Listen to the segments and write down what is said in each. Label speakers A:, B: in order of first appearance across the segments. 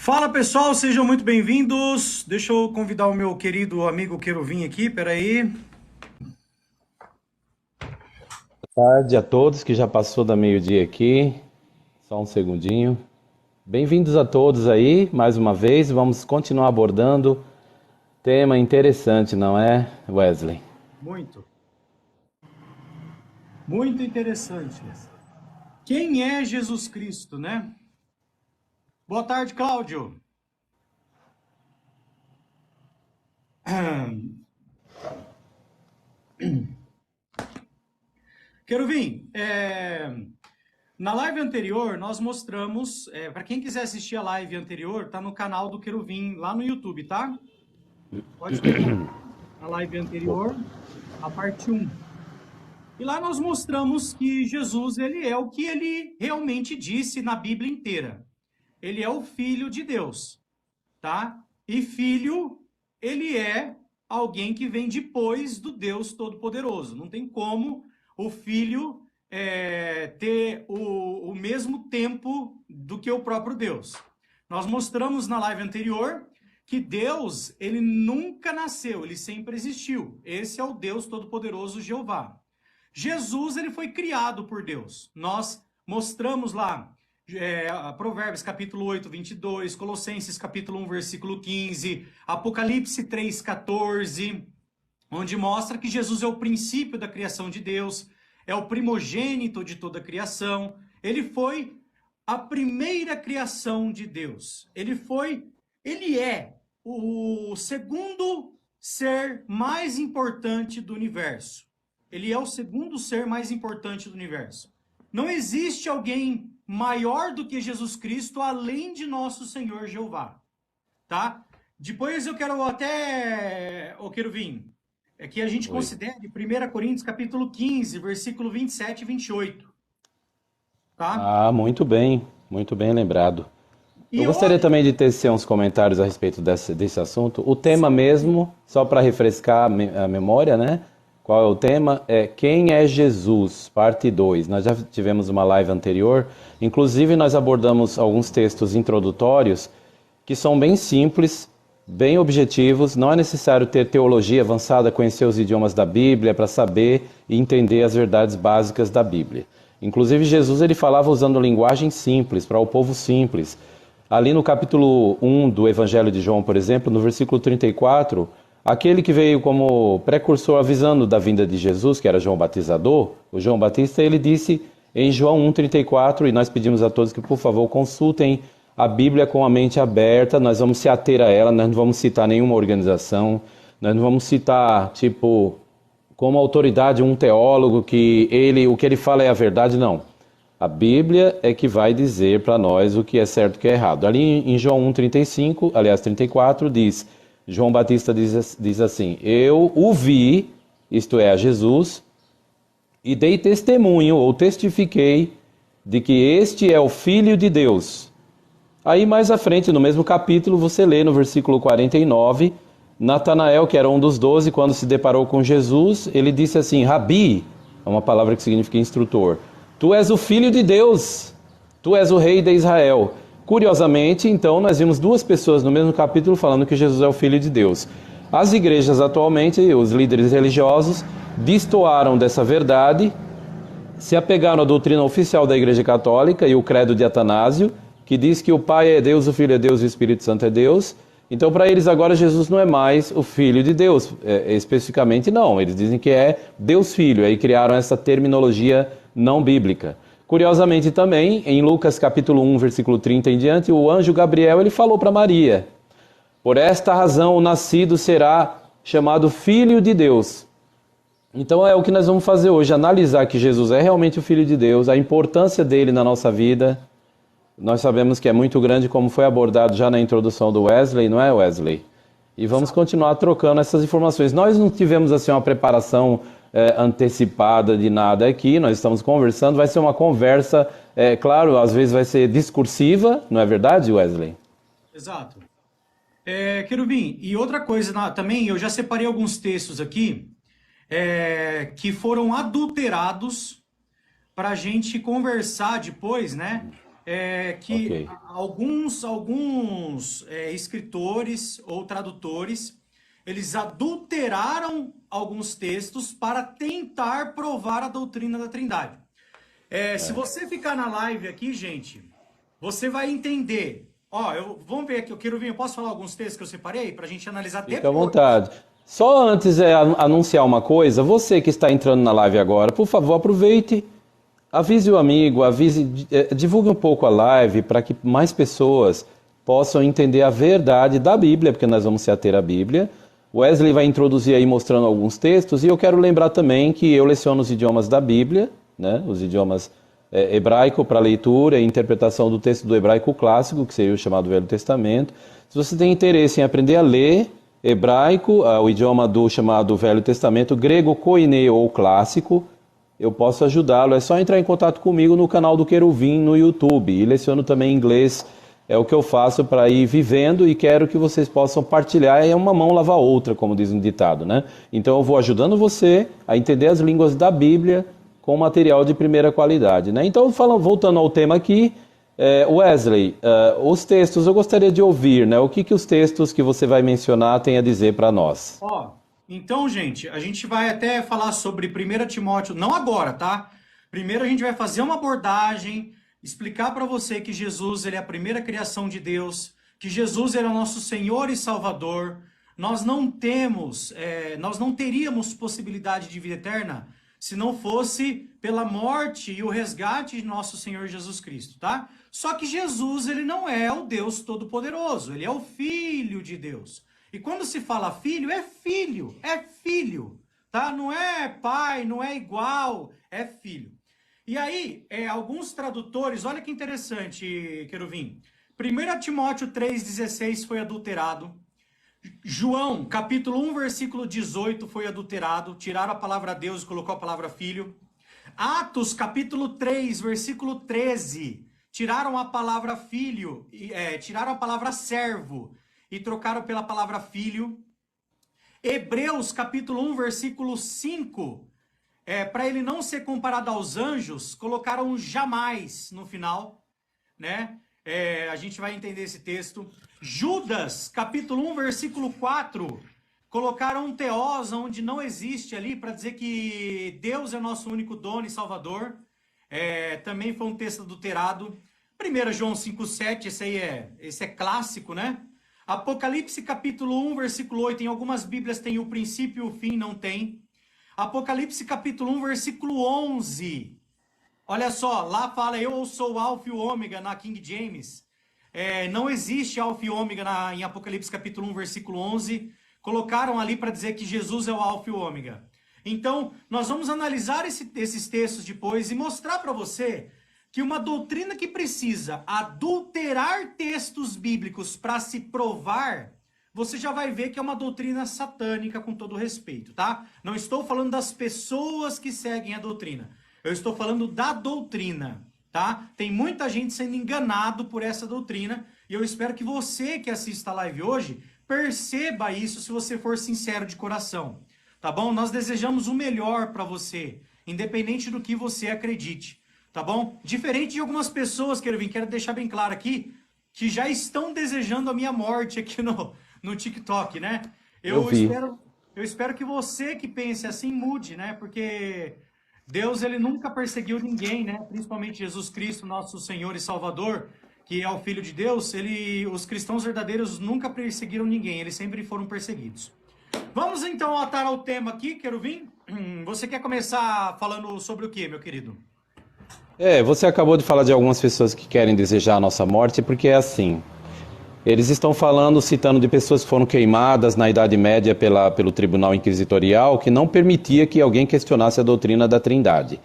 A: Fala pessoal, sejam muito bem-vindos. Deixa eu convidar o meu querido amigo Queruvim aqui, peraí.
B: Boa tarde a todos que já passou da meio-dia aqui. Só um segundinho. Bem-vindos a todos aí, mais uma vez. Vamos continuar abordando tema interessante, não é, Wesley?
A: Muito, muito interessante. Quem é Jesus Cristo, né? Boa tarde, Cláudio. Queruvim, na live anterior nós mostramos, para quem quiser assistir a live anterior, tá no canal do Queruvim lá no YouTube, tá? Pode pegar a live anterior, a parte 1. E lá nós mostramos que Jesus, ele é o que ele realmente disse na Bíblia inteira. Ele é o Filho de Deus, tá? E filho, ele é alguém que vem depois do Deus Todo-Poderoso. Não tem como o filho ter o mesmo tempo do que o próprio Deus. Nós mostramos na live anterior que Deus, ele nunca nasceu, ele sempre existiu. Esse é o Deus Todo-Poderoso, Jeová. Jesus, ele foi criado por Deus. Nós mostramos lá Provérbios capítulo 8, 22, Colossenses capítulo 1, versículo 15, Apocalipse 3, 14, onde mostra que Jesus é o princípio da criação de Deus, é o primogênito de toda a criação, ele foi a primeira criação de Deus, ele é o segundo ser mais importante do universo. Ele é o segundo ser mais importante do universo. Não existe alguém maior do que Jesus Cristo, além de nosso Senhor Jeová, tá? Depois eu quero até, Queruvim, que a gente
B: Oi.
A: considere 1 Coríntios capítulo 15, versículo 27 e 28, tá?
B: Ah, muito bem lembrado. Eu
A: E
B: gostaria
A: hoje,
B: também de tecer uns comentários a respeito desse assunto. O tema mesmo, só para refrescar a memória, né? Qual é o tema? É Quem é Jesus? Parte 2. Nós já tivemos uma live anterior. Inclusive, nós abordamos alguns textos introdutórios que são bem simples, bem objetivos. Não é necessário ter teologia avançada, conhecer os idiomas da Bíblia para saber e entender as verdades básicas da Bíblia. Inclusive, Jesus ele falava usando linguagem simples, para o povo simples. Ali no capítulo 1 do Evangelho de João, por exemplo, no versículo 34, aquele que veio como precursor avisando da vinda de Jesus, que era João Batizador, o João Batista, ele disse em João 1,34, e nós pedimos a todos que, por favor, consultem a Bíblia com a mente aberta, nós vamos se ater a ela, nós não vamos citar nenhuma organização, nós não vamos citar, tipo, como autoridade um teólogo que o que ele fala é a verdade, não. A Bíblia é que vai dizer para nós o que é certo e o que é errado. Ali em João 1,35, aliás 34, diz, João Batista diz assim, eu o vi, isto é, a Jesus, e dei testemunho, ou testifiquei, de que este é o Filho de Deus. Aí mais à frente, no mesmo capítulo, você lê no versículo 49, Natanael, que era um dos 12, quando se deparou com Jesus, ele disse assim, Rabi, é uma palavra que significa instrutor, tu és o Filho de Deus, tu és o Rei de Israel. Curiosamente, então, nós vimos duas pessoas no mesmo capítulo falando que Jesus é o Filho de Deus. As igrejas atualmente, os líderes religiosos, destoaram dessa verdade, se apegaram à doutrina oficial da Igreja Católica e o credo de Atanásio, que diz que o Pai é Deus, o Filho é Deus e o Espírito Santo é Deus. Então, para eles agora, Jesus não é mais o Filho de Deus, especificamente não. Eles dizem que é Deus Filho, aí criaram essa terminologia não bíblica. Curiosamente também, em Lucas capítulo 1, versículo 30 em diante, o anjo Gabriel ele falou para Maria, por esta razão o nascido será chamado Filho de Deus. Então é o que nós vamos fazer hoje, analisar que Jesus é realmente o Filho de Deus, a importância dele na nossa vida. Nós sabemos que é muito grande, como foi abordado já na introdução do Wesley, não é, Wesley? E vamos continuar trocando essas informações. Nós não tivemos assim uma preparação antecipada de nada aqui, nós estamos conversando, vai ser uma conversa, claro, às vezes vai ser discursiva, não é verdade, Wesley?
A: exato. Querubim, e outra coisa também, eu já separei alguns textos aqui que foram adulterados para a gente conversar depois, né? que
B: Ok.
A: alguns escritores ou tradutores, eles adulteraram alguns textos para tentar provar a doutrina da Trindade. Se você ficar na live aqui, gente, você vai entender. Ó, vamos ver aqui, eu posso falar alguns textos que eu separei para a gente analisar
B: Fica à
A: depois?
B: vontade. Só antes anunciar uma coisa, você que está entrando na live agora, por favor, aproveite, avise o amigo, divulgue um pouco a live para que mais pessoas possam entender a verdade da Bíblia, porque nós vamos se ater à Bíblia. Wesley vai introduzir aí mostrando alguns textos, e eu quero lembrar também que eu leciono os idiomas da Bíblia, né, os idiomas hebraico para leitura e interpretação do texto do hebraico clássico, que seria o chamado Velho Testamento. Se você tem interesse em aprender a ler hebraico, o idioma do chamado Velho Testamento, grego koine ou clássico, eu posso ajudá-lo. É só entrar em contato comigo no canal do Queruvim no YouTube. E leciono também inglês, é o que eu faço para ir vivendo e quero que vocês possam partilhar. É uma mão lava a outra, como diz um ditado, né? Então eu vou ajudando você a entender as línguas da Bíblia com material de primeira qualidade, né? Então, voltando ao tema aqui, Wesley, os textos, eu gostaria de ouvir, né? O que os textos que você vai mencionar têm a dizer para nós?
A: Ó, então, gente, a gente vai até falar sobre 1 Timóteo, não agora, tá? Primeiro a gente vai fazer uma abordagem, explicar para você que Jesus ele é a primeira criação de Deus, que Jesus ele é o nosso Senhor e Salvador. Nós não teríamos possibilidade de vida eterna se não fosse pela morte e o resgate de nosso Senhor Jesus Cristo, tá? Só que Jesus, ele não é o Deus Todo-Poderoso, ele é o Filho de Deus. E quando se fala filho, é filho, tá? Não é pai, não é igual, é filho. E aí, alguns tradutores, olha que interessante, Queruvim. 1 Timóteo 3,16 foi adulterado. João, capítulo 1, versículo 18, foi adulterado. Tiraram a palavra Deus e colocou a palavra filho. Atos, capítulo 3, versículo 13. Tiraram a palavra filho, tiraram a palavra servo e trocaram pela palavra filho. Hebreus, capítulo 1, versículo 5. Para ele não ser comparado aos anjos, colocaram jamais no final, né? A gente vai entender esse texto. Judas, capítulo 1, versículo 4, colocaram um teós onde não existe ali, para dizer que Deus é nosso único dono e salvador. Também foi um texto adulterado. 1 João 5,7, esse é clássico, né? Apocalipse, capítulo 1, versículo 8, em algumas Bíblias tem o princípio e o fim, não tem. Apocalipse, capítulo 1, versículo 11. Olha só, lá fala, eu sou o Alfa e o Ômega, na King James. Não existe Alfa e Ômega em Apocalipse capítulo 1, versículo 11. Colocaram ali para dizer que Jesus é o Alfa e o Ômega. Então, nós vamos analisar esses textos depois e mostrar para você que uma doutrina que precisa adulterar textos bíblicos para se provar, você já vai ver que é uma doutrina satânica, com todo respeito, tá? Não estou falando das pessoas que seguem a doutrina. Eu estou falando da doutrina, tá? Tem muita gente sendo enganado por essa doutrina e eu espero que você que assista a live hoje perceba isso se você for sincero de coração, tá bom? Nós desejamos o melhor para você, independente do que você acredite, tá bom? Diferente de algumas pessoas, quero deixar bem claro aqui, que já estão desejando a minha morte aqui no TikTok, né?
B: Eu vi.
A: Eu espero que você que pense assim mude, né? Porque Deus, ele nunca perseguiu ninguém, né? Principalmente Jesus Cristo, nosso Senhor e Salvador, que é o Filho de Deus. Os cristãos verdadeiros nunca perseguiram ninguém, eles sempre foram perseguidos. Vamos então atar ao tema aqui, Queruvim. Você quer começar falando sobre o quê, meu querido?
B: Você acabou de falar de algumas pessoas que querem desejar a nossa morte, porque é assim. Eles estão falando, citando de pessoas que foram queimadas na Idade Média pelo Tribunal Inquisitorial, que não permitia que alguém questionasse a doutrina da Trindade.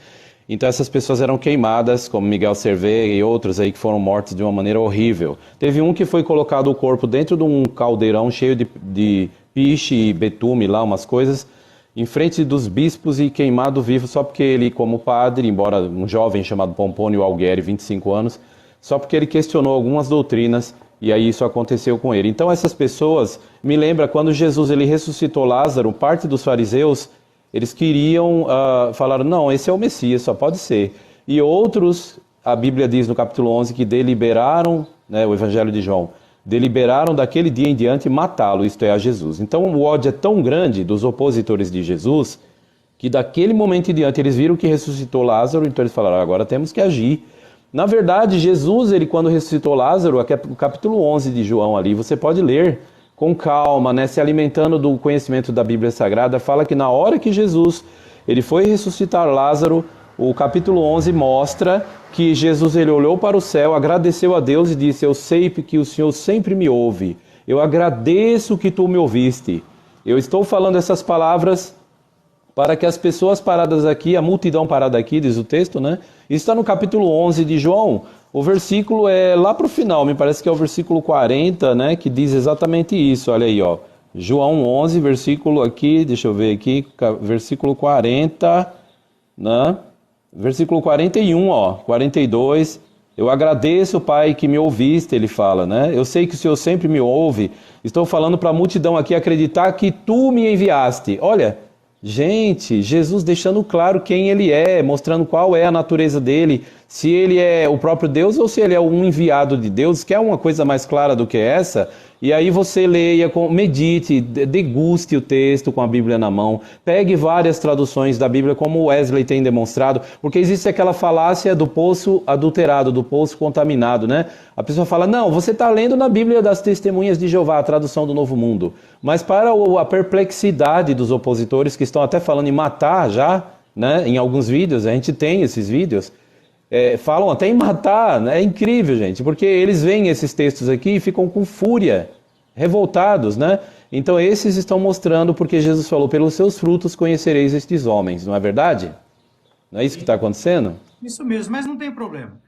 B: Então essas pessoas eram queimadas, como Miguel Cervé e outros aí que foram mortos de uma maneira horrível. Teve um que foi colocado o corpo dentro de um caldeirão cheio de piche e betume lá, umas coisas, em frente dos bispos e queimado vivo só porque ele, como padre, embora um jovem chamado Pompônio Algueri, 25 anos, só porque ele questionou algumas doutrinas. E aí isso aconteceu com ele. Então essas pessoas, me lembra quando Jesus ele ressuscitou Lázaro, parte dos fariseus, eles queriam, falaram, não, esse é o Messias, só pode ser. E outros a Bíblia diz no capítulo 11 que deliberaram, né, o Evangelho de João, deliberaram daquele dia em diante matá-lo, isto é, a Jesus. Então o ódio é tão grande dos opositores de Jesus, que daquele momento em diante eles viram que ressuscitou Lázaro, então eles falaram, agora temos que agir. Na verdade, Jesus, ele quando ressuscitou Lázaro, aqui é o capítulo 11 de João ali, você pode ler com calma, né, se alimentando do conhecimento da Bíblia Sagrada, fala que na hora que Jesus ele foi ressuscitar Lázaro, o capítulo 11 mostra que Jesus ele olhou para o céu, agradeceu a Deus e disse, eu sei que o Senhor sempre me ouve, eu agradeço que tu me ouviste. Eu estou falando essas palavras para que as pessoas paradas aqui, a multidão parada aqui, diz o texto, né? Isso está no capítulo 11 de João. O versículo é lá para o final, me parece que é o versículo 40, né? Que diz exatamente isso, olha aí, ó. João 11, versículo aqui, deixa eu ver aqui, versículo 40, né? Versículo 41, ó, 42. Eu agradeço, Pai, que me ouviste, ele fala, né? Eu sei que o Senhor sempre me ouve. Estou falando para a multidão aqui acreditar que tu me enviaste. Olha, gente, Jesus deixando claro quem ele é, mostrando qual é a natureza dele, se ele é o próprio Deus ou se ele é um enviado de Deus, quer uma coisa mais clara do que essa? E aí você leia, medite, deguste o texto com a Bíblia na mão, pegue várias traduções da Bíblia, como o Wesley tem demonstrado, porque existe aquela falácia do poço adulterado, do poço contaminado, né? A pessoa fala, não, você está lendo na Bíblia das Testemunhas de Jeová, a tradução do Novo Mundo. Mas para a perplexidade dos opositores, que estão até falando em matar já, né? Em alguns vídeos, a gente tem esses vídeos, falam até em matar, né? É incrível, gente, porque eles veem esses textos aqui e ficam com fúria, revoltados, né? Então esses estão mostrando porque Jesus falou, pelos seus frutos conhecereis estes homens, não é verdade? Não é isso que está acontecendo?
A: Isso mesmo, mas não tem problema.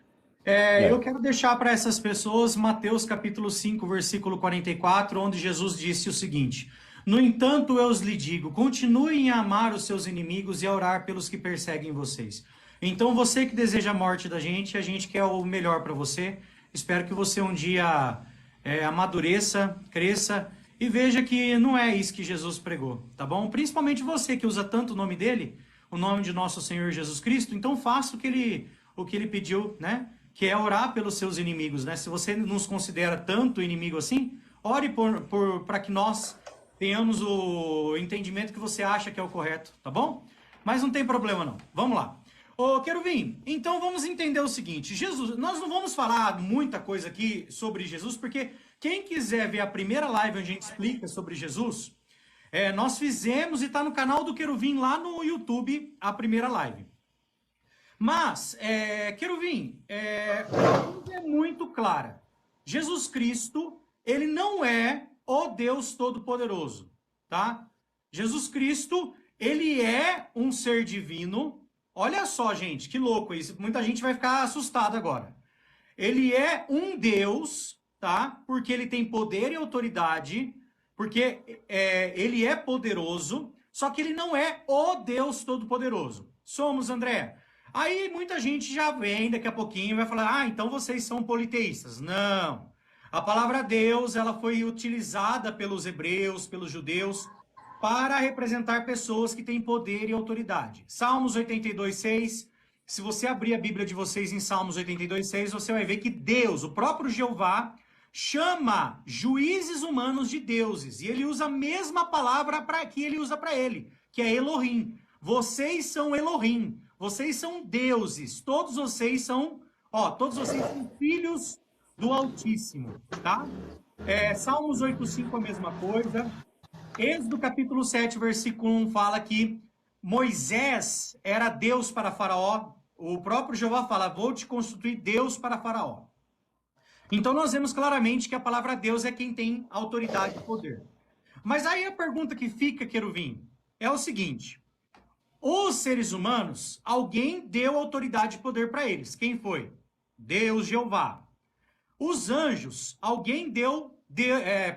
A: Eu quero deixar para essas pessoas Mateus capítulo 5, versículo 44, onde Jesus disse o seguinte, no entanto, eu os lhe digo, continuem a amar os seus inimigos e a orar pelos que perseguem vocês. Então, você que deseja a morte da gente, a gente quer o melhor para você. Espero que você um dia amadureça, cresça e veja que não é isso que Jesus pregou, tá bom? Principalmente você que usa tanto o nome dele, o nome de nosso Senhor Jesus Cristo, então faça o que ele pediu, né? Que é orar pelos seus inimigos, né? Se você nos considera tanto inimigo assim, ore para que nós tenhamos o entendimento que você acha que é o correto, tá bom? Mas não tem problema não. Vamos lá. Ô, Querubim, então vamos entender o seguinte, Jesus, nós não vamos falar muita coisa aqui sobre Jesus, porque quem quiser ver a primeira live onde a gente explica sobre Jesus, nós fizemos e está no canal do Querubim lá no YouTube, a primeira live. Mas, Querubim, é muito clara. Jesus Cristo, ele não é o Deus Todo-Poderoso, tá? Jesus Cristo, ele é um ser divino. Olha só, gente, que louco isso. Muita gente vai ficar assustada agora. Ele é um Deus, tá? Porque ele tem poder e autoridade, porque ele é poderoso, só que ele não é o Deus Todo-Poderoso. Somos, André. Aí muita gente já vem daqui a pouquinho e vai falar, então vocês são politeístas. Não. A palavra Deus, ela foi utilizada pelos hebreus, pelos judeus, para representar pessoas que têm poder e autoridade. Salmos 82:6. Se você abrir a Bíblia de vocês em Salmos 82:6, você vai ver que Deus, o próprio Jeová, chama juízes humanos de deuses. E ele usa a mesma palavra que ele usa para ele, que é Elohim. Vocês são Elohim. Vocês são deuses. Todos vocês são filhos do Altíssimo, tá? Salmos 8:5 a mesma coisa. Êxodo capítulo 7, versículo 1 fala que Moisés era Deus para Faraó. O próprio Jeová fala, vou te constituir Deus para Faraó. Então nós vemos claramente que a palavra Deus é quem tem autoridade e poder. Mas aí a pergunta que fica, Querubim, é o seguinte. Os seres humanos, alguém deu autoridade e poder para eles. Quem foi? Deus, Jeová. Os anjos, alguém deu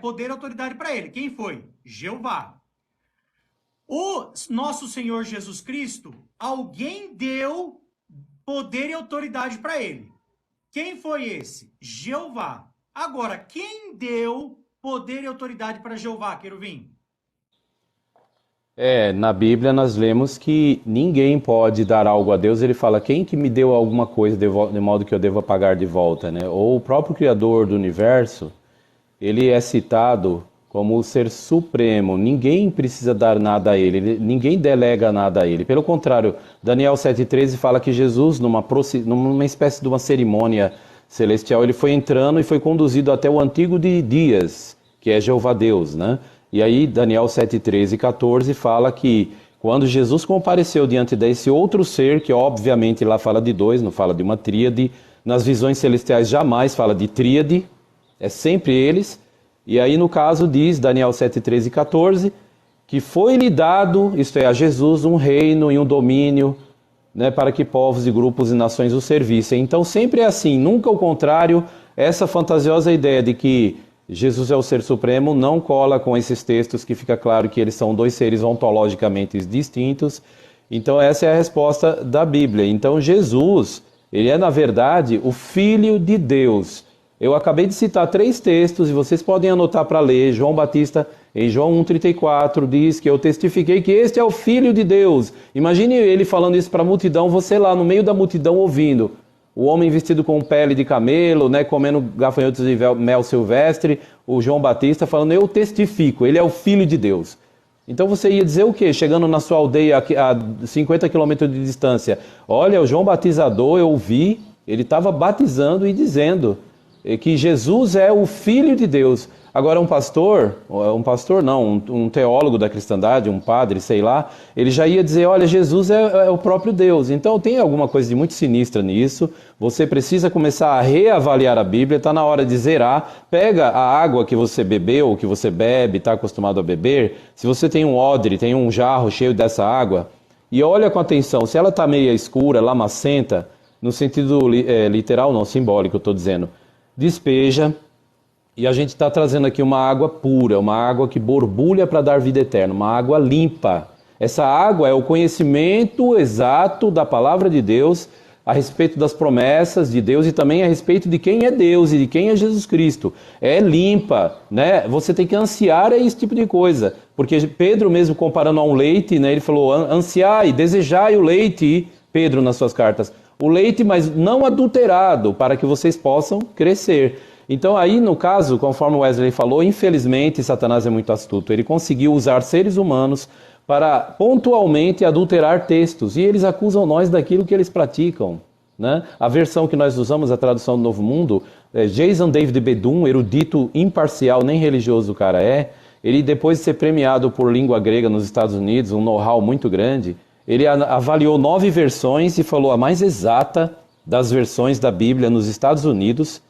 A: poder e autoridade para ele. Quem foi? Jeová. O nosso Senhor Jesus Cristo, alguém deu poder e autoridade para ele. Quem foi esse? Jeová. Agora, quem deu poder e autoridade para Jeová, Querubim?
B: Na Bíblia nós lemos que ninguém pode dar algo a Deus. Ele fala, quem que me deu alguma coisa de modo que eu deva pagar de volta, né? Ou o próprio Criador do universo, ele é citado como o ser supremo. Ninguém precisa dar nada a ele, ninguém delega nada a ele. Pelo contrário, Daniel 7,13 fala que Jesus, numa espécie de uma cerimônia celestial, ele foi entrando e foi conduzido até o antigo de dias, que é Jeová Deus, né? E aí Daniel 7,13 e 14 fala que quando Jesus compareceu diante desse outro ser, que obviamente lá fala de dois, não fala de uma tríade, nas visões celestiais jamais fala de tríade, é sempre eles. E aí no caso diz, Daniel 7,13 e 14, que foi-lhe dado, isto é, a Jesus, um reino e um domínio, né, para que povos e grupos e nações o servissem. Então sempre é assim, nunca o contrário. Essa fantasiosa ideia de que Jesus é o ser supremo não cola com esses textos, que fica claro que eles são dois seres ontologicamente distintos. Então essa é a resposta da Bíblia. Então Jesus, ele é na verdade o Filho de Deus. Eu acabei de citar 3 textos e vocês podem anotar para ler. João Batista, em João 1,34, diz que eu testifiquei que este é o Filho de Deus. Imagine ele falando isso para a multidão, você lá no meio da multidão ouvindo. O homem vestido com pele de camelo, né, comendo gafanhotos de mel silvestre, o João Batista falando, eu testifico, ele é o Filho de Deus. Então você ia dizer o quê? Chegando na sua aldeia a 50 quilômetros de distância, olha, o João Batizador, eu ouvi, ele estava batizando e dizendo que Jesus é o Filho de Deus. Agora um pastor não, um teólogo da cristandade, um padre, sei lá, ele já ia dizer, olha, Jesus é o próprio Deus. Então tem alguma coisa de muito sinistra nisso. Você precisa começar a reavaliar a Bíblia, está na hora de zerar. Pega a água que você bebeu, que você bebe, está acostumado a beber. Se você tem um odre, tem um jarro cheio dessa água, e olha com atenção, se ela está meia escura, lamacenta, no sentido literal, não, simbólico, eu estou dizendo, despeja. E a gente está trazendo aqui uma água pura, uma água que borbulha para dar vida eterna, uma água limpa. Essa água é o conhecimento exato da palavra de Deus a respeito das promessas de Deus e também a respeito de quem é Deus e de quem é Jesus Cristo. É limpa, né? Você tem que ansiar esse tipo de coisa. Porque Pedro mesmo comparando a um leite, né? Ele falou, ansiai, desejai o leite, Pedro nas suas cartas. O leite, mas não adulterado, para que vocês possam crescer. Então aí, no caso, conforme Wesley falou, infelizmente Satanás é muito astuto. Ele conseguiu usar seres humanos para pontualmente adulterar textos. E eles acusam nós daquilo que eles praticam, né? A versão que nós usamos, a tradução do Novo Mundo, Jason David Bedum, erudito imparcial, nem religioso o cara é, ele depois de ser premiado por língua grega nos Estados Unidos, um know-how muito grande, ele avaliou 9 versões e falou a mais exata das versões da Bíblia nos Estados Unidos,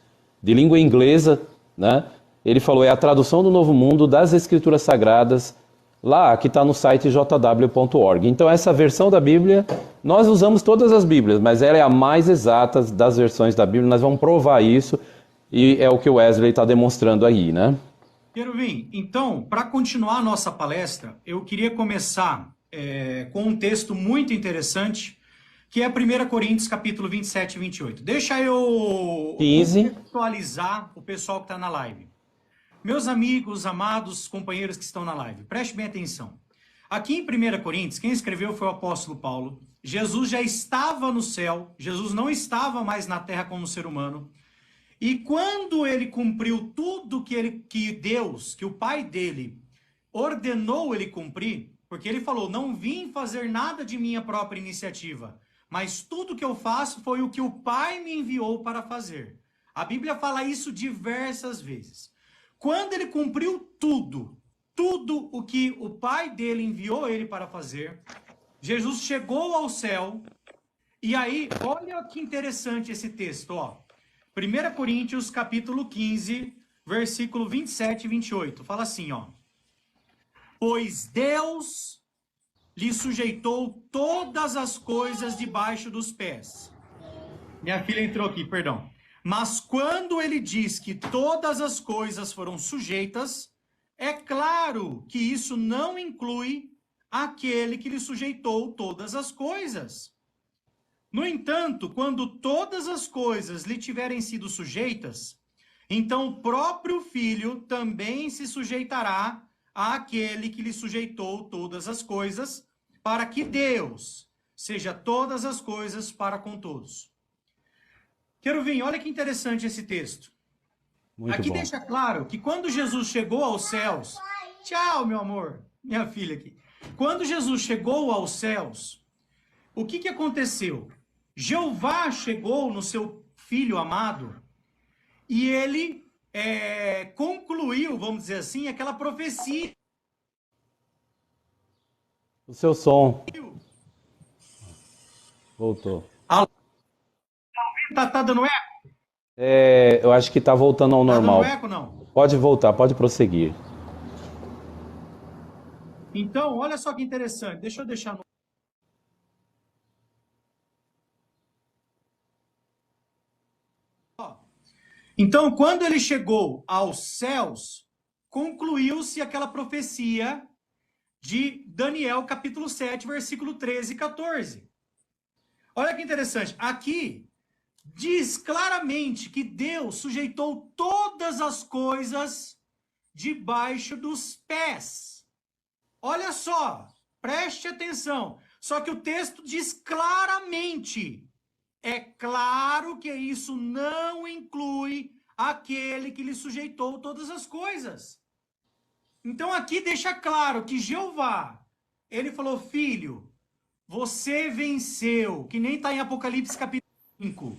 B: de língua inglesa, né? Ele falou, é a tradução do Novo Mundo das Escrituras Sagradas, lá, que está no site jw.org. Então essa versão da Bíblia, nós usamos todas as Bíblias, mas ela é a mais exata das versões da Bíblia, nós vamos provar isso, e é o que o Wesley está demonstrando aí, né?
A: Querubim, então, para continuar a nossa palestra, eu queria começar com um texto muito interessante, que é 1 Coríntios, capítulo 27 e 28. Deixa eu
B: 15.
A: contextualizar o pessoal que está na live. Meus amigos, amados companheiros que estão na live, preste bem atenção. Aqui em 1 Coríntios, quem escreveu foi o apóstolo Paulo. Jesus já estava no céu, Jesus não estava mais na terra como ser humano. E quando ele cumpriu tudo que Deus, que o Pai dele, ordenou ele cumprir, porque ele falou, não vim fazer nada de minha própria iniciativa, mas tudo que eu faço foi o que o Pai me enviou para fazer. A Bíblia fala isso diversas vezes. Quando ele cumpriu tudo o que o Pai dele enviou ele para fazer, Jesus chegou ao céu, e aí, olha que interessante esse texto, ó. 1 Coríntios, capítulo 15, versículo 27 e 28, fala assim, ó. Pois Deus lhe sujeitou todas as coisas debaixo dos pés. Minha filha entrou aqui, perdão. Mas quando ele diz que todas as coisas foram sujeitas, é claro que isso não inclui aquele que lhe sujeitou todas as coisas. No entanto, quando todas as coisas lhe tiverem sido sujeitas, então o próprio Filho também se sujeitará àquele que lhe sujeitou todas as coisas, para que Deus seja todas as coisas para com todos. Querubim, olha que interessante esse texto.
B: Muito
A: Aqui
B: bom.
A: deixa claro que quando Jesus chegou aos céus... Tchau, meu amor. Minha filha aqui. Quando Jesus chegou aos céus, o que aconteceu? Jeová chegou no seu Filho amado e ele concluiu, vamos dizer assim, aquela profecia.
B: O seu som voltou.
A: Tá dando eco?
B: Eu acho que está voltando ao
A: Tá
B: normal.
A: dando eco, não?
B: Pode voltar, pode prosseguir.
A: Então, olha só que interessante. Deixa eu deixar no... Então, quando ele chegou aos céus, concluiu-se aquela profecia de Daniel, capítulo 7, versículo 13 e 14. Olha que interessante. Aqui diz claramente que Deus sujeitou todas as coisas debaixo dos pés. Olha só, preste atenção. Só que o texto diz claramente. É claro que isso não inclui aquele que lhe sujeitou todas as coisas. Então aqui deixa claro que Jeová, ele falou, filho, você venceu, que nem está em Apocalipse capítulo 5.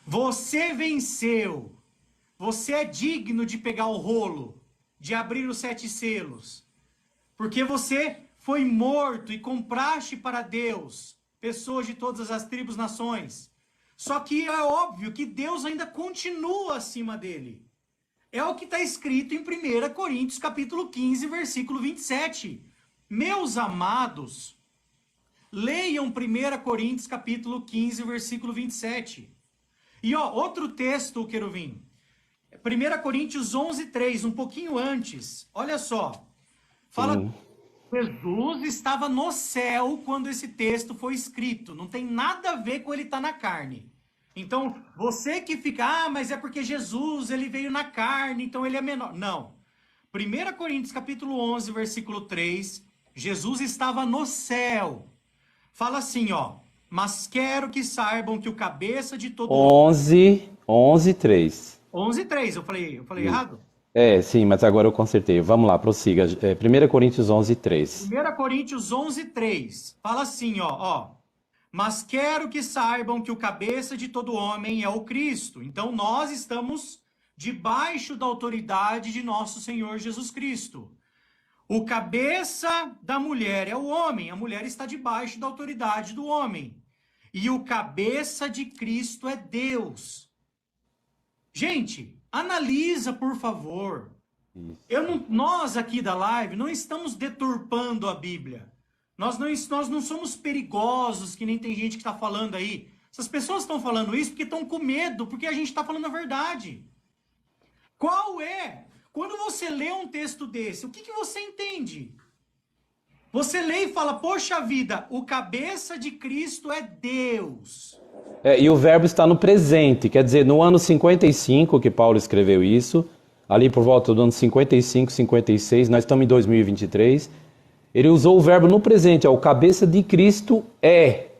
A: Você venceu. Você é digno de pegar o rolo, de abrir os 7 selos. Porque você foi morto e compraste para Deus pessoas de todas as tribos, nações. Só que é óbvio que Deus ainda continua acima dele. É o que está escrito em 1 Coríntios capítulo 15, versículo 27. Meus amados, leiam 1 Coríntios capítulo 15, versículo 27. E outro texto, querubim. 1 Coríntios 11, 3, um pouquinho antes. Olha só. Fala que Jesus estava no céu quando esse texto foi escrito. Não tem nada a ver com ele estar na carne. Então, você que fica, mas é porque Jesus, ele veio na carne, então ele é menor. Não. 1 Coríntios capítulo 11, versículo 3, Jesus estava no céu. Fala assim, mas quero que saibam que o cabeça de todo...
B: 11, 3.
A: 11, 3, eu falei errado?
B: Sim, mas agora eu consertei. Vamos lá, prossiga. 1 Coríntios 11, 3.
A: 1 Coríntios 11, 3. Fala assim, mas quero que saibam que o cabeça de todo homem é o Cristo. Então nós estamos debaixo da autoridade de nosso Senhor Jesus Cristo. O cabeça da mulher é o homem. A mulher está debaixo da autoridade do homem. E o cabeça de Cristo é Deus. Gente, analisa, por favor. Nós aqui da live não estamos deturpando a Bíblia. Nós não somos perigosos, que nem tem gente que está falando aí. Essas pessoas estão falando isso porque estão com medo, porque a gente está falando a verdade. Qual é? Quando você lê um texto desse, o que você entende? Você lê e fala, poxa vida, o cabeça de Cristo é Deus.
B: E o verbo está no presente, quer dizer, no ano 55 que Paulo escreveu isso, ali por volta do ano 55, 56, nós estamos em 2023, ele usou o verbo no presente, o cabeça de Cristo é.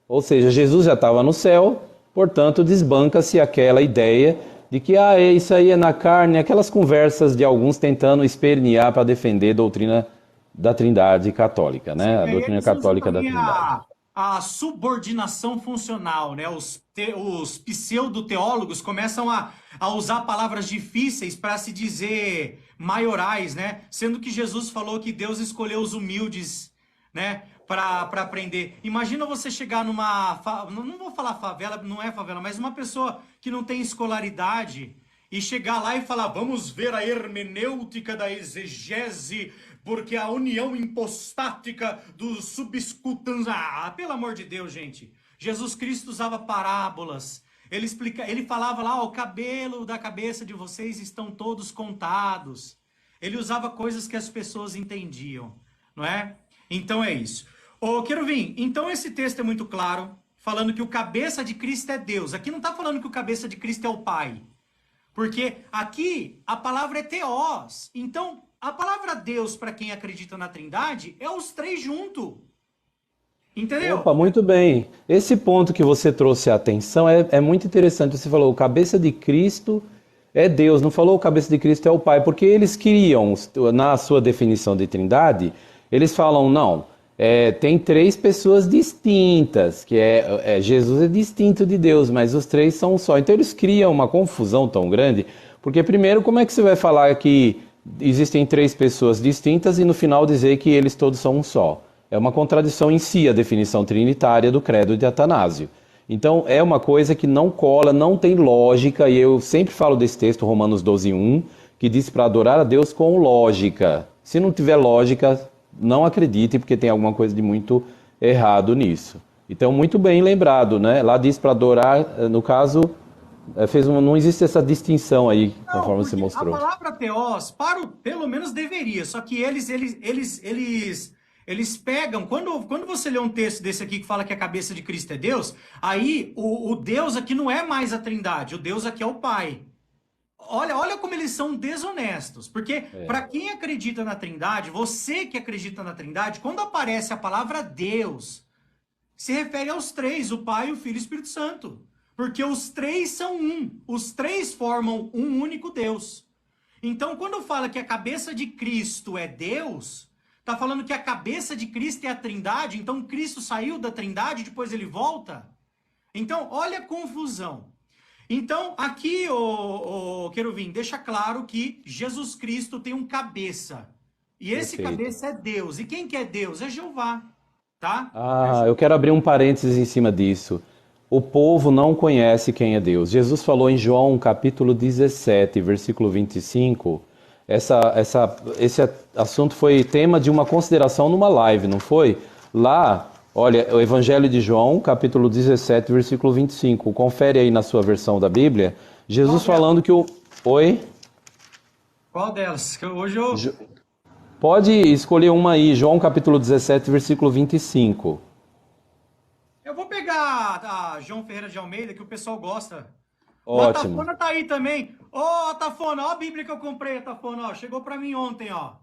B: Ou seja, Jesus já estava no céu, portanto desbanca-se aquela ideia de que isso aí é na carne, aquelas conversas de alguns tentando espernear para defender a doutrina da Trindade católica, né? A doutrina católica da Trindade.
A: A subordinação funcional, né? Os pseudo-teólogos começam a usar palavras difíceis para se dizer maiorais, né? Sendo que Jesus falou que Deus escolheu os humildes, né? Para aprender. Imagina você chegar numa... Não vou falar favela, não é favela, mas uma pessoa que não tem escolaridade e chegar lá e falar, vamos ver a hermenêutica da exegese, porque a união impostática dos subscutans... pelo amor de Deus, gente. Jesus Cristo usava parábolas. Ele falava lá, o cabelo da cabeça de vocês estão todos contados. Ele usava coisas que as pessoas entendiam, não é? Então é isso. Querubim, então esse texto é muito claro, falando que o cabeça de Cristo é Deus. Aqui não está falando que o cabeça de Cristo é o Pai. Porque aqui a palavra é teós. Então, a palavra Deus, para quem acredita na Trindade, é os três juntos. Entendeu?
B: Opa, muito bem. Esse ponto que você trouxe a atenção é muito interessante. Você falou, o cabeça de Cristo é Deus, não falou o cabeça de Cristo é o Pai, porque eles queriam, na sua definição de Trindade, eles falam, não, tem três pessoas distintas, que Jesus é distinto de Deus, mas os três são um só. Então eles criam uma confusão tão grande, porque primeiro, como é que você vai falar que existem três pessoas distintas e no final dizer que eles todos são um só? É uma contradição em si a definição trinitária do credo de Atanásio. Então é uma coisa que não cola, não tem lógica, e eu sempre falo desse texto, Romanos 12:1, que diz para adorar a Deus com lógica. Se não tiver lógica, não acredite, porque tem alguma coisa de muito errado nisso. Então, muito bem lembrado, né? Lá diz para adorar, no caso, não existe essa distinção aí,
A: Não,
B: conforme você
A: porque a
B: mostrou.
A: palavra teós, pelo menos deveria, só que eles pegam, quando você lê um texto desse aqui que fala que a cabeça de Cristo é Deus, aí o Deus aqui não é mais a Trindade, o Deus aqui é o Pai. Olha como eles são desonestos, porque para quem acredita na Trindade, você que acredita na Trindade, quando aparece a palavra Deus, se refere aos três, o Pai, o Filho e o Espírito Santo. Porque os três são um, os três formam um único Deus. Então, quando fala que a cabeça de Cristo é Deus, está falando que a cabeça de Cristo é a Trindade, então Cristo saiu da Trindade e depois ele volta? Então, olha a confusão. Então, aqui, o Querubim, deixa claro que Jesus Cristo tem um cabeça. E esse
B: Perfeito.
A: cabeça é Deus. E quem que é Deus? É Jeová, tá?
B: Eu quero abrir um parênteses em cima disso. O povo não conhece quem é Deus. Jesus falou em João capítulo 17, versículo 25. Esse assunto foi tema de uma consideração numa live, não foi? Lá, olha, o Evangelho de João, capítulo 17, versículo 25. Confere aí na sua versão da Bíblia. Jesus falando que o... Oi?
A: Qual delas? Que hoje eu...
B: Pode escolher uma aí. João capítulo 17, versículo 25.
A: Eu vou pegar a João Ferreira de Almeida, que o pessoal gosta. O
B: Ótimo.
A: Atafona tá aí também. Ô, Atafona, ó a Bíblia que eu comprei, Atafona, ó. Chegou pra mim ontem, ó.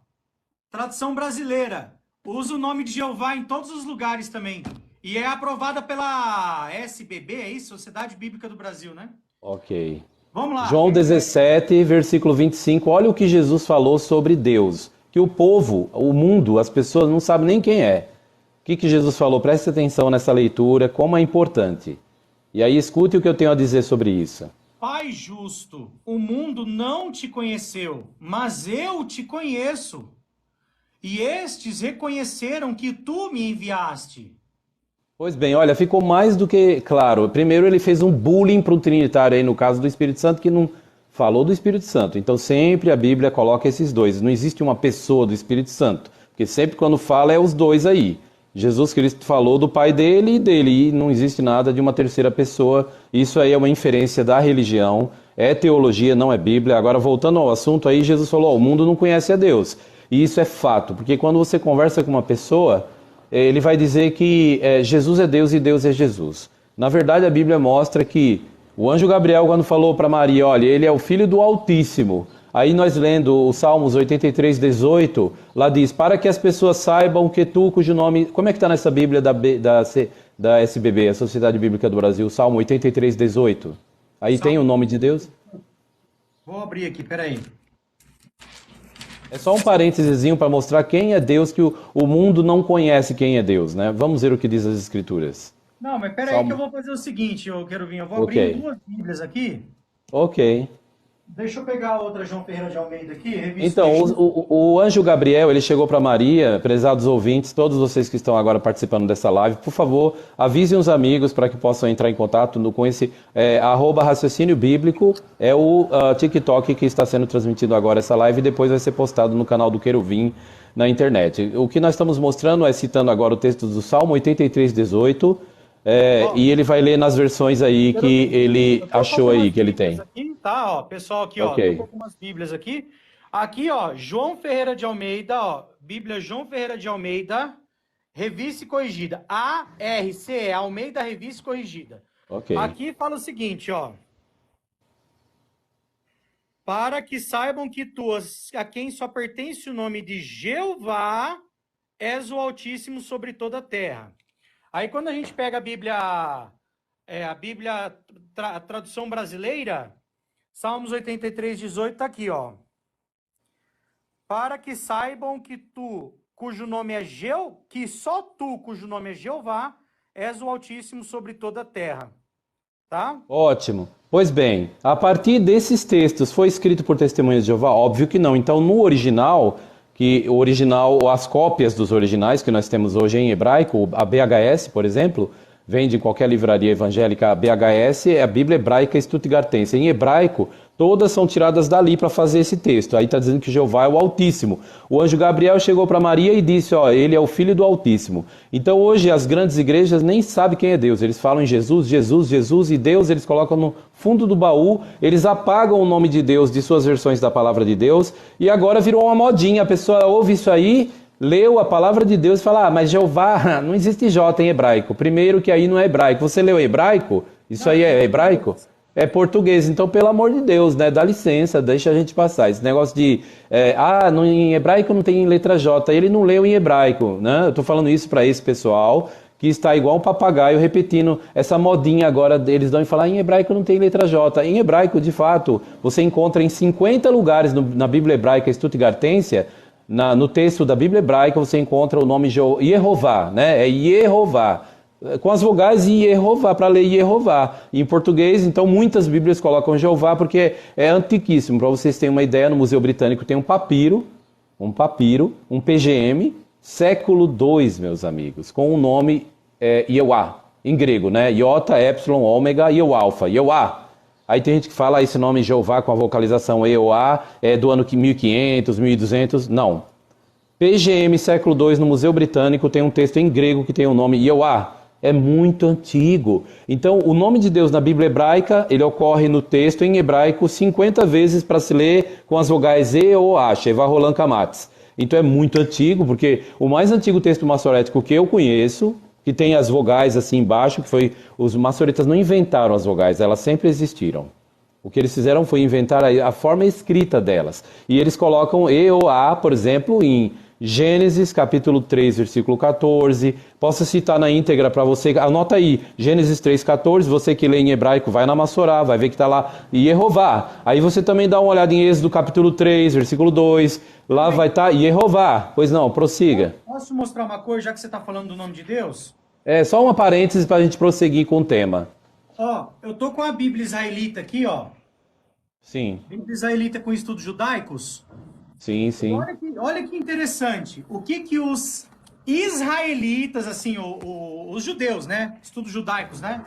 A: Tradução brasileira. Usa o nome de Jeová em todos os lugares também. E é aprovada pela SBB, é isso? Sociedade Bíblica do Brasil, né?
B: Ok.
A: Vamos lá.
B: João 17, versículo 25. Olha o que Jesus falou sobre Deus. Que o povo, o mundo, as pessoas não sabem nem quem é. O que Jesus falou? Preste atenção nessa leitura, como é importante. E aí escute o que eu tenho a dizer sobre isso.
A: Pai justo, o mundo não te conheceu, mas eu te conheço. E estes reconheceram que tu me enviaste.
B: Pois bem, olha, ficou mais do que claro. Primeiro ele fez um bullying para o Trinitário aí no caso do Espírito Santo, que não falou do Espírito Santo. Então sempre a Bíblia coloca esses dois. Não existe uma pessoa do Espírito Santo, porque sempre quando fala é os dois aí. Jesus Cristo falou do Pai dele e não existe nada de uma terceira pessoa. Isso aí é uma inferência da religião, é teologia, não é Bíblia. Agora, voltando ao assunto aí, Jesus falou, o mundo não conhece a Deus. E isso é fato, porque quando você conversa com uma pessoa, ele vai dizer que Jesus é Deus e Deus é Jesus. Na verdade, a Bíblia mostra que o anjo Gabriel, quando falou para Maria, olha, ele é o Filho do Altíssimo. Aí nós lendo o Salmos 83, 18, lá diz, para que as pessoas saibam que tu, cujo nome... Como é que está nessa Bíblia da SBB, a Sociedade Bíblica do Brasil, Salmo 83, 18? Aí tem o nome de Deus?
A: Vou abrir aqui, peraí.
B: É só um parênteses para mostrar quem é Deus, que o mundo não conhece quem é Deus, né? Vamos ver o que diz as Escrituras.
A: Não, mas peraí que eu vou fazer o seguinte, eu quero vir. Eu vou abrir duas Bíblias aqui.
B: Ok.
A: Deixa eu pegar a outra João Ferreira de Almeida aqui. Revista
B: Então, o anjo Gabriel, ele chegou para Maria, prezados ouvintes, todos vocês que estão agora participando dessa live, por favor, avisem os amigos para que possam entrar em contato com esse @raciocínio bíblico, é o TikTok que está sendo transmitido agora essa live e depois vai ser postado no canal do Querubim na internet. O que nós estamos mostrando é citando agora o texto do Salmo 83, 18, e ele vai ler nas versões aí que ele achou aí, que ele tem.
A: Aqui, tá, ó, pessoal aqui,
B: Ok.
A: ó, tô com algumas Bíblias aqui. Aqui, ó, João Ferreira de Almeida, ó, Bíblia João Ferreira de Almeida, Revista e Corrigida. ARCE, Almeida Revista e Corrigida.
B: Ok.
A: Aqui fala o seguinte, ó. Para que saibam que tu, a quem só pertence o nome de Jeová, és o Altíssimo sobre toda a terra. Aí quando a gente pega a Bíblia tradução brasileira, Salmos 83:18 tá aqui, ó. Para que saibam que tu, cujo nome é que só tu, cujo nome é Jeová, és o Altíssimo sobre toda a terra. Tá?
B: Ótimo. Pois bem, a partir desses textos, foi escrito por testemunhas de Jeová? Óbvio que não. Então, no original, as cópias dos originais que nós temos hoje em hebraico, a BHS, por exemplo, vende em qualquer livraria evangélica, a BHS é a Bíblia Hebraica Stuttgartense. Em hebraico, todas são tiradas dali para fazer esse texto. Aí está dizendo que Jeová é o Altíssimo. O anjo Gabriel chegou para Maria e disse, ó, ele é o Filho do Altíssimo. Então hoje as grandes igrejas nem sabem quem é Deus. Eles falam em Jesus, Jesus, Jesus, e Deus eles colocam no fundo do baú, eles apagam o nome de Deus de suas versões da palavra de Deus, e agora virou uma modinha. A pessoa ouve isso aí, leu a palavra de Deus e fala, mas Jeová, não existe J em hebraico. Primeiro que aí não é hebraico. Você leu hebraico? Isso aí é hebraico? É português. Então, pelo amor de Deus, né? Dá licença, deixa a gente passar. Esse negócio de, em hebraico não tem letra J. Ele não leu em hebraico, né? Eu tô falando isso para esse pessoal que está igual um papagaio repetindo essa modinha agora deles dão e falar em hebraico não tem letra J. Em hebraico, de fato, você encontra em 50 lugares na Bíblia Hebraica Stuttgartense. No texto da Bíblia Hebraica você encontra o nome Jeová, né? É Jeová, com as vogais Jeová, para ler Jeová. Em português, então, muitas Bíblias colocam Jeová porque é antiquíssimo. Para vocês terem uma ideia, no Museu Britânico tem um papiro, um PGM, século II, meus amigos, com o nome Yeuá, em grego, né? Iota, Epsilon, Ômega, Ieu Alfa, Yeuá. Aí tem gente que fala esse nome Jeová com a vocalização EOA, é do ano 1500, 1200, não. PGM século II no Museu Britânico tem um texto em grego que tem o nome Jeová. É muito antigo. Então, o nome de Deus na Bíblia hebraica, ele ocorre no texto em hebraico 50 vezes para se ler com as vogais E ou A, Sheva Roland Kamatz. Então é muito antigo, porque o mais antigo texto massorético que eu conheço, que tem as vogais assim embaixo, os maçoretas não inventaram as vogais, elas sempre existiram. O que eles fizeram foi inventar a forma escrita delas. E eles colocam E ou A, por exemplo, em Gênesis capítulo 3, versículo 14. Posso citar na íntegra para você, anota aí, Gênesis 3,14, você que lê em hebraico, vai na Massorá, vai ver que está lá Yehová. Aí você também dá uma olhada em Êxodo capítulo 3, versículo 2, lá vai estar Yehová. Pois não, prossiga.
A: Posso mostrar uma coisa, já que você está falando do nome de Deus?
B: É, só uma parêntese para a gente prosseguir com o tema.
A: Ó, eu tô com a Bíblia Israelita aqui, ó.
B: Sim.
A: Bíblia Israelita com estudos judaicos.
B: Sim, sim.
A: Olha que interessante. O que os israelitas, assim, os judeus, né? Estudos judaicos, né?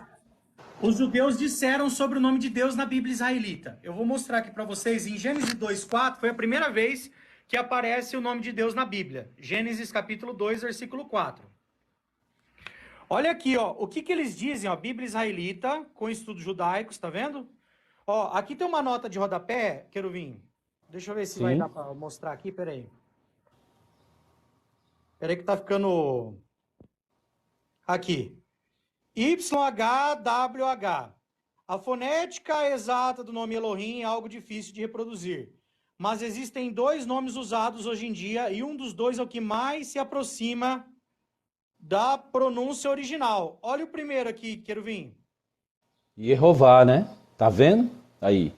A: Os judeus disseram sobre o nome de Deus na Bíblia Israelita. Eu vou mostrar aqui para vocês em Gênesis 2:4, foi a primeira vez que aparece o nome de Deus na Bíblia. Gênesis capítulo 2, versículo 4. Olha aqui, ó, o que eles dizem, ó, Bíblia Israelita com estudos judaicos, tá vendo? Ó, aqui tem uma nota de rodapé, Querubim. Deixa eu ver se vai dar para mostrar aqui, peraí. Peraí que tá ficando... Aqui. YHWH. A fonética exata do nome Elohim é algo difícil de reproduzir. Mas existem dois nomes usados hoje em dia e um dos dois é o que mais se aproxima da pronúncia original. Olha o primeiro aqui, Querubim.
B: Jeová, né? Tá vendo? Aí.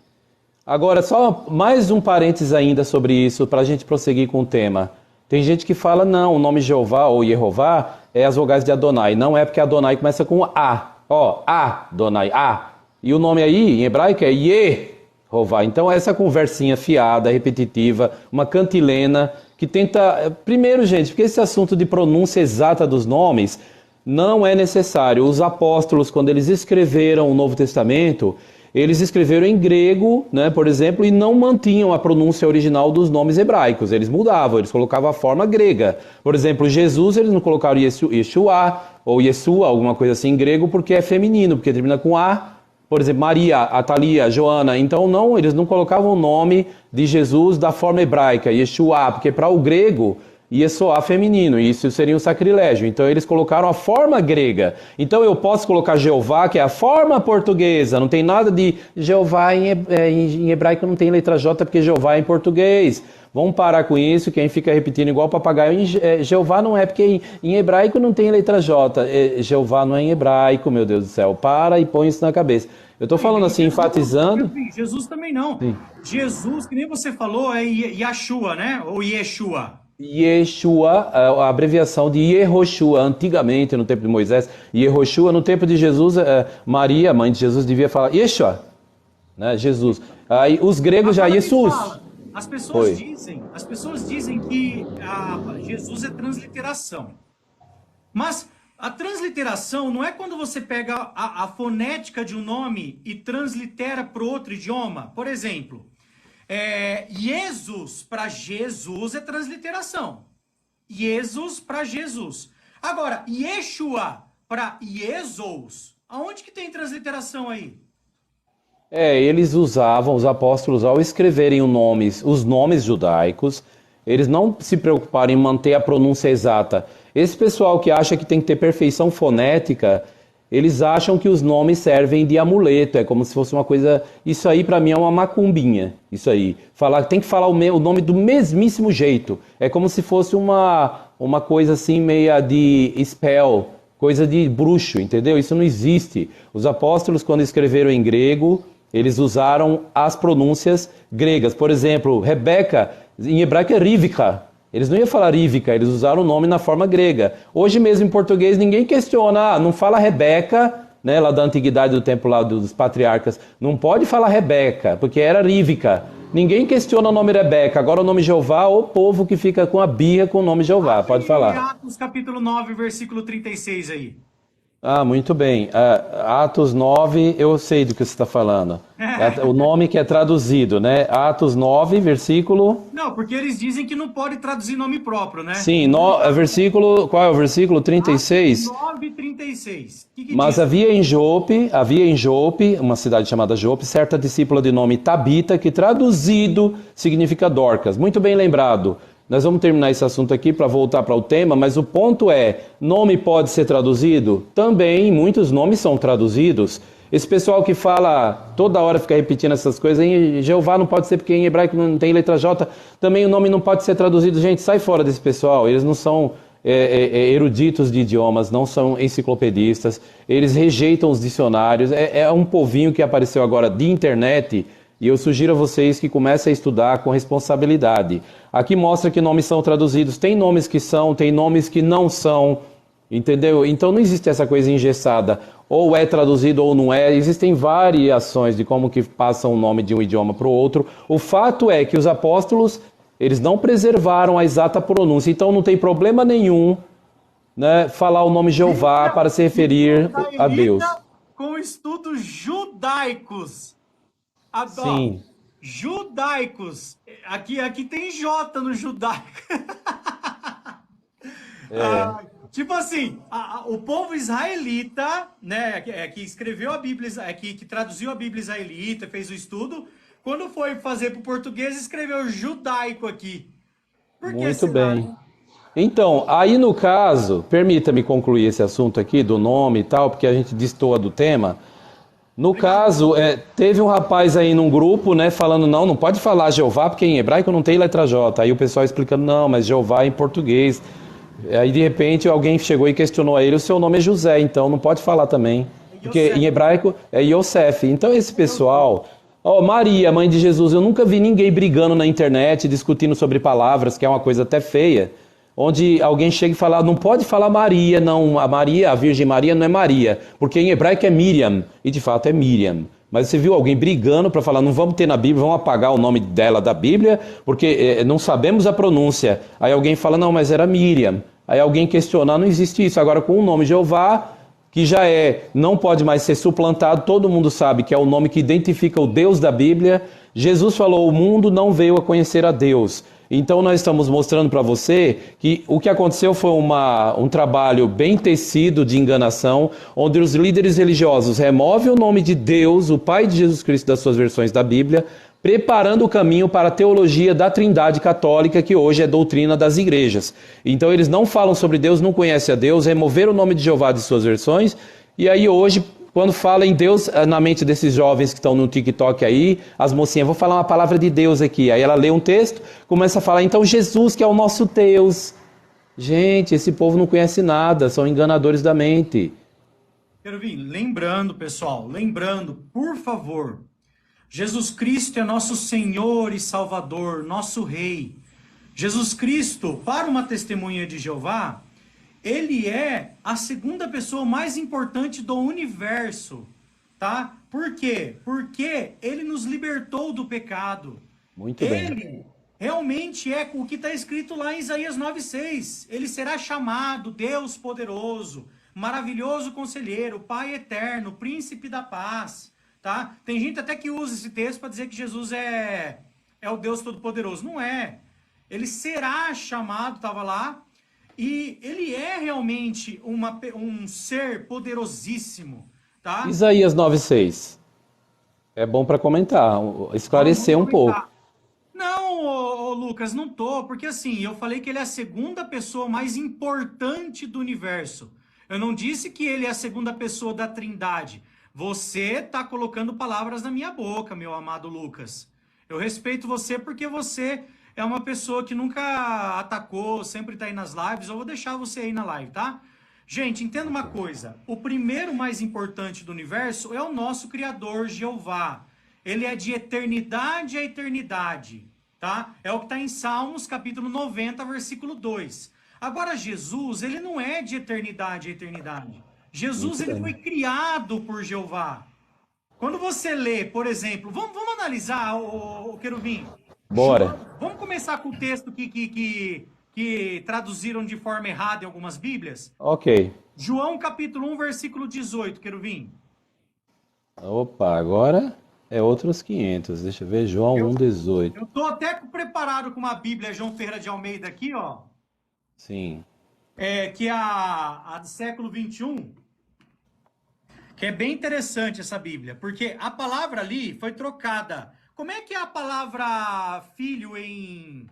B: Agora, só mais um parênteses ainda sobre isso, para a gente prosseguir com o tema. Tem gente que fala, não, o nome Jeová ou Jeová é as vogais de Adonai. Não é porque Adonai começa com A. Ó, Adonai, A. E o nome aí, em hebraico, é Jeová. Então, essa conversinha fiada, repetitiva, uma cantilena, que tenta... Primeiro, gente, porque esse assunto de pronúncia exata dos nomes não é necessário. Os apóstolos, quando eles escreveram o Novo Testamento, eles escreveram em grego, né, por exemplo, e não mantinham a pronúncia original dos nomes hebraicos. Eles mudavam, eles colocavam a forma grega. Por exemplo, Jesus, eles não colocaram Yeshua ou Yeshua, alguma coisa assim em grego, porque é feminino, porque termina com A. Por exemplo, Maria, Atalia, Joana. Então, não, eles não colocavam o nome de Jesus da forma hebraica, Yeshua, porque para o grego ia soar feminino, e isso seria um sacrilégio. Então eles colocaram a forma grega. Então eu posso colocar Jeová, que é a forma portuguesa, não tem nada de Jeová em hebraico, não tem letra J, porque Jeová é em português. Vamos parar com isso, quem fica repetindo igual papagaio, Jeová não é, porque em hebraico não tem letra J. Jeová não é em hebraico, meu Deus do céu. Para e põe isso na cabeça. Eu estou falando assim, enfatizando...
A: Jesus também não.
B: Sim.
A: Jesus, que nem você falou, é Yeshua, né? Ou Yeshua.
B: Yeshua, a abreviação de Yehoshua, antigamente no tempo de Moisés, Yehoshua, no tempo de Jesus, Maria, mãe de Jesus, devia falar Yeshua, né? Jesus. Aí os gregos já Jesus.
A: As pessoas dizem que Jesus é transliteração. Mas a transliteração não é quando você pega a fonética de um nome e translitera para outro idioma. Por exemplo, Jesus para Jesus é transliteração. Jesus para Jesus. Agora, Yeshua para Jesus, aonde que tem transliteração aí?
B: Eles usavam, os apóstolos, ao escreverem os nomes judaicos, eles não se preocuparam em manter a pronúncia exata. Esse pessoal que acha que tem que ter perfeição fonética, eles acham que os nomes servem de amuleto, é como se fosse uma coisa... Isso aí para mim é uma macumbinha, isso aí. Tem que falar o nome do mesmíssimo jeito. É como se fosse uma coisa assim meia de spell, coisa de bruxo, entendeu? Isso não existe. Os apóstolos, quando escreveram em grego, eles usaram as pronúncias gregas. Por exemplo, Rebeca, em hebraico é Rivka. Eles não iam falar Rivka, eles usaram o nome na forma grega. Hoje mesmo em português ninguém questiona, não fala Rebeca, né, lá da antiguidade do tempo lá dos patriarcas. Não pode falar Rebeca, porque era Rivka. Ninguém questiona o nome Rebeca. Agora o nome Jeová, o povo que fica com a birra com o nome Jeová. Pode falar.
A: Atos capítulo 9, versículo 36 aí.
B: Muito bem. Atos 9, eu sei do que você está falando. É o nome que é traduzido, né? Atos 9, versículo...
A: Não, porque eles dizem que não pode traduzir nome próprio, né?
B: Sim, versículo... Qual é o versículo? 36?
A: Atos 9, 36. Que
B: Mas
A: diz?
B: havia em Jope, uma cidade chamada Jope, certa discípula de nome Tabita, que traduzido significa Dorcas. Muito bem lembrado. Nós vamos terminar esse assunto aqui para voltar para o tema, mas o ponto é, nome pode ser traduzido? Também, muitos nomes são traduzidos. Esse pessoal que fala, toda hora fica repetindo essas coisas, em Jeová não pode ser porque em hebraico não tem letra J, também o nome não pode ser traduzido. Gente, sai fora desse pessoal, eles não são eruditos de idiomas, não são enciclopedistas, eles rejeitam os dicionários, é um povinho que apareceu agora de internet. E eu sugiro a vocês que comecem a estudar com responsabilidade. Aqui mostra que nomes são traduzidos. Tem nomes que são, tem nomes que não são. Entendeu? Então não existe essa coisa engessada. Ou é traduzido ou não é. Existem variações de como que passa um nome de um idioma para o outro. O fato é que os apóstolos, eles não preservaram a exata pronúncia. Então não tem problema nenhum, né, falar o nome Jeová para se referir a Deus.
A: Com estudos judaicos.
B: Sim.
A: Judaicos. Aqui tem J no judaico. Tipo assim, o povo israelita, né, que escreveu a Bíblia, que traduziu a Bíblia israelita, fez o estudo, quando foi fazer para o português, escreveu judaico aqui. Por que
B: Muito
A: será?
B: bem. Então, aí no caso, permita-me concluir esse assunto aqui do nome e tal, porque a gente destoa do tema. No caso, teve um rapaz aí num grupo, né, falando, não pode falar Jeová, porque em hebraico não tem letra J. Aí o pessoal explicando, não, mas Jeová é em português. Aí, de repente, alguém chegou e questionou a ele, o seu nome é José, então não pode falar também. Porque em hebraico é Yosef. Então esse pessoal... Maria, mãe de Jesus, eu nunca vi ninguém brigando na internet, discutindo sobre palavras, que é uma coisa até feia, onde alguém chega e fala, não pode falar Maria, não, a Virgem Maria não é Maria, porque em hebraico é Miriam, e de fato é Miriam. Mas você viu alguém brigando para falar, não vamos ter na Bíblia, vamos apagar o nome dela da Bíblia, porque não sabemos a pronúncia. Aí alguém fala, não, mas era Miriam. Aí alguém questionar, não existe isso. Agora com o nome Jeová, que já não pode mais ser suplantado, todo mundo sabe que é o nome que identifica o Deus da Bíblia. Jesus falou, o mundo não veio a conhecer a Deus. Então nós estamos mostrando para você que o que aconteceu foi um trabalho bem tecido de enganação, onde os líderes religiosos removem o nome de Deus, o Pai de Jesus Cristo das suas versões da Bíblia, preparando o caminho para a teologia da Trindade católica, que hoje é doutrina das igrejas. Então eles não falam sobre Deus, não conhecem a Deus, removeram o nome de Jeová de suas versões, e aí hoje, quando fala em Deus, na mente desses jovens que estão no TikTok aí, as mocinhas, vou falar uma palavra de Deus aqui. Aí ela lê um texto, começa a falar, então Jesus que é o nosso Deus. Gente, esse povo não conhece nada, são enganadores da mente.
A: Querubim, lembrando, pessoal, por favor, Jesus Cristo é nosso Senhor e Salvador, nosso Rei. Jesus Cristo, para uma testemunha de Jeová, ele é a segunda pessoa mais importante do universo, tá? Por quê? Porque ele nos libertou do pecado.
B: Muito bem.
A: Ele realmente é o que está escrito lá em Isaías 9,6. Ele será chamado Deus poderoso, maravilhoso conselheiro, Pai eterno, príncipe da paz, tá? Tem gente até que usa esse texto para dizer que Jesus é o Deus todo-poderoso. Não é. Ele será chamado, estava lá, e ele é realmente um ser poderosíssimo, tá?
B: Isaías 9,6. É bom para comentar, esclarecer um pouco.
A: Não, ô, Lucas, não tô, porque assim, eu falei que ele é a segunda pessoa mais importante do universo. Eu não disse que ele é a segunda pessoa da Trindade. Você tá colocando palavras na minha boca, meu amado Lucas. Eu respeito você porque você é uma pessoa que nunca atacou, sempre tá aí nas lives. Eu vou deixar você aí na live, tá? Gente, entenda uma coisa. O primeiro mais importante do universo é o nosso Criador, Jeová. Ele é de eternidade a eternidade, tá? É o que está em Salmos, capítulo 90, versículo 2. Agora, Jesus, ele não é de eternidade a eternidade. Jesus, ele foi criado por Jeová. Quando você lê, por exemplo, vamos analisar, o Querubim.
B: Bora.
A: Vamos começar com o texto que traduziram de forma errada em algumas Bíblias?
B: Ok.
A: João, capítulo 1, versículo 18, Querubim.
B: Opa, agora é outros 500. Deixa eu ver, João 1,18.
A: Eu tô até preparado com uma Bíblia João Ferreira de Almeida aqui, ó.
B: Sim.
A: Que é a do século 21. Que é bem interessante essa Bíblia, porque a palavra ali foi trocada. Como é que é a palavra filho em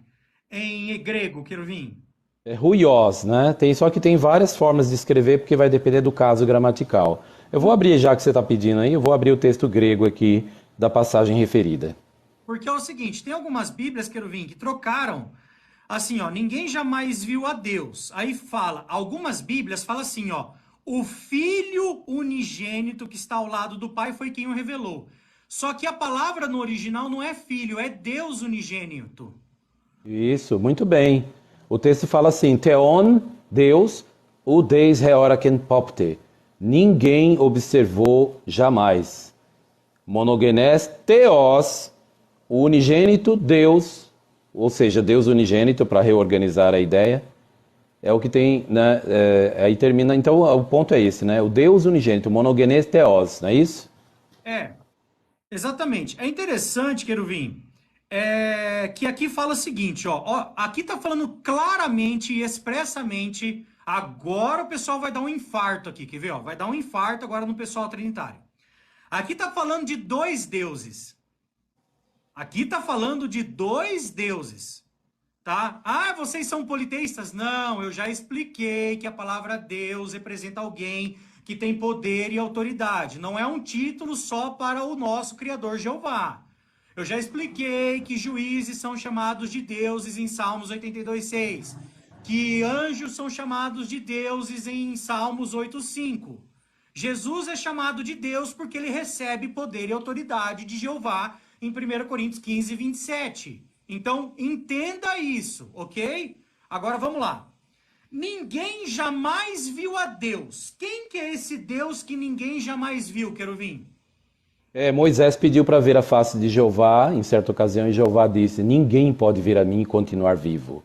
A: grego, Querubim?
B: É huios, né? Só que tem várias formas de escrever, porque vai depender do caso gramatical. Eu vou abrir, já que você está pedindo aí, eu vou abrir o texto grego aqui da passagem referida.
A: Porque é o seguinte, tem algumas Bíblias, Querubim, que trocaram, assim, ó, ninguém jamais viu a Deus. Aí fala, algumas Bíblias falam assim, ó, o Filho unigênito que está ao lado do Pai foi quem o revelou. Só que a palavra no original não é filho, é Deus unigênito.
B: Isso, muito bem. O texto fala assim, Theon, Deus, udeis heoraken popte. Ninguém observou jamais. Monogenes Theos, o unigênito Deus, ou seja, Deus unigênito, para reorganizar a ideia, é o que tem, né? Aí termina, então o ponto é esse, né? O Deus unigênito, Monogenes Theos, não é isso?
A: Exatamente. É interessante, Querubim, que aqui fala o seguinte, ó, aqui tá falando claramente e expressamente, agora o pessoal vai dar um infarto aqui, quer ver? Ó, vai dar um infarto agora no pessoal trinitário. Aqui tá falando de dois deuses. Aqui tá falando de dois deuses, tá? Ah, vocês são politeístas? Não, eu já expliquei que a palavra Deus representa alguém que tem poder e autoridade. Não é um título só para o nosso Criador Jeová. Eu já expliquei que juízes são chamados de deuses em Salmos 82,6. Que anjos são chamados de deuses em Salmos 8,5. Jesus é chamado de Deus porque ele recebe poder e autoridade de Jeová em 1 Coríntios 15, 27. Então, entenda isso, ok? Agora, vamos lá. Ninguém jamais viu a Deus. Quem que é esse Deus que ninguém jamais viu, Querubim?
B: Moisés pediu para ver a face de Jeová, em certa ocasião, e Jeová disse, ninguém pode vir a mim e continuar vivo.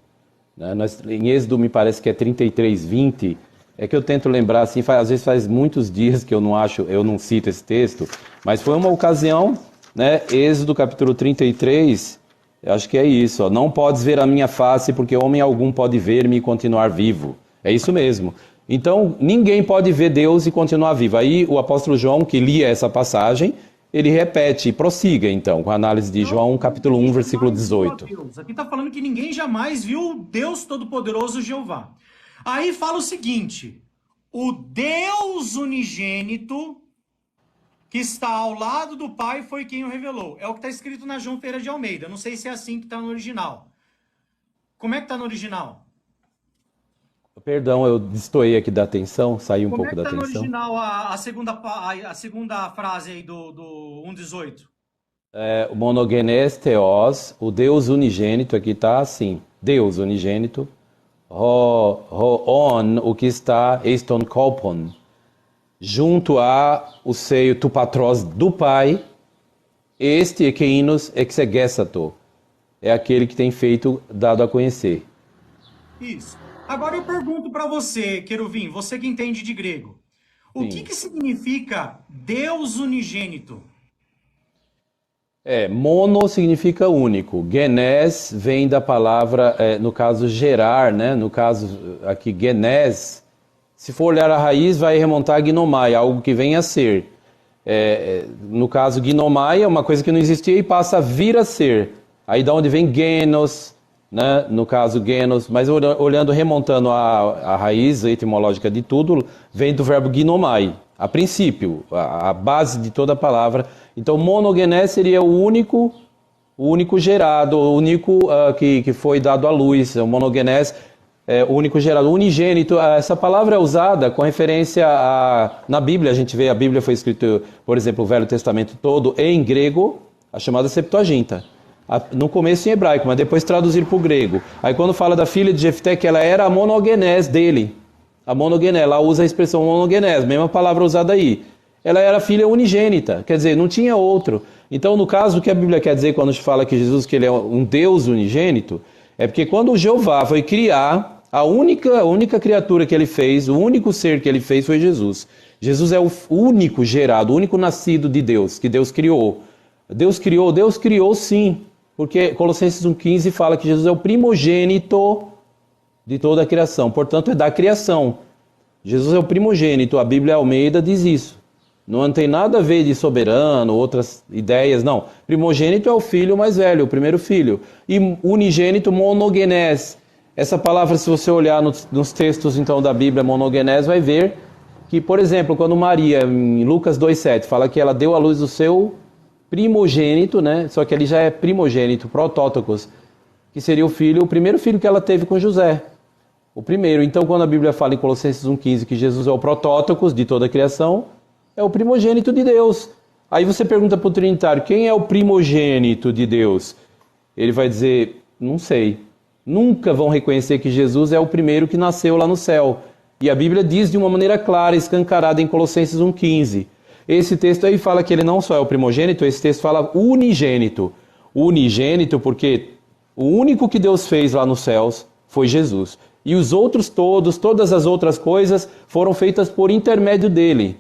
B: Né? Em Êxodo, me parece que é 33:20, é que eu tento lembrar, assim, às vezes faz muitos dias que eu não cito esse texto, mas foi uma ocasião, né? Êxodo capítulo 33, eu acho que é isso, ó, não podes ver a minha face, porque homem algum pode ver-me e continuar vivo. É isso mesmo. Então, ninguém pode ver Deus e continuar vivo. Aí o apóstolo João, que lia essa passagem, ele repete, prossiga então, com a análise de João capítulo 1, versículo 18.
A: Aqui está falando que ninguém jamais viu o Deus Todo-Poderoso Jeová. Aí fala o seguinte, o Deus unigênito que está ao lado do Pai foi quem o revelou. É o que está escrito na João Ferreira de Almeida. Não sei se é assim que está no original. Como é que está no original?
B: Perdão, eu destoei aqui da atenção, saí um pouco da
A: Como é que
B: atenção.
A: está no original a segunda frase aí do 1,18?
B: O monogenes theos, o Deus unigênito, aqui está assim, Deus unigênito, on, o que está, eston kolpon, junto a o seio tupatros do Pai, este ekeinos exegesato, é aquele que tem feito, dado a conhecer.
A: Isso. Agora eu pergunto para você, Queruvim, você que entende de grego, o
B: Sim.
A: que significa Deus unigênito?
B: Mono significa único. Genes vem da palavra, no caso, gerar, né? No caso, aqui, genes, se for olhar a raiz, vai remontar a gnomai, algo que vem a ser. No caso, gnomai é uma coisa que não existia e passa a vir a ser. Aí da onde vem genos, né? No caso, genos, mas olhando, remontando a raiz etimológica de tudo, vem do verbo gnomai. A princípio, a base de toda a palavra. Então, monogenes seria o único gerado, o único que foi dado à luz. O monogenes o único gerado, unigênito. Essa palavra é usada com referência na Bíblia. A gente vê, a Bíblia foi escrita, por exemplo, o Velho Testamento todo em grego, a chamada Septuaginta. No começo em hebraico, mas depois traduzido para o grego. Aí quando fala da filha de Jefté, que ela era a monogenes dele. A monogenes, ela usa a expressão monogenes, mesma palavra usada aí. Ela era filha unigênita, quer dizer, não tinha outro. Então, no caso, o que a Bíblia quer dizer quando a gente fala que Jesus, que ele é um Deus unigênito, é porque quando o Jeová foi criar, a única criatura que ele fez, o único ser que ele fez foi Jesus. Jesus é o único gerado, o único nascido de Deus, que Deus criou. Deus criou sim, porque Colossenses 1,15 fala que Jesus é o primogênito de toda a criação, portanto é da criação. Jesus é o primogênito, a Bíblia Almeida diz isso. Não tem nada a ver de soberano, outras ideias, não. Primogênito é o filho mais velho, o primeiro filho. E unigênito, monogenes. Essa palavra, se você olhar nos textos então da Bíblia, monogenes, vai ver que, por exemplo, quando Maria, em Lucas 2,7, fala que ela deu à luz o seu primogênito, né? Só que ele já é primogênito, protótocos, que seria o primeiro filho que ela teve com José. O primeiro. Então, quando a Bíblia fala em Colossenses 1,15 que Jesus é o protótocos de toda a criação, é o primogênito de Deus. Aí você pergunta para o Trinitário, quem é o primogênito de Deus? Ele vai dizer, não sei. Nunca vão reconhecer que Jesus é o primeiro que nasceu lá no céu. E a Bíblia diz de uma maneira clara, escancarada em Colossenses 1,15. Esse texto aí fala que ele não só é o primogênito, esse texto fala unigênito. Unigênito porque o único que Deus fez lá nos céus foi Jesus. E os outros todas as outras coisas foram feitas por intermédio dele.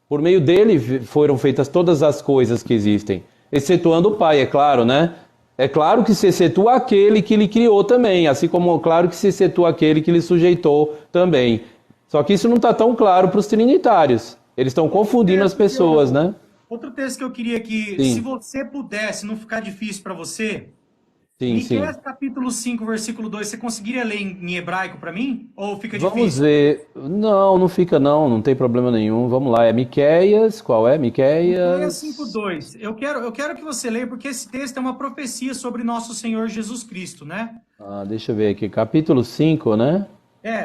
B: Por meio dele foram feitas todas as coisas que existem. Excetuando o Pai, é claro, né? É claro que se excetua aquele que lhe criou também, assim como é claro que se excetua aquele que lhe sujeitou também. Só que isso não está tão claro para os trinitários. Eles estão confundindo as pessoas, né?
A: Outro texto que eu queria que,
B: Sim.
A: se você pudesse, não ficar difícil para você,
B: Sim,
A: Miqueias capítulo 5, versículo 2, você conseguiria ler em hebraico para mim? Ou fica
B: Vamos
A: difícil?
B: ver. Não fica não tem problema nenhum. Vamos lá, é Miqueias, qual é?
A: Miqueias
B: Miqueias...
A: 5:2. Eu quero que você leia, porque esse texto é uma profecia sobre nosso Senhor Jesus Cristo, né?
B: deixa eu ver aqui, capítulo 5, né?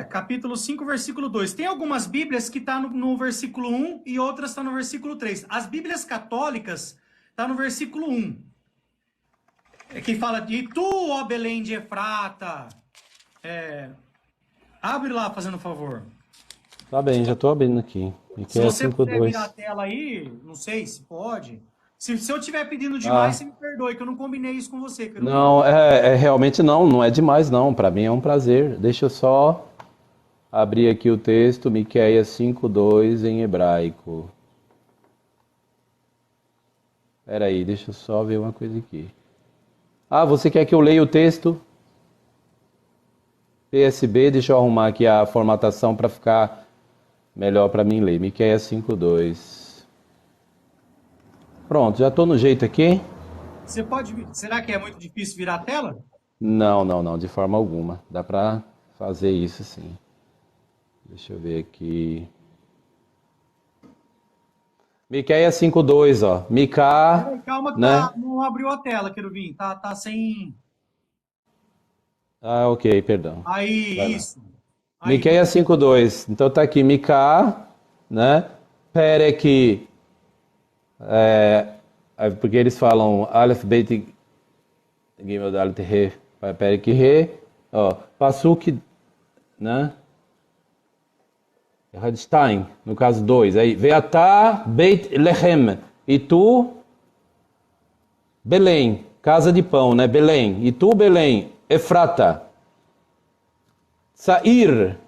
A: Capítulo 5, versículo 2. Tem algumas Bíblias que tá no versículo 1 e outras tá no versículo 3. As Bíblias católicas tá no versículo 1. Que fala de tu, ó Belém de Efrata. Abre lá, fazendo favor.
B: Tá bem, já estou abrindo aqui.
A: Se
B: Miqueias
A: você puder
B: 5:2.
A: virar a tela aí, não sei se pode. Se eu estiver pedindo demais, você me perdoe, que eu não combinei isso com você.
B: Não, realmente não é demais não. Para mim é um prazer. Deixa eu só abrir aqui o texto, Miqueias 5:2 em hebraico. Espera aí, deixa eu só ver uma coisa aqui. Você quer que eu leia o texto? PSB, deixa eu arrumar aqui a formatação para ficar melhor para mim ler. Miqueias 5:2. Pronto, já estou no jeito aqui.
A: Você pode. Será que é muito difícil virar a tela?
B: Não, não, não, de forma alguma. Dá para fazer isso sim. Deixa eu ver aqui. Miqueias 5:2, ó. Mica,
A: Peraí, calma que
B: né?
A: não abriu a tela, Querubim. Tá sem.
B: Ah, ok, perdão. Vai
A: Aí,
B: lá.
A: isso. Aí,
B: Miqueias 5:2. Então tá aqui, Mica, né? Perek, porque eles falam Aleph, Bet, Gimel, Dalet, He, Perek, He, ó, Pasuk, né? Radstein, no caso 2. Aí, Veatá, Beit Lehem, e tu, Belém, casa de pão, né? Belém, e tu, Belém, Efrata, Tsair,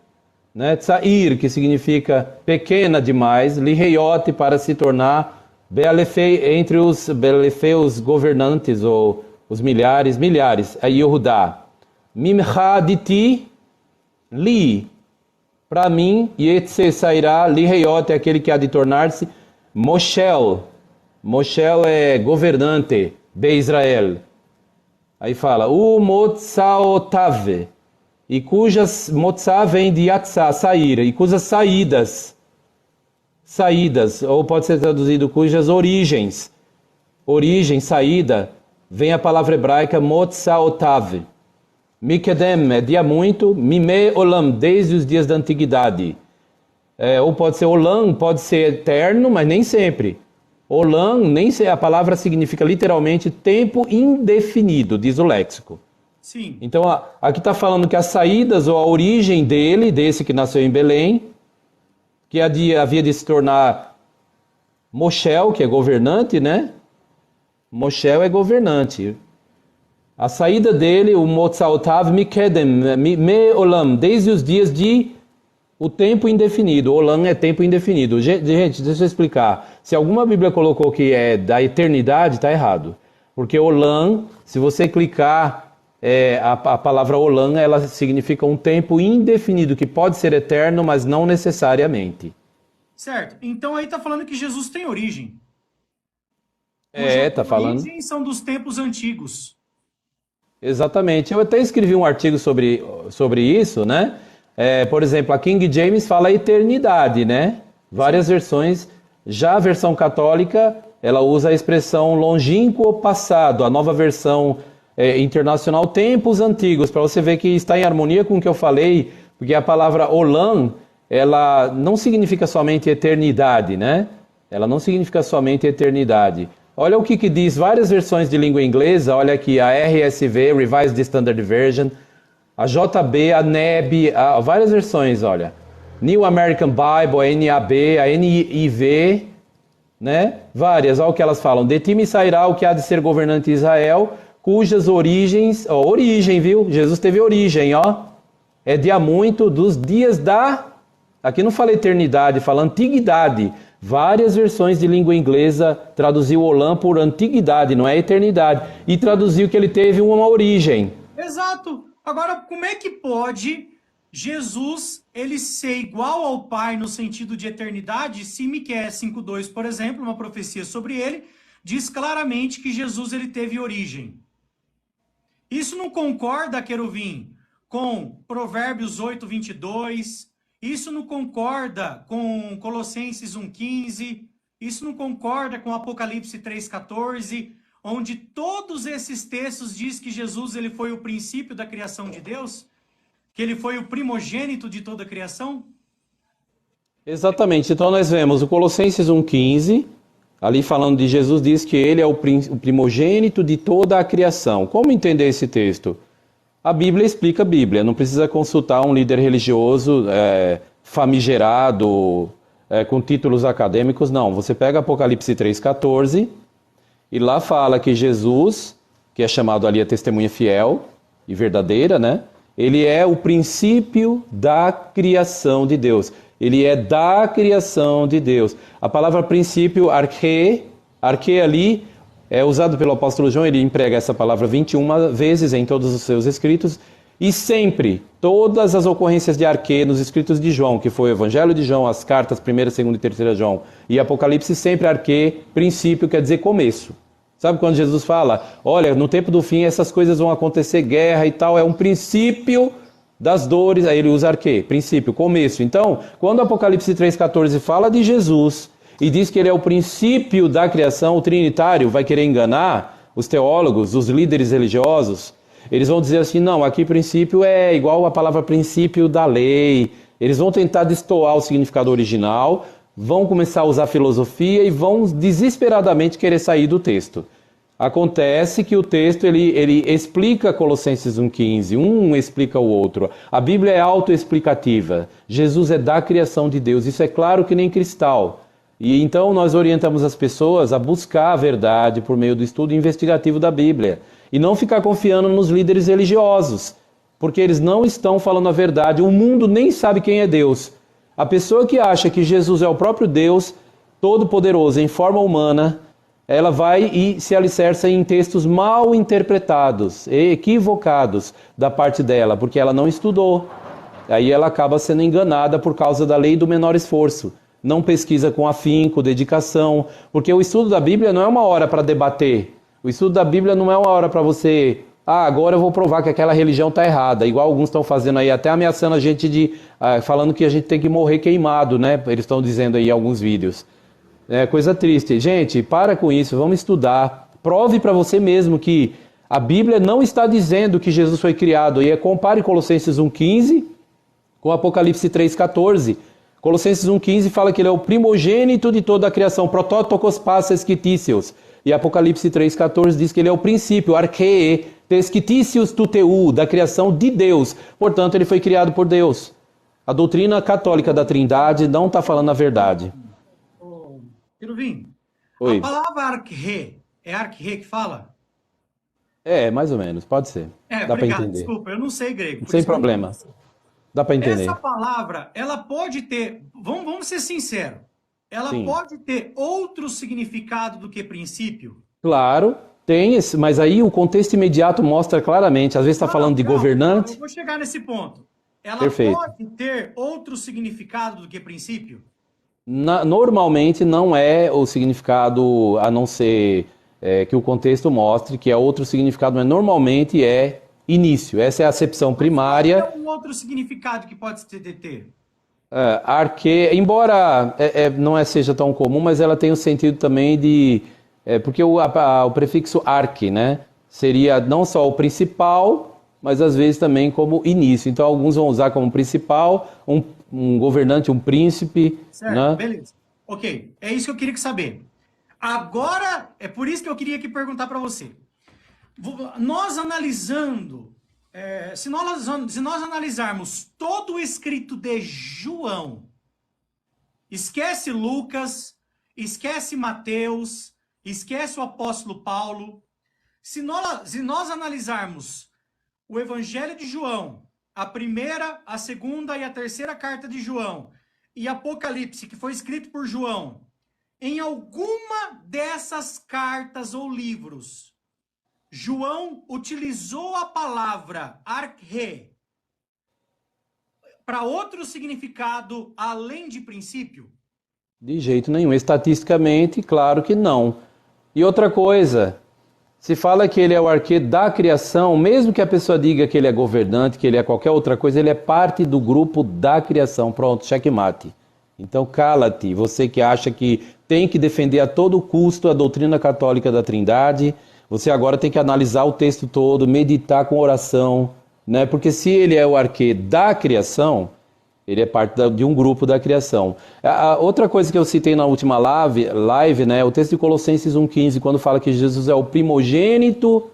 B: né? Tsair, que significa pequena demais, Liheiote, para se tornar Bealefei, entre os Bealefei, os governantes, ou os milhares, aí Yehudá, Mimcha de ti, Li, para mim, Yetze sairá, Liheiote, aquele que há de tornar-se Moshel. Moshel é governante de Israel. Aí fala, o Motsaotav, e cujas Motsá vem de Yatzá, sair, e cujas saídas, ou pode ser traduzido cujas origens, origem, saída, vem a palavra hebraica Motsaotav. Mikedem é dia muito, Mime Olam, desde os dias da antiguidade. Ou pode ser Olam, pode ser eterno, mas nem sempre. Olam, nem se, a palavra significa literalmente tempo indefinido, diz o léxico.
A: sim.
B: Então, aqui está falando que as saídas ou a origem dele, desse que nasceu em Belém, que havia de se tornar Moshel, que é governante, né? Moshel é governante. A saída dele, o Motsaotav Mikedem, Me Olam, desde os dias de o tempo indefinido. Olam é tempo indefinido. Gente, deixa eu explicar. Se alguma Bíblia colocou que é da eternidade, está errado. Porque Olam, se você clicar, a palavra Olam, ela significa um tempo indefinido, que pode ser eterno, mas não necessariamente.
A: Certo. Então aí tá falando que Jesus tem origem.
B: Tá falando.
A: Origem são dos tempos antigos.
B: Exatamente. Eu até escrevi um artigo sobre isso, né? Por exemplo, a King James fala eternidade, né? Várias versões. Já a versão católica, ela usa a expressão longínquo passado. A nova versão internacional, tempos antigos, para você ver que está em harmonia com o que eu falei, porque a palavra olam, ela não significa somente eternidade, né? Ela não significa somente eternidade. Olha o que diz várias versões de língua inglesa, olha aqui, a RSV, Revised Standard Version, a JB, a NEB, várias versões, olha. New American Bible, a NAB, a NIV, né? Várias, olha o que elas falam. De ti me sairá o que há de ser governante de Israel, cujas origens, origem, viu? Jesus teve origem, ó. É de há muito, dos dias da... Aqui não fala eternidade, fala antiguidade. Várias versões de língua inglesa traduziu Olam por antiguidade, não é eternidade. E traduziu que ele teve uma origem.
A: Exato. Agora, como é que pode Jesus ele ser igual ao Pai no sentido de eternidade, se Miqueias 5:2, por exemplo, uma profecia sobre ele, diz claramente que Jesus ele teve origem. Isso não concorda, Querubim, com Provérbios 8:22, isso não concorda com Colossenses 1:15, isso não concorda com Apocalipse 3:14, onde todos esses textos diz que Jesus ele foi o princípio da criação de Deus, que ele foi o primogênito de toda a criação?
B: Exatamente. Então nós vemos o Colossenses 1:15, ali falando de Jesus, diz que ele é o primogênito de toda a criação. Como entender esse texto? A Bíblia explica a Bíblia, não precisa consultar um líder religioso famigerado, com títulos acadêmicos, não. Você pega Apocalipse 3:14 e lá fala que Jesus, que é chamado ali a testemunha fiel e verdadeira, né? Ele é o princípio da criação de Deus. Ele é da criação de Deus. A palavra princípio, arque ali, é usado pelo apóstolo João, ele emprega essa palavra 21 vezes em todos os seus escritos, E sempre, todas as ocorrências de arquê nos escritos de João, que foi o Evangelho de João, as cartas 1ª, 2ª e 3ª João, e Apocalipse, sempre arquê, princípio, quer dizer começo. Sabe quando Jesus fala, olha, no tempo do fim essas coisas vão acontecer, guerra e tal, é um princípio das dores, aí ele usa arquê, princípio, começo. Então, quando o Apocalipse 3,14 fala de Jesus e diz que ele é o princípio da criação, o trinitário vai querer enganar os teólogos, os líderes religiosos. Eles vão dizer assim, não, aqui princípio é igual a palavra princípio da lei. Eles vão tentar destoar o significado original, vão começar a usar filosofia e vão desesperadamente querer sair do texto. Acontece que o texto ele explica Colossenses 1,15, um explica o outro. A Bíblia é autoexplicativa. Jesus é da criação de Deus, isso é claro que nem cristal. E então nós orientamos as pessoas a buscar a verdade por meio do estudo investigativo da Bíblia. E não ficar confiando nos líderes religiosos, porque eles não estão falando a verdade. O mundo nem sabe quem é Deus. A pessoa que acha que Jesus é o próprio Deus, todo-poderoso, em forma humana, ela vai e se alicerça em textos mal interpretados, equivocados da parte dela, porque ela não estudou. Aí ela acaba sendo enganada por causa da lei do menor esforço. Não pesquisa com afinco, dedicação, porque o estudo da Bíblia não é uma hora para debater. O estudo da Bíblia não é uma hora para você... agora eu vou provar que aquela religião está errada. Igual alguns estão fazendo aí, até ameaçando a gente falando que a gente tem que morrer queimado, né? Eles estão dizendo aí em alguns vídeos. É coisa triste. Gente, para com isso, vamos estudar. Prove para você mesmo que a Bíblia não está dizendo que Jesus foi criado. E compare Colossenses 1,15 com Apocalipse 3,14. Colossenses 1,15 fala que ele é o primogênito de toda a criação, prototokos passes quitíceos. E Apocalipse 3,14 diz que ele é o princípio, arquê, tesquiticius tuteu, da criação de Deus. Portanto, ele foi criado por Deus. A doutrina católica da Trindade não está falando a verdade.
A: Queruvim,
B: Oi.
A: A palavra arquê, é arquê que fala?
B: É, mais ou menos, pode ser. Dá para entender.
A: Desculpa, eu não sei grego.
B: Sem problema. Dá para entender.
A: Essa palavra, ela pode ter, vamos ser sinceros, ela
B: Sim.
A: pode ter outro significado do que princípio?
B: Claro, tem esse, mas aí o contexto imediato mostra claramente. Às vezes está falando de governante.
A: Eu vou chegar nesse ponto. Ela
B: Perfeito.
A: pode ter outro significado do que princípio?
B: Normalmente não é o significado, a não ser que o contexto mostre, que é outro significado, mas normalmente é início. Essa é a acepção primária.
A: Qual é um outro significado que pode ter?
B: Arque, embora não seja tão comum, mas ela tem o sentido também de... porque o prefixo arque, né, seria não só o principal, mas às vezes também como início. Então alguns vão usar como principal, um governante, um príncipe.
A: Certo,
B: né?
A: Beleza. Ok, é isso que eu queria saber. Agora, é por isso que eu queria aqui perguntar para você. Nós analisando... se nós analisarmos todo o escrito de João, esquece Lucas, esquece Mateus, esquece o apóstolo Paulo, se nós analisarmos o Evangelho de João, a primeira, a segunda e a terceira carta de João, e Apocalipse, que foi escrito por João, em alguma dessas cartas ou livros, João utilizou a palavra arquê para outro significado além de princípio?
B: De jeito nenhum. Estatisticamente, claro que não. E outra coisa, se fala que ele é o arquê da criação, mesmo que a pessoa diga que ele é governante, que ele é qualquer outra coisa, ele é parte do grupo da criação. Pronto, checkmate. Então cala-te, você que acha que tem que defender a todo custo a doutrina católica da Trindade. Você agora tem que analisar o texto todo, meditar com oração, né? Porque se ele é o arquê da criação, ele é parte de um grupo da criação. A outra coisa que eu citei na última live, né, o texto de Colossenses 1,15, quando fala que Jesus é o primogênito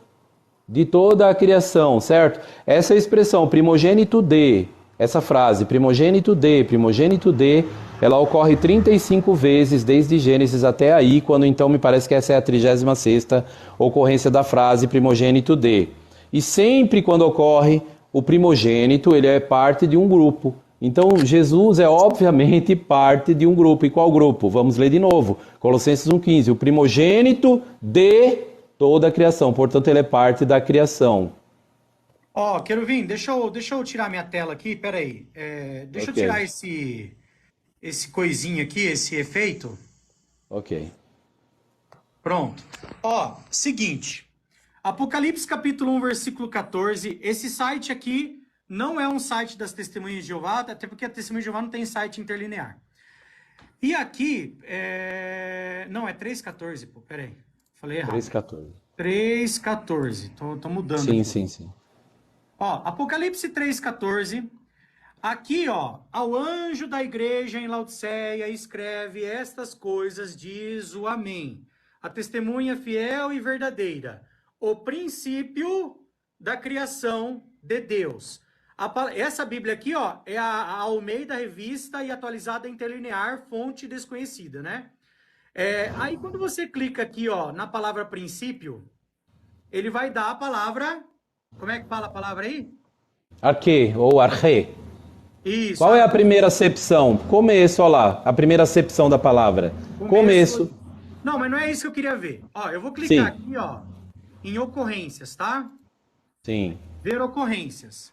B: de toda a criação, certo? Essa expressão, primogênito de, essa frase, primogênito de, ela ocorre 35 vezes desde Gênesis até aí, quando então me parece que essa é a 36ª ocorrência da frase primogênito de. E sempre quando ocorre o primogênito, ele é parte de um grupo. Então Jesus é obviamente parte de um grupo. E qual grupo? Vamos ler de novo. Colossenses 1,15. O primogênito de toda a criação. Portanto, ele é parte da criação.
A: Ó, Queruvim, deixa eu tirar minha tela aqui, peraí. Deixa eu
B: Ok,
A: tirar esse coisinho aqui, esse efeito.
B: ok.
A: Pronto. Ó, seguinte. Apocalipse capítulo 1, versículo 14. Esse site aqui não é um site das Testemunhas de Jeová, até porque a Testemunha de Jeová não tem site interlinear. E aqui, não, é 3,14, pô, peraí. Falei errado.
B: 3,14.
A: 3,14. Tô mudando
B: Sim,
A: aqui.
B: sim, sim.
A: Ó, Apocalipse 3,14. Aqui, ó, ao anjo da igreja em Laodiceia escreve estas coisas, diz o Amém. A testemunha fiel e verdadeira, o princípio da criação de Deus. Essa Bíblia aqui, ó, é a Almeida Revista e atualizada interlinear, fonte desconhecida, né? Aí quando você clica aqui, ó, na palavra princípio, ele vai dar a palavra. Como é que fala a palavra aí?
B: Arque ou arche.
A: Isso,
B: Qual é a primeira acepção? Começo, olha lá. A primeira acepção da palavra.
A: começo.
B: Começo.
A: Não, mas não é isso que eu queria ver. Ó, eu vou clicar
B: Sim,
A: aqui, ó, em ocorrências, tá?
B: sim,
A: Ver ocorrências.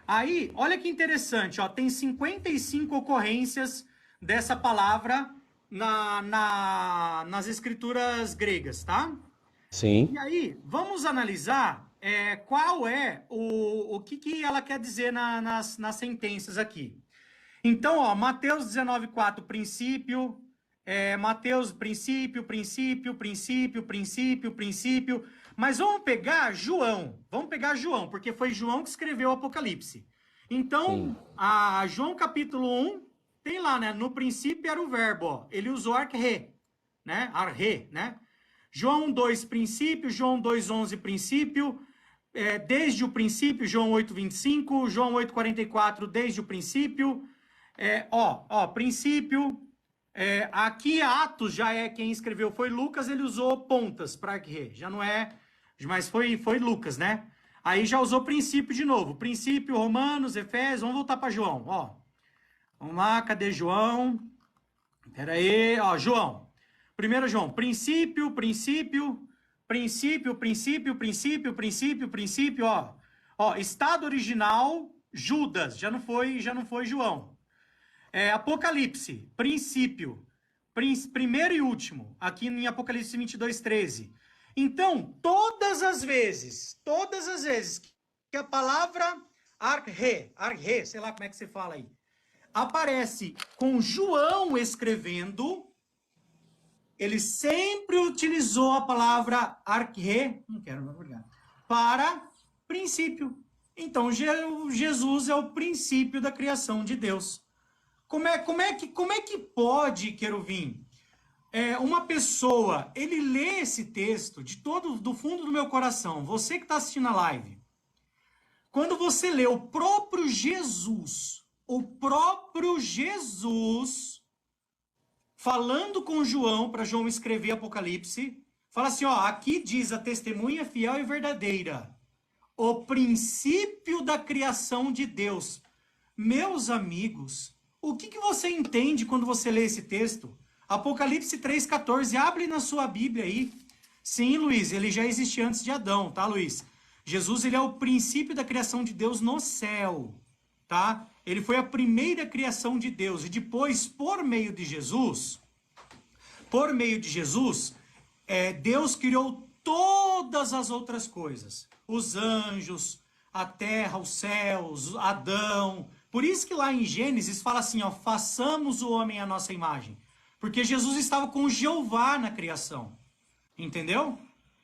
A: Aí, olha que interessante, ó, tem 55 ocorrências dessa palavra nas escrituras gregas, tá?
B: sim,
A: E aí, vamos analisar qual é o que ela quer dizer nas sentenças aqui. Então, ó, Mateus 19,4, princípio. Mateus, princípio. Mas vamos pegar João. Vamos pegar João, porque foi João que escreveu o Apocalipse.
B: sim.
A: Então, João capítulo 1, tem lá, né? No princípio era o verbo, ó. Ele usou arque, né? Arre, né? João 2, princípio. João 2,11, princípio. Desde o princípio, João 8,25. João 8,44, desde o princípio. Princípio. Aqui Atos já é quem escreveu, foi Lucas, ele usou pontas para arque, já não é, mas foi Lucas, né? Aí já usou princípio de novo. Princípio, Romanos, Efésios, vamos voltar para João, ó. Vamos lá, cadê João? Pera aí, ó, João. Primeiro João, princípio, ó. Ó, estado original, Judas, já não foi João. Apocalipse, princípio, primeiro e último, aqui em Apocalipse 22:13. Então, todas as vezes que a palavra arhe, sei lá como é que você fala aí, aparece com João escrevendo, ele sempre utilizou a palavra arhe, não quero, não, obrigado, para princípio. Então, Jesus é o princípio da criação de Deus. Como é que pode, Queruvim, uma pessoa, ele lê esse texto do fundo do meu coração, você que está assistindo a live, quando você lê o próprio Jesus falando com João, para João escrever Apocalipse, fala assim, ó, aqui diz a testemunha fiel e verdadeira, o princípio da criação de Deus. Meus amigos, o que você entende quando você lê esse texto? Apocalipse 3,14, abre na sua Bíblia aí. Sim, Luiz, ele já existia antes de Adão, tá, Luiz? Jesus, ele é o princípio da criação de Deus no céu, tá? Ele foi a primeira criação de Deus. E depois, por meio de Jesus, Deus criou todas as outras coisas. Os anjos, a terra, os céus, Adão. Por isso que lá em Gênesis fala assim, ó, façamos o homem à nossa imagem. Porque Jesus estava com Jeová na criação. Entendeu?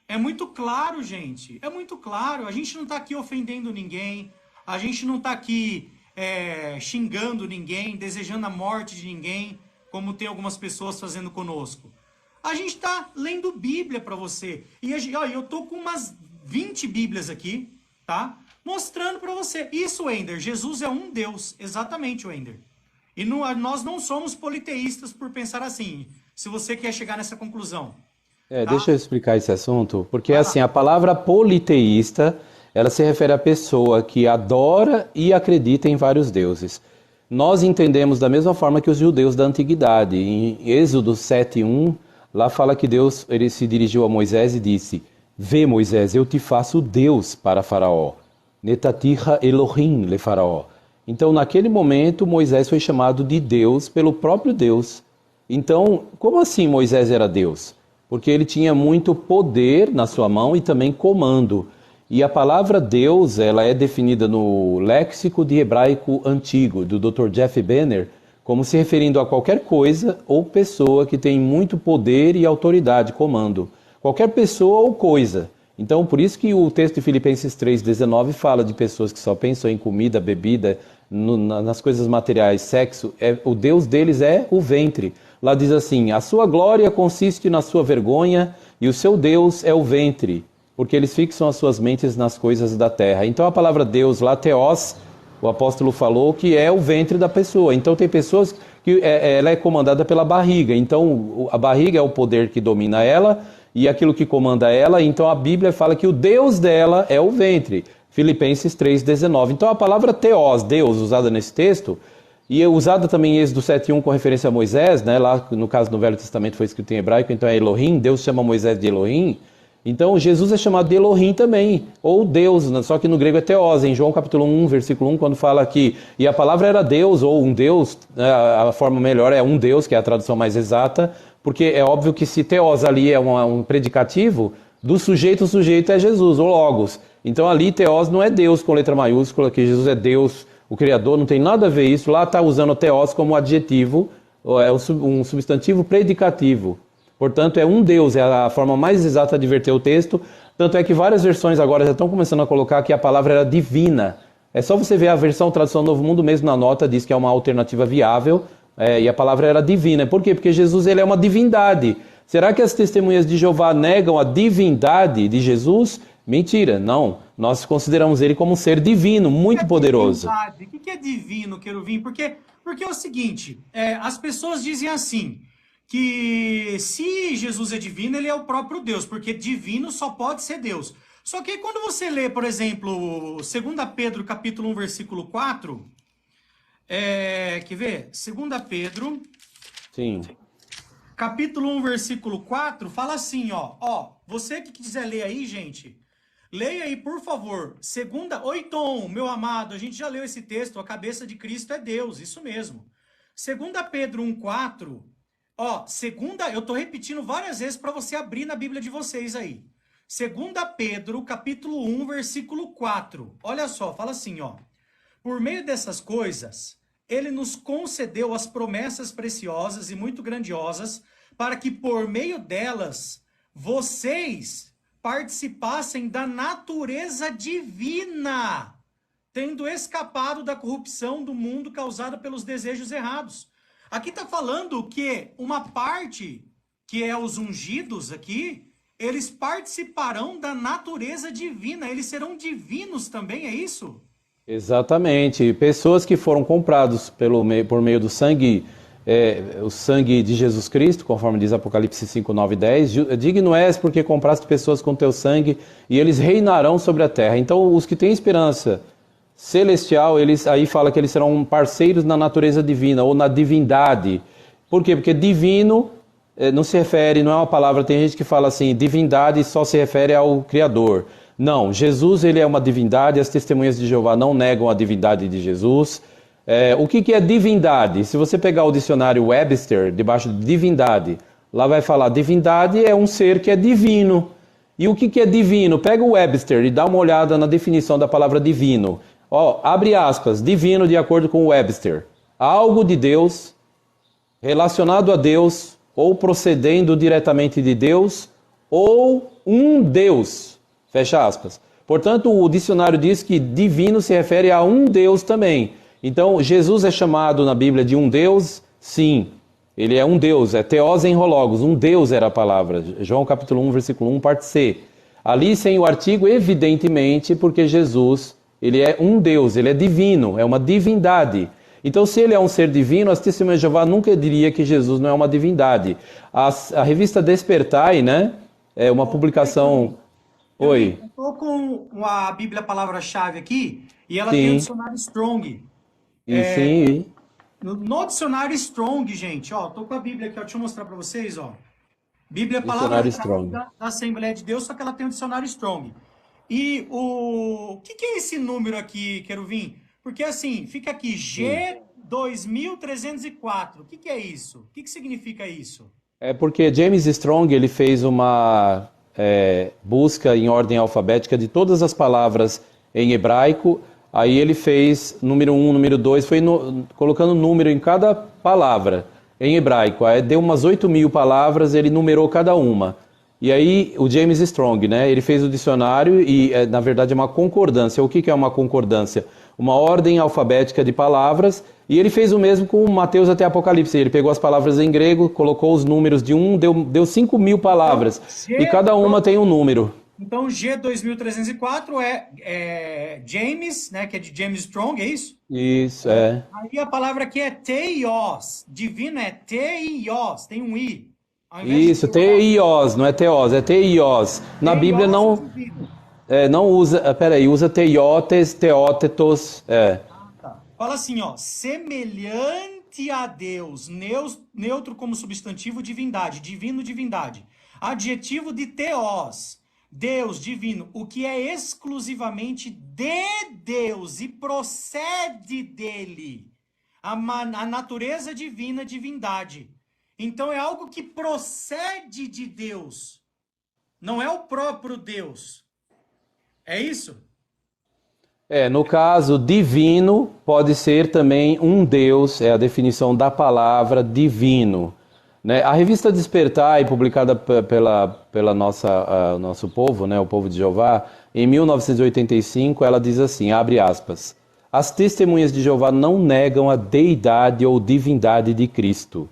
A: É muito claro, gente. É muito claro. A gente não está aqui ofendendo ninguém. A gente não está aqui xingando ninguém, desejando a morte de ninguém, como tem algumas pessoas fazendo conosco. A gente está lendo Bíblia para você. E eu tô com umas 20 Bíblias aqui, tá? Mostrando para você. Isso, Wender, Jesus é um Deus. Exatamente, Wender. E nós não somos politeístas por pensar assim. Se você quer chegar nessa conclusão. Tá?
B: Deixa eu explicar esse assunto, porque
A: Vai
B: assim,
A: lá.
B: a palavra politeísta, ela se refere à pessoa que adora e acredita em vários deuses. Nós entendemos da mesma forma que os judeus da antiguidade. Em Êxodo 7:1, lá fala que Deus, ele se dirigiu a Moisés e disse: Vê, Moisés, eu te faço Deus para Faraó. Netatiha Elohim le Faraó. Então, naquele momento, Moisés foi chamado de Deus pelo próprio Deus. Então, como assim Moisés era Deus? Porque ele tinha muito poder na sua mão e também comando. E a palavra Deus, ela é definida no léxico de hebraico antigo, do Dr. Jeff Benner, como se referindo a qualquer coisa ou pessoa que tem muito poder e autoridade, comando. Qualquer pessoa ou coisa. Então, por isso que o texto de Filipenses 3,19 fala de pessoas que só pensam em comida, bebida, nas coisas materiais, sexo. O Deus deles é o ventre. Lá diz assim, a sua glória consiste na sua vergonha e o seu Deus é o ventre, porque eles fixam as suas mentes nas coisas da terra. Então a palavra Deus, lá teos, o apóstolo falou que é o ventre da pessoa. Então tem pessoas que ela é comandada pela barriga. Então a barriga é o poder que domina ela e aquilo que comanda ela. Então a Bíblia fala que o Deus dela é o ventre. Filipenses 3,19. Então a palavra teos, Deus, usada nesse texto, e é usada também em Êxodo 7,1 com referência a Moisés, né? Lá no caso no Velho Testamento foi escrito em hebraico, então é Elohim, Deus chama Moisés de Elohim. Então Jesus é chamado de Elohim também, ou Deus, só que no grego é Theos, em João capítulo 1, versículo 1, quando fala aqui, e a palavra era Deus, ou um Deus, a forma melhor é um Deus, que é a tradução mais exata, porque é óbvio que se Theos ali é um predicativo, do sujeito, o sujeito é Jesus, ou Logos. Então ali Theos não é Deus com letra maiúscula, que Jesus é Deus, o Criador, não tem nada a ver isso, lá está usando Theos como adjetivo, é um substantivo predicativo. Portanto, é um Deus, é a forma mais exata de verter o texto. Tanto é que várias versões agora já estão começando a colocar que a palavra era divina. É só você ver a versão tradução Novo Mundo mesmo na nota, diz que é uma alternativa viável, e a palavra era divina. Por quê? Porque Jesus ele é uma divindade. Será que as testemunhas de Jeová negam a divindade de Jesus? Mentira, não. Nós consideramos ele como um ser divino, muito poderoso.
A: O que é divino, querubim? Porque é o seguinte, as pessoas dizem assim, que se Jesus é divino, ele é o próprio Deus, porque divino só pode ser Deus. Só que quando você lê, por exemplo, 2 Pedro capítulo 1, versículo 4, quer ver? 2 Pedro,
B: Sim.
A: capítulo 1, versículo 4, fala assim, ó, você que quiser ler aí, gente, leia aí, por favor. Oi, Tom, meu amado, a gente já leu esse texto, a cabeça de Cristo é Deus, isso mesmo. 2 Pedro 1, 4... eu tô repetindo várias vezes para você abrir na Bíblia de vocês aí. 2 Pedro, capítulo 1, versículo 4. Olha só, fala assim, ó. Por meio dessas coisas, ele nos concedeu as promessas preciosas e muito grandiosas, para que por meio delas, vocês participassem da natureza divina, tendo escapado da corrupção do mundo causada pelos desejos errados. Aqui está falando que uma parte, que é os ungidos aqui, eles participarão da natureza divina, eles serão divinos também, é isso?
B: Exatamente. Pessoas que foram comprados por meio do sangue, o sangue de Jesus Cristo, conforme diz Apocalipse 5, 9 e 10, digno és porque compraste pessoas com teu sangue e eles reinarão sobre a terra. Então, os que têm esperança celestial, aí fala que eles serão parceiros na natureza divina, ou na divindade. Por quê? Porque divino não se refere, não é uma palavra, tem gente que fala assim, divindade só se refere ao Criador. Não, Jesus ele é uma divindade, as testemunhas de Jeová não negam a divindade de Jesus. O que é divindade? Se você pegar o dicionário Webster, debaixo de divindade, lá vai falar, divindade é um ser que é divino. E o que é divino? Pega o Webster e dá uma olhada na definição da palavra divino. Abre aspas, divino de acordo com o Webster. Algo de Deus, relacionado a Deus, ou procedendo diretamente de Deus, ou um Deus. Fecha aspas. Portanto, o dicionário diz que divino se refere a um Deus também. Então, Jesus é chamado na Bíblia de um Deus? Sim. Ele é um Deus, é Theos en Logos, um Deus era a palavra. João capítulo 1, versículo 1, parte C. Ali sem o artigo, evidentemente, porque Jesus... ele é um Deus, ele é divino, é uma divindade. Então, se ele é um ser divino, as testemunhas de Jeová nunca diria que Jesus não é uma divindade. A revista Despertai, né, é uma publicação... Oi.
A: Eu estou com a Bíblia Palavra-Chave aqui, e ela tem o dicionário Strong.
B: Sim.
A: No dicionário Strong, gente, estou com a Bíblia aqui, deixa eu mostrar para vocês, Bíblia Palavra-Chave da Assembleia de Deus, só que ela tem o dicionário Strong. E o que é esse número aqui, Queruvim? Porque assim, fica aqui G2304. O que é isso? O que significa isso?
B: É porque James Strong ele fez uma busca em ordem alfabética de todas as palavras em hebraico. Aí ele fez número 1, número 2, foi colocando número em cada palavra em hebraico. Aí deu umas 8.000 palavras, ele numerou cada uma. E aí o James Strong, né, ele fez o dicionário e na verdade é uma concordância. O que é uma concordância? Uma ordem alfabética de palavras, e ele fez o mesmo com Mateus até Apocalipse. Ele pegou as palavras em grego, colocou os números de deu 5.000 palavras, e cada uma tem um número.
A: Então, G2304 é James, né, que é de James Strong, é isso?
B: Isso, é.
A: Aí a palavra aqui é Teios, divino é Teios, tem um I.
B: Isso, Teios, não é Teos, é Teios. Na Bíblia não... não usa, peraí, usa teiotes, teótetos,
A: Tá. Fala assim, ó, semelhante a Deus, neutro como substantivo, divindade, divino, divindade. Adjetivo de teos, Deus, divino, o que é exclusivamente de Deus e procede dele. A natureza divina, divindade. Então é algo que procede de Deus, não é o próprio Deus. É isso?
B: No caso, divino pode ser também um Deus, é a definição da palavra divino. Né? A revista Despertar, publicada pela nosso povo, né, o povo de Jeová, em 1985, ela diz assim, abre aspas, as testemunhas de Jeová não negam a deidade ou divindade de Cristo,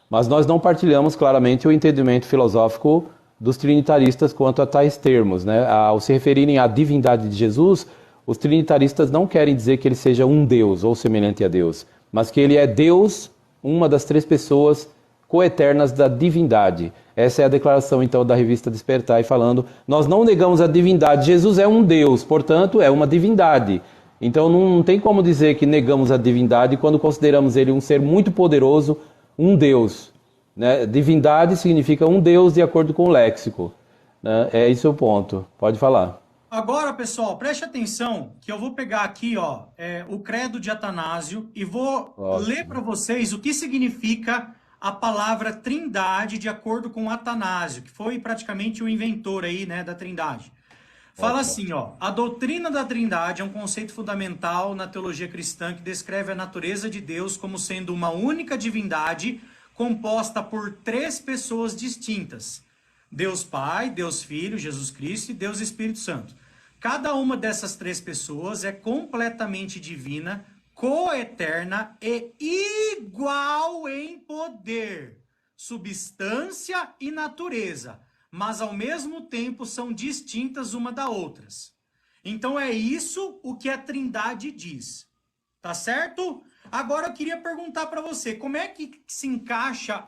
B: mas nós não partilhamos claramente o entendimento filosófico dos trinitaristas quanto a tais termos, né? Ao se referirem à divindade de Jesus, os trinitaristas não querem dizer que ele seja um Deus ou semelhante a Deus, mas que ele é Deus, uma das três pessoas coeternas da divindade. Essa é a declaração, então, da revista Despertar, falando, nós não negamos a divindade, Jesus é um Deus, portanto, é uma divindade. Então, não tem como dizer que negamos a divindade quando consideramos ele um ser muito poderoso, um Deus. Né? Divindade significa um Deus de acordo com o léxico. Né? É esse o ponto. Pode falar.
A: Agora, pessoal, preste atenção que eu vou pegar aqui ó, o credo de Atanásio e vou ler para vocês o que significa a palavra trindade de acordo com Atanásio, que foi praticamente o inventor aí, né, da trindade. Fala assim, ó, a doutrina da trindade é um conceito fundamental na teologia cristã que descreve a natureza de Deus como sendo uma única divindade composta por três pessoas distintas. Deus Pai, Deus Filho, Jesus Cristo e Deus Espírito Santo. Cada uma dessas três pessoas é completamente divina, coeterna e igual em poder, substância e natureza, mas ao mesmo tempo são distintas uma da outras. Então é isso o que a Trindade diz. Tá certo? Agora eu queria perguntar para você, como é que se encaixa...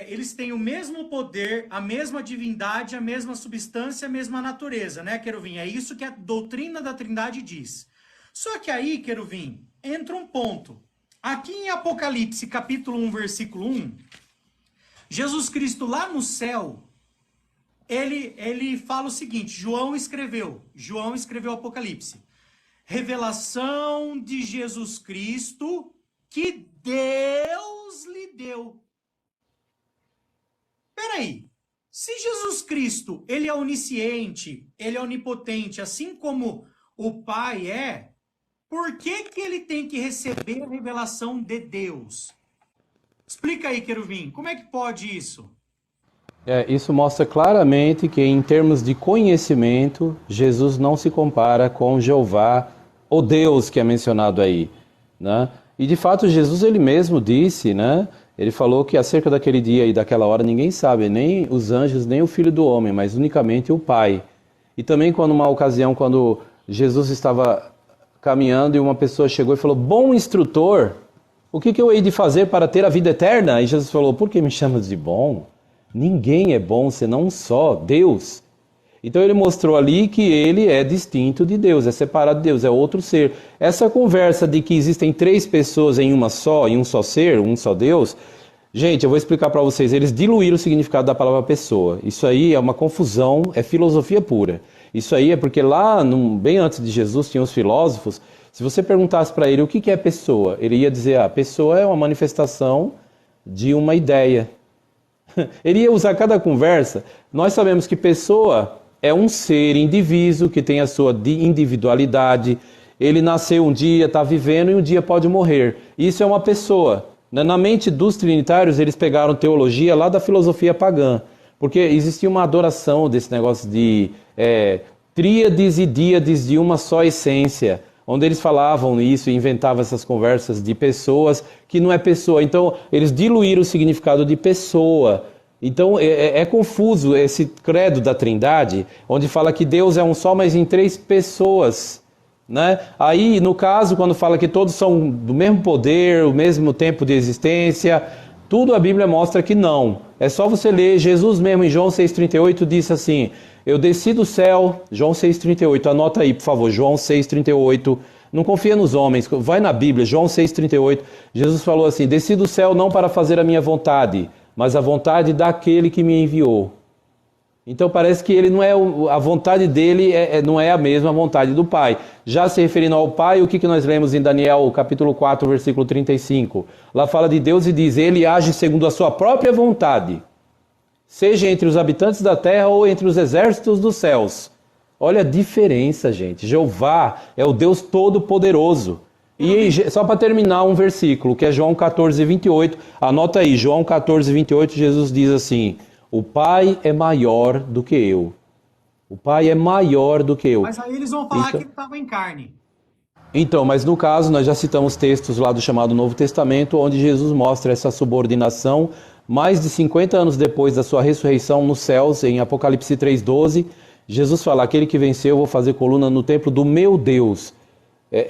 A: eles têm o mesmo poder, a mesma divindade, a mesma substância, a mesma natureza, né, Queruvim? É isso que a doutrina da Trindade diz. Só que aí, Queruvim, entra um ponto. Aqui em Apocalipse, capítulo 1, versículo 1, Jesus Cristo lá no céu, ele fala o seguinte, João escreveu Apocalipse. Revelação de Jesus Cristo que Deus lhe deu. Peraí, se Jesus Cristo, ele é onisciente, ele é onipotente, assim como o Pai é, por que ele tem que receber a revelação de Deus? Explica aí, Queruvim, como é que pode isso?
B: Isso mostra claramente que, em termos de conhecimento, Jesus não se compara com Jeová, o Deus que é mencionado aí. Né? E, de fato, Jesus ele mesmo disse, né? Ele falou que acerca daquele dia e daquela hora ninguém sabe, nem os anjos, nem o Filho do Homem, mas unicamente o Pai. E também quando uma ocasião, quando Jesus estava caminhando e uma pessoa chegou e falou, bom instrutor, o que eu hei de fazer para ter a vida eterna? E Jesus falou, por que me chamas de bom? Ninguém é bom senão um só, Deus. Então ele mostrou ali que ele é distinto de Deus, é separado de Deus, é outro ser. Essa conversa de que existem três pessoas em uma só, em um só ser, um só Deus, Gente, eu vou explicar para vocês. Eles diluíram o significado da palavra pessoa. Isso aí é uma confusão, é filosofia pura. Isso aí é porque lá, bem antes de Jesus, tinham os filósofos. Se você perguntasse para ele o que é pessoa, ele ia dizer, pessoa é uma manifestação de uma ideia. Ele ia usar cada conversa. Nós sabemos que pessoa é um ser indivíduo que tem a sua individualidade. Ele nasceu um dia, está vivendo e um dia pode morrer. Isso é uma pessoa. Na mente dos trinitários, eles pegaram teologia lá da filosofia pagã. Porque existia uma adoração desse negócio de tríades e díades de uma só essência, onde eles falavam isso e inventavam essas conversas de pessoas que não é pessoa. Então, eles diluíram o significado de pessoa. Então, é confuso esse credo da Trindade, onde fala que Deus é um só, mas em três pessoas. Né? Aí, no caso, quando fala que todos são do mesmo poder, o mesmo tempo de existência, tudo a Bíblia mostra que não. É só você ler, Jesus mesmo em João 6,38 disse assim, eu desci do céu, João 6,38, anota aí por favor, João 6,38, não confia nos homens, vai na Bíblia, João 6,38, Jesus falou assim, desci do céu não para fazer a minha vontade, mas a vontade daquele que me enviou. Então parece que ele não é a vontade dele não é a mesma vontade do Pai. Já se referindo ao Pai, o que nós lemos em Daniel, capítulo 4, versículo 35? Lá fala de Deus e diz, ele age segundo a sua própria vontade, seja entre os habitantes da terra ou entre os exércitos dos céus. Olha a diferença, gente. Jeová é o Deus Todo-Poderoso. E só para terminar um versículo, que é João 14, 28. Anota aí, João 14, 28, Jesus diz assim... O Pai é maior do que eu. O Pai é maior do que eu.
A: Mas aí eles vão falar que ele estava em carne.
B: Então, mas no caso, nós já citamos textos lá do chamado Novo Testamento, onde Jesus mostra essa subordinação, mais de 50 anos depois da sua ressurreição nos céus, em Apocalipse 3,12, Jesus fala, aquele que venceu, eu vou fazer coluna no templo do meu Deus.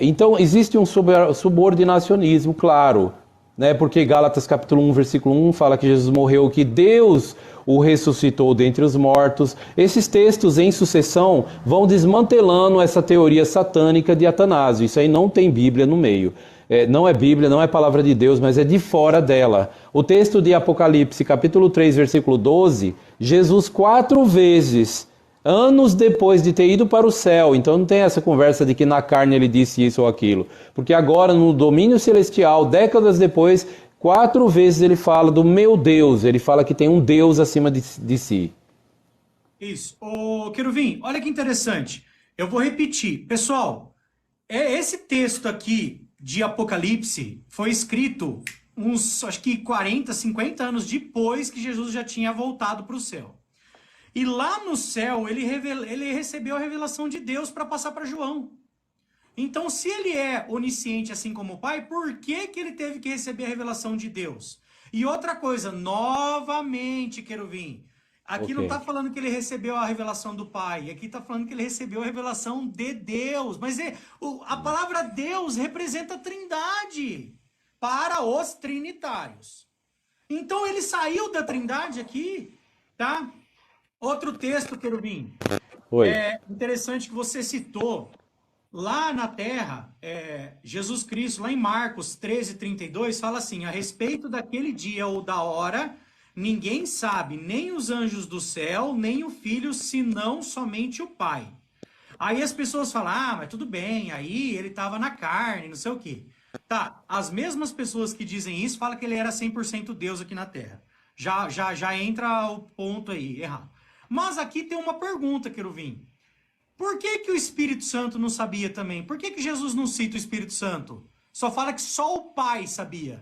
B: Então, existe um subordinacionismo, claro, né? Porque Gálatas capítulo 1, versículo 1 fala que Jesus morreu, que Deus o ressuscitou dentre os mortos. Esses textos em sucessão vão desmantelando essa teoria satânica de Atanásio. Isso aí não tem Bíblia no meio. Não é Bíblia, não é palavra de Deus, mas é de fora dela. O texto de Apocalipse, capítulo 3, versículo 12, Jesus 4 vezes, anos depois de ter ido para o céu, então não tem essa conversa de que na carne ele disse isso ou aquilo, porque agora no domínio celestial, décadas depois, 4 vezes ele fala do meu Deus, ele fala que tem um Deus acima de si.
A: Isso. Ô, Queruvim, olha que interessante. Eu vou repetir. Pessoal, esse texto aqui de Apocalipse foi escrito uns, acho que 40, 50 anos depois que Jesus já tinha voltado para o céu. E lá no céu, ele recebeu a revelação de Deus para passar para João. Então, se ele é onisciente assim como o Pai, por que ele teve que receber a revelação de Deus? E outra coisa, novamente, Queruvim, aqui não está falando que ele recebeu a revelação do Pai, aqui está falando que ele recebeu a revelação de Deus. Mas a palavra Deus representa a Trindade para os trinitários. Então, ele saiu da Trindade aqui, tá? Outro texto, Querubim.
B: Oi.
A: É interessante que você citou, lá na Terra, Jesus Cristo, lá em Marcos 13:32, fala assim, a respeito daquele dia ou da hora, ninguém sabe, nem os anjos do céu, nem o Filho, senão somente o Pai. Aí as pessoas falam, mas tudo bem, aí ele estava na carne, não sei o quê. Tá, as mesmas pessoas que dizem isso falam que ele era 100% Deus aqui na Terra. Já entra o ponto aí, errado. Mas aqui tem uma pergunta, Queruvim. Por que o Espírito Santo não sabia também? Por que Jesus não cita o Espírito Santo? Só fala que só o Pai sabia.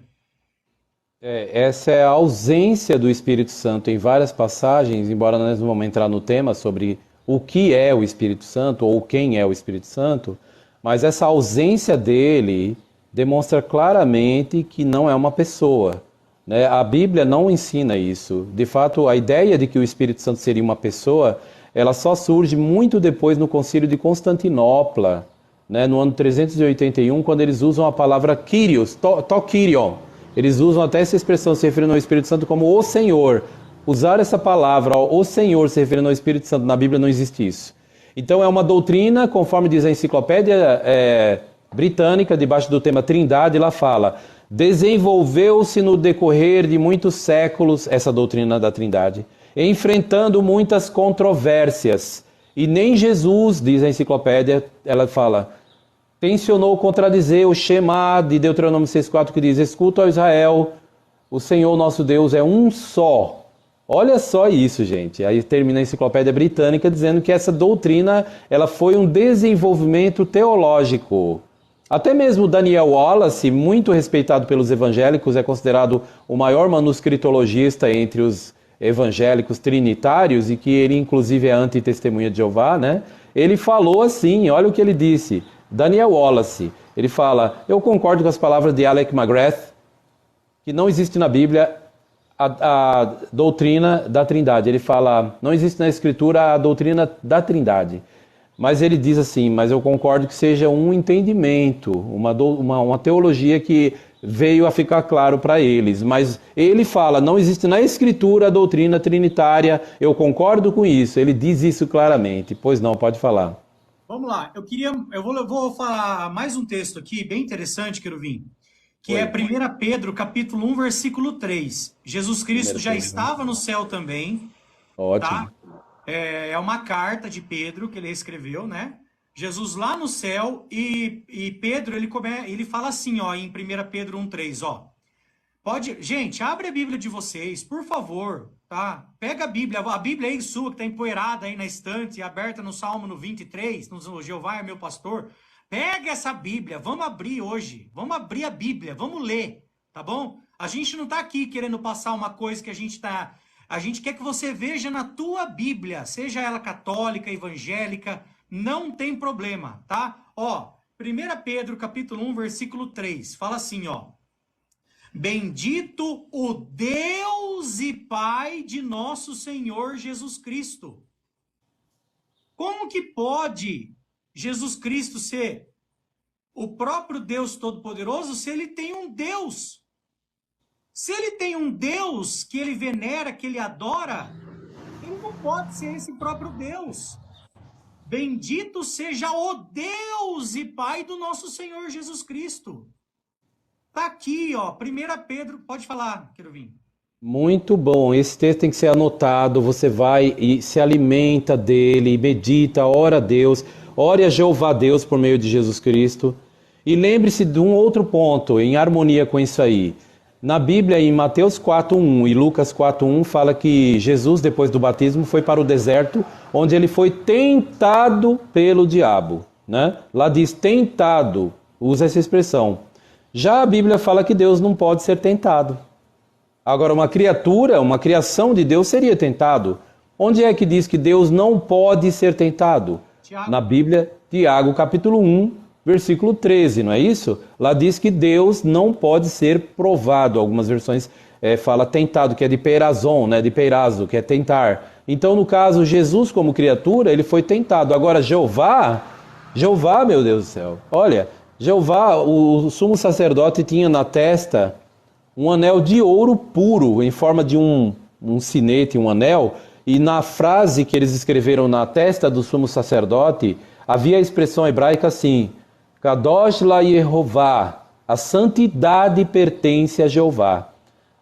B: Essa é a ausência do Espírito Santo em várias passagens, embora nós não vamos entrar no tema sobre o que é o Espírito Santo ou quem é o Espírito Santo, mas essa ausência dele demonstra claramente que não é uma pessoa. A Bíblia não ensina isso. De fato, a ideia de que o Espírito Santo seria uma pessoa, ela só surge muito depois no Concílio de Constantinopla, no ano 381, quando eles usam a palavra Kyrios, to Kyrion. Eles usam até essa expressão se referindo ao Espírito Santo como o Senhor. Usar essa palavra, o Senhor, se referindo ao Espírito Santo, na Bíblia não existe isso. Então é uma doutrina, conforme diz a enciclopédia britânica, debaixo do tema Trindade, ela fala: desenvolveu-se no decorrer de muitos séculos essa doutrina da Trindade, enfrentando muitas controvérsias. E nem Jesus, diz a enciclopédia, ela fala, tensionou contradizer o Shema de Deuteronômio 6,4, que diz: escuta, ó Israel, o Senhor nosso Deus é um só. Olha só isso, gente. Aí termina a enciclopédia britânica dizendo que essa doutrina ela foi um desenvolvimento teológico. Até mesmo Daniel Wallace, muito respeitado pelos evangélicos, é considerado o maior manuscritologista entre os evangélicos trinitários, e que ele inclusive é anti-testemunha de Jeová, né? Ele falou assim, olha o que ele disse. Daniel Wallace, ele fala: eu concordo com as palavras de Alec McGrath, que não existe na Bíblia a doutrina da Trindade. Ele fala, não existe na Escritura a doutrina da Trindade. Mas ele diz assim, mas eu concordo que seja um entendimento, uma teologia que veio a ficar claro para eles. Mas ele fala, não existe na Escritura a doutrina trinitária, eu concordo com isso. Ele diz isso claramente. Pois não, pode falar.
A: Vamos lá, eu vou falar mais um texto aqui, bem interessante, Querubim, que é 1 Pedro, capítulo 1, versículo 3. Jesus Cristo já estava no céu também.
B: Ótimo.
A: Tá? É uma carta de Pedro que ele escreveu, né? Jesus lá no céu, e Pedro, ele fala assim, ó, em 1 Pedro 1,3, ó. Gente, abre a Bíblia de vocês, por favor, tá? Pega a Bíblia aí sua, que tá empoeirada aí na estante, aberta no Salmo no 23, no Jeová é meu pastor. Pega essa Bíblia, vamos abrir hoje, vamos abrir a Bíblia, vamos ler, tá bom? A gente não tá aqui querendo passar uma coisa que a gente quer que você veja na tua Bíblia, seja ela católica, evangélica, não tem problema, tá? Ó, 1 Pedro, capítulo 1, versículo 3, fala assim, ó. Bendito o Deus e Pai de nosso Senhor Jesus Cristo. Como que pode Jesus Cristo ser o próprio Deus Todo-Poderoso se ele tem um Deus? Se ele tem um Deus que ele venera, que ele adora, ele não pode ser esse próprio Deus. Bendito seja o Deus e Pai do nosso Senhor Jesus Cristo. Tá aqui, ó, 1 Pedro, pode falar, Querubim.
B: Muito bom, esse texto tem que ser anotado, você vai e se alimenta dele, medita, ora a Deus, ore a Jeová Deus por meio de Jesus Cristo. E lembre-se de um outro ponto, em harmonia com isso aí. Na Bíblia, em Mateus 4,1 e Lucas 4,1, fala que Jesus, depois do batismo, foi para o deserto, onde ele foi tentado pelo diabo, né? Lá diz tentado, usa essa expressão. Já a Bíblia fala que Deus não pode ser tentado. Agora, uma criatura, uma criação de Deus seria tentado. Onde é que diz que Deus não pode ser tentado?
A: Tiago.
B: Na Bíblia, Tiago, capítulo 1, versículo 13, não é isso? Lá diz que Deus não pode ser provado. Algumas versões fala tentado, que é de perazon, né? De peirazo, que é tentar. Então, no caso, Jesus como criatura, ele foi tentado. Agora, Jeová, meu Deus do céu, olha... Jeová, o sumo sacerdote, tinha na testa um anel de ouro puro, em forma de um sinete, um anel, e na frase que eles escreveram na testa do sumo sacerdote, havia a expressão hebraica assim, Kadosh la Yehová, a santidade pertence a Jeová.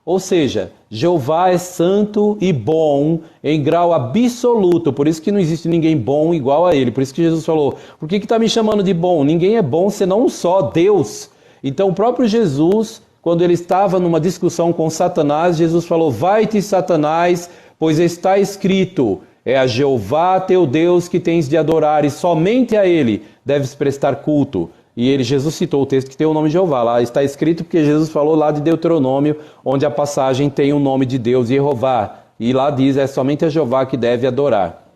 B: Ou seja, Jeová é santo e bom em grau absoluto, por isso que não existe ninguém bom igual a ele. Por isso que Jesus falou, por que está me chamando de bom? Ninguém é bom senão um só, Deus. Então o próprio Jesus, quando ele estava numa discussão com Satanás, Jesus falou, vai-te Satanás, pois está escrito, é a Jeová teu Deus que tens de adorar e somente a ele deves prestar culto. E Jesus citou o texto que tem o nome de Jeová. Lá está escrito porque Jesus falou lá de Deuteronômio, onde a passagem tem o nome de Deus, Jeová. E lá diz, é somente a Jeová que deve adorar.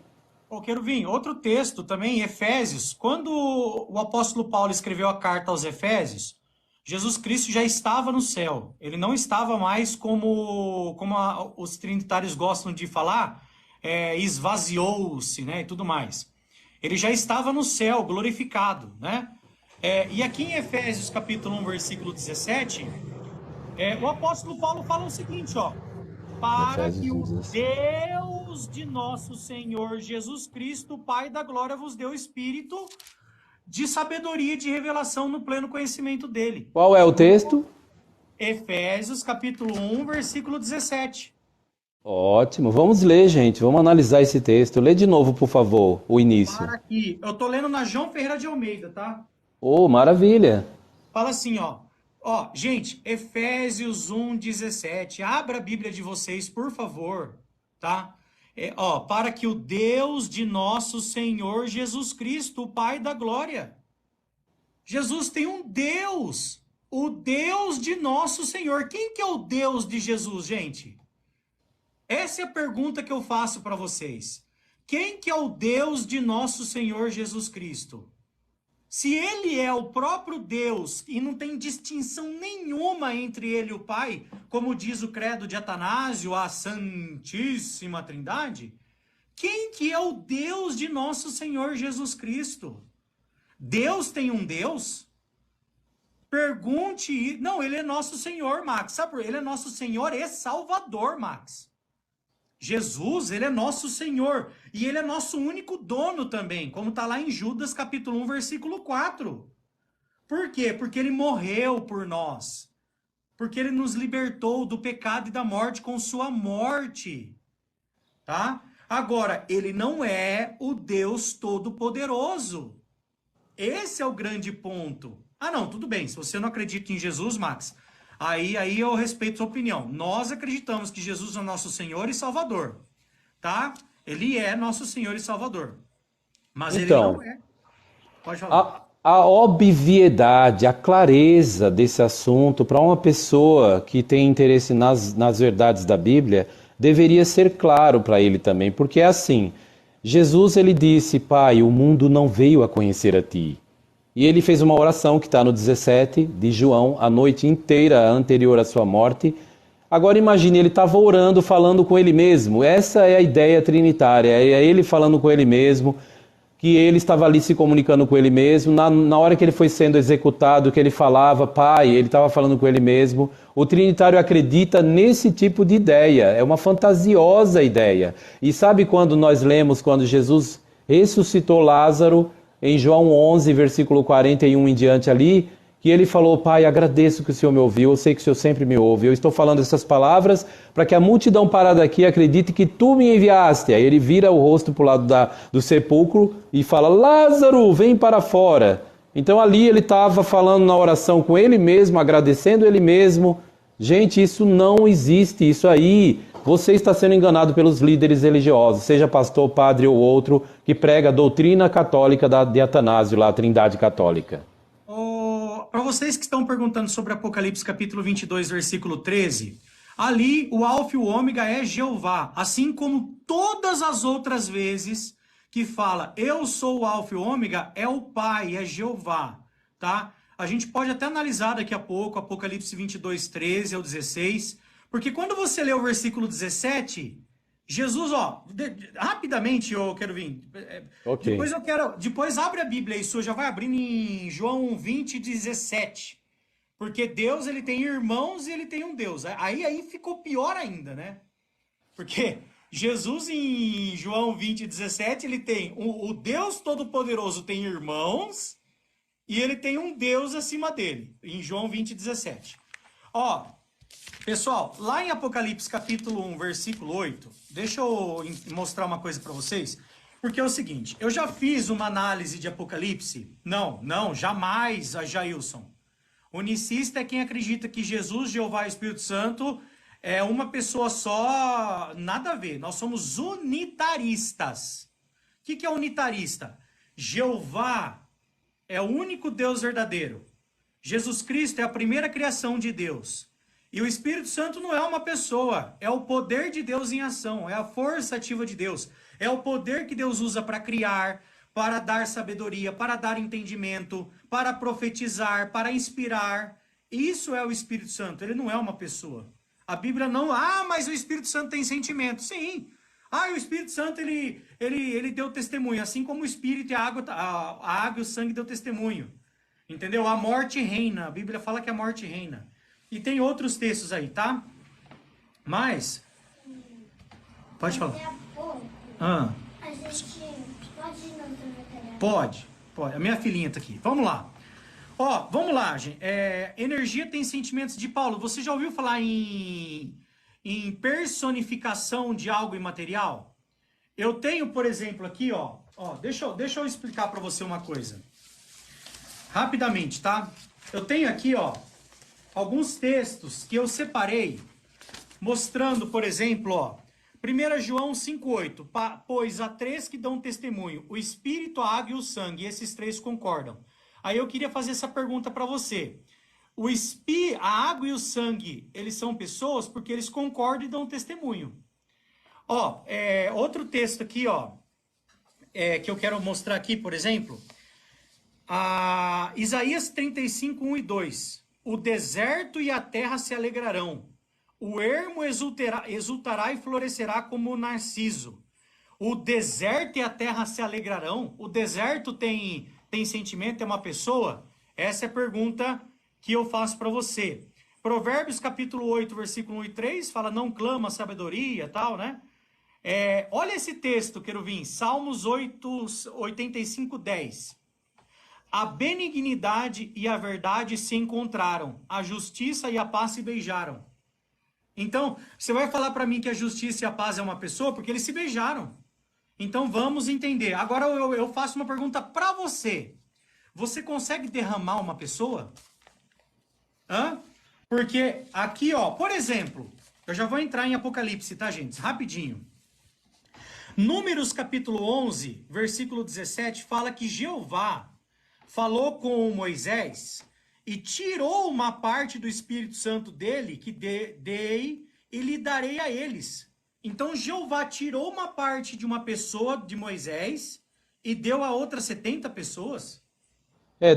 A: Ô, Querubim, outro texto também, Efésios. Quando o apóstolo Paulo escreveu a carta aos Efésios, Jesus Cristo já estava no céu. Ele não estava mais como os trinitários gostam de falar, esvaziou-se, né, e tudo mais. Ele já estava no céu, glorificado, né? E aqui em Efésios capítulo 1, versículo 17, o apóstolo Paulo fala o seguinte, ó. Para que o Deus de nosso Senhor Jesus Cristo, Pai da glória, vos dê o Espírito de sabedoria e de revelação no pleno conhecimento dele.
B: Qual é o texto?
A: Efésios, capítulo 1, versículo 17.
B: Ótimo. Vamos ler, gente. Vamos analisar esse texto. Lê de novo, por favor, o início.
A: Para aqui. Eu tô lendo na João Ferreira de Almeida, tá?
B: Oh, maravilha.
A: Fala assim, ó. Ó, gente, Efésios 1, 17. Abra a Bíblia de vocês, por favor, tá? Ó, para que o Deus de nosso Senhor Jesus Cristo, o Pai da glória. Jesus tem um Deus, o Deus de nosso Senhor. Quem que é o Deus de Jesus, gente? Essa é a pergunta que eu faço para vocês. Quem que é o Deus de nosso Senhor Jesus Cristo? Se ele é o próprio Deus e não tem distinção nenhuma entre ele e o Pai, como diz o credo de Atanásio, a Santíssima Trindade, quem que é o Deus de nosso Senhor Jesus Cristo? Deus tem um Deus? Pergunte. Não, ele é nosso Senhor, Max. Sabe por quê? Ele é nosso Senhor e Salvador, Max. Jesus, ele é nosso Senhor. E ele é nosso único dono também, como está lá em Judas capítulo 1, versículo 4. Por quê? Porque ele morreu por nós. Porque ele nos libertou do pecado e da morte com sua morte. Tá? Agora, ele não é o Deus Todo-Poderoso. Esse é o grande ponto. Ah, não, tudo bem. Se você não acredita em Jesus, Max, aí eu respeito sua opinião. Nós acreditamos que Jesus é nosso Senhor e Salvador, tá? Ele é nosso Senhor e Salvador. Mas ele não é. Pode falar.
B: A obviedade, a clareza desse assunto para uma pessoa que tem interesse nas verdades da Bíblia deveria ser claro para ele também, porque é assim, Jesus ele disse, Pai, o mundo não veio a conhecer a Ti. E ele fez uma oração que está no 17 de João, a noite inteira anterior à sua morte. Agora imagine, ele estava orando, falando com ele mesmo. Essa é a ideia trinitária, é ele falando com ele mesmo, que ele estava ali se comunicando com ele mesmo. Na hora que ele foi sendo executado, que ele falava, Pai, ele estava falando com ele mesmo. O trinitário acredita nesse tipo de ideia, é uma fantasiosa ideia. E sabe quando nós lemos, quando Jesus ressuscitou Lázaro, em João 11, versículo 41 em diante ali, que ele falou, Pai, agradeço que o Senhor me ouviu, eu sei que o Senhor sempre me ouve, eu estou falando essas palavras para que a multidão parada aqui acredite que tu me enviaste. Aí ele vira o rosto para o lado do sepulcro e fala, Lázaro, vem para fora. Então ali ele estava falando na oração com ele mesmo, agradecendo ele mesmo. Gente, isso não existe, isso aí... Você está sendo enganado pelos líderes religiosos, seja pastor, padre ou outro, que prega a doutrina católica de Atanásio, lá, a Trindade Católica.
A: Para vocês que estão perguntando sobre Apocalipse capítulo 22, versículo 13, ali o Alfa e o Ômega é Jeová, assim como todas as outras vezes que fala eu sou o Alfa e o Ômega, é o Pai, é Jeová, tá? A gente pode até analisar daqui a pouco, Apocalipse 22, 13 ao 16, porque quando você lê o versículo 17, Jesus, ó, rapidamente eu quero vir.
B: Ok.
A: Depois abre a Bíblia aí, já vai abrindo em João 20, 17. Porque Deus, ele tem irmãos e ele tem um Deus. Aí ficou pior ainda, né? Porque Jesus em João 20, 17, ele tem o Deus Todo-Poderoso tem irmãos e ele tem um Deus acima dele, em João 20, 17. Ó, pessoal, lá em Apocalipse capítulo 1, versículo 8, deixa eu mostrar uma coisa para vocês, porque é o seguinte, eu já fiz uma análise de Apocalipse? Não, jamais, Jailson. Unicista é quem acredita que Jesus, Jeová e Espírito Santo é uma pessoa só, nada a ver, nós somos unitaristas. O que é unitarista? Jeová é o único Deus verdadeiro. Jesus Cristo é a primeira criação de Deus. E o Espírito Santo não é uma pessoa, é o poder de Deus em ação, é a força ativa de Deus. É o poder que Deus usa para criar, para dar sabedoria, para dar entendimento, para profetizar, para inspirar. Isso é o Espírito Santo, ele não é uma pessoa. A Bíblia não... mas o Espírito Santo tem sentimento. Sim. O Espírito Santo, ele deu testemunho, assim como o Espírito e a água e o sangue deu testemunho. Entendeu? A morte reina, a Bíblia fala que a morte reina. E tem outros textos aí, tá? Mas... Pode falar.
C: Daqui a pouco,
A: Ah,
C: a gente pode ir no sorveteria?
A: pode Ó, a minha filhinha tá aqui. Vamos lá. Ó, vamos lá, gente. Energia tem sentimentos de Paulo. Você já ouviu falar em personificação de algo imaterial? Eu tenho, por exemplo, aqui, ó. Deixa eu explicar para você uma coisa. Rapidamente, tá? Eu tenho aqui, ó, alguns textos que eu separei, mostrando, por exemplo, ó, 1 João 5,8, pois há três que dão testemunho, o Espírito, a água e o sangue, e esses três concordam. Aí eu queria fazer essa pergunta para você. A água e o sangue, eles são pessoas porque eles concordam e dão testemunho. Ó, outro texto aqui, ó, que eu quero mostrar aqui, por exemplo, Isaías 35, 1 e 2. O deserto e a terra se alegrarão. O ermo exultará e florescerá como o narciso. O deserto e a terra se alegrarão. O deserto tem sentimento, é uma pessoa? Essa é a pergunta que eu faço para você. Provérbios capítulo 8, versículo 1 e 3, fala, não clama sabedoria, tal, né? Olha esse texto, querubim, Salmos 85, 10. A benignidade e a verdade se encontraram, a justiça e a paz se beijaram. Então, você vai falar para mim que a justiça e a paz é uma pessoa porque eles se beijaram. Então, vamos entender. Agora, eu faço uma pergunta para você. Você consegue derramar uma pessoa? Porque aqui, ó, por exemplo, eu já vou entrar em Apocalipse, tá, gente? Rapidinho. Números capítulo 11, versículo 17, fala que Jeová falou com Moisés e tirou uma parte do Espírito Santo dele, que dei e lhe darei a eles. Então Jeová tirou uma parte de uma pessoa, de Moisés, e deu a outras 70 pessoas?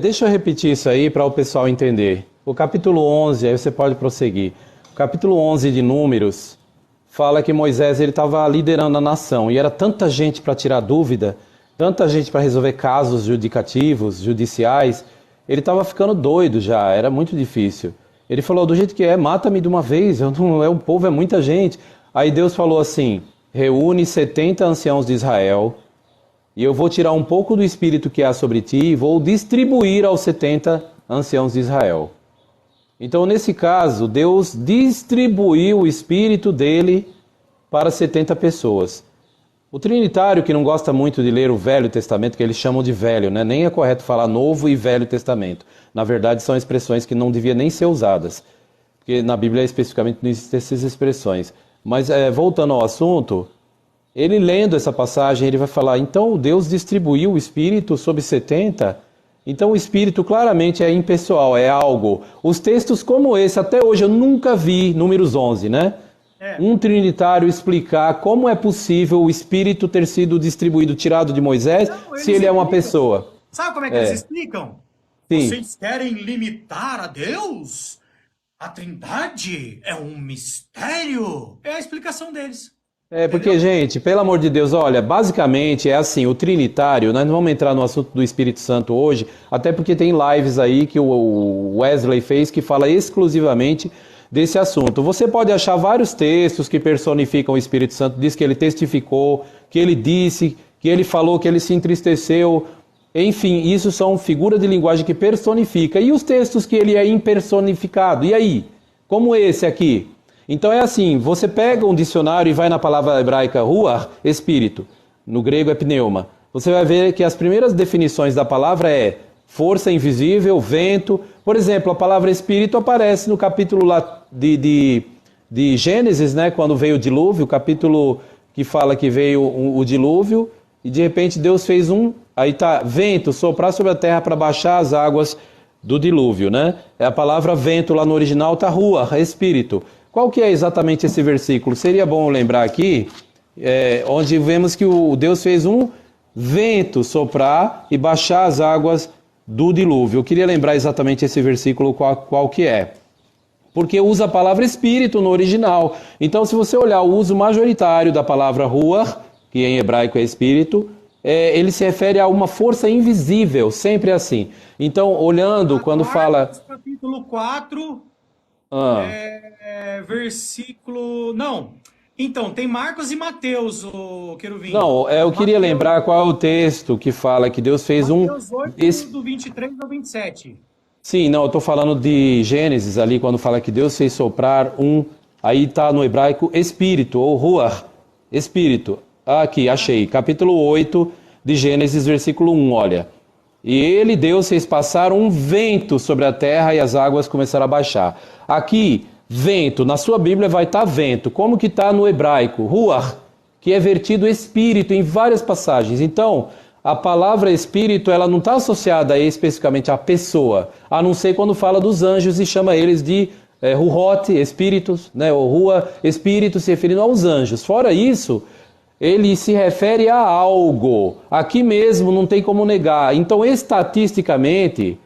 B: Deixa eu repetir isso aí para o pessoal entender. O capítulo 11, aí você pode prosseguir. O capítulo 11 de Números fala que Moisés estava liderando a nação e era tanta gente para tirar dúvida, tanta gente para resolver casos judiciais, ele estava ficando doido já, era muito difícil. Ele falou, do jeito que mata-me de uma vez, o povo é muita gente. Aí Deus falou assim, reúne 70 anciãos de Israel, e eu vou tirar um pouco do espírito que há sobre ti e vou distribuir aos 70 anciãos de Israel. Então, nesse caso, Deus distribuiu o espírito dele para 70 pessoas. O trinitário, que não gosta muito de ler o Velho Testamento, que eles chamam de velho, né? Nem é correto falar Novo e Velho Testamento. Na verdade, são expressões que não deviam nem ser usadas, porque na Bíblia especificamente não existem essas expressões. Mas, voltando ao assunto, ele lendo essa passagem, ele vai falar, então Deus distribuiu o Espírito sobre 70? Então o Espírito claramente é impessoal, é algo. Os textos como esse, até hoje eu nunca vi, Números 11, né? Um trinitário explicar como é possível o Espírito ter sido distribuído, tirado de Moisés, se ele é uma pessoa.
A: Sabe como é que eles explicam?
B: Sim.
A: Vocês querem limitar a Deus? A Trindade é um mistério. É a explicação deles.
B: Porque, gente, pelo amor de Deus, olha, basicamente é assim, o trinitário, nós não vamos entrar no assunto do Espírito Santo hoje, até porque tem lives aí que o Wesley fez que fala exclusivamente desse assunto. Você pode achar vários textos que personificam o Espírito Santo, diz que ele testificou, que ele disse, que ele falou, que ele se entristeceu. Enfim, isso são figuras de linguagem que personifica. E os textos que ele é impersonificado? E aí? Como esse aqui? Então é assim, você pega um dicionário e vai na palavra hebraica ruach, espírito, no grego é pneuma. Você vai ver que as primeiras definições da palavra é força invisível, vento. Por exemplo, a palavra espírito aparece no capítulo lá de Gênesis, né, quando veio o dilúvio, o capítulo que fala que veio o dilúvio, e de repente Deus fez aí tá, vento, soprar sobre a terra para baixar as águas do dilúvio, né? A palavra vento lá no original tá ruach, espírito. Qual que é exatamente esse versículo? Seria bom lembrar aqui, onde vemos que o Deus fez um vento soprar e baixar as águas do dilúvio. Eu queria lembrar exatamente esse versículo qual que é. Porque usa a palavra espírito no original. Então, se você olhar o uso majoritário da palavra ruach, que em hebraico é espírito, ele se refere a uma força invisível, sempre assim. Então, olhando, quando fala...
A: Capítulo 4... versículo... Não. Então, tem Marcos e Mateus, o Querubim.
B: Não, eu queria
A: Mateus,
B: lembrar qual é o texto que fala que Deus fez um.
A: Mateus 8,
B: es-
A: do 23 ao 27.
B: Sim, não, eu estou falando de Gênesis ali, quando fala que Deus fez soprar um. Aí está no hebraico espírito, ou ruach, espírito. Aqui, achei, capítulo 8 de Gênesis, versículo 1, olha. E ele, Deus, fez passar um vento sobre a terra e as águas começaram a baixar. Aqui, vento, na sua Bíblia vai estar vento. Como que está no hebraico? Ruach, que é vertido espírito em várias passagens. Então, a palavra espírito, ela não está associada especificamente à pessoa, a não ser quando fala dos anjos e chama eles de ruhot, espíritos, né? Ou rua, espírito se referindo aos anjos. Fora isso, ele se refere a algo. Aqui mesmo não tem como negar. Então, estatisticamente,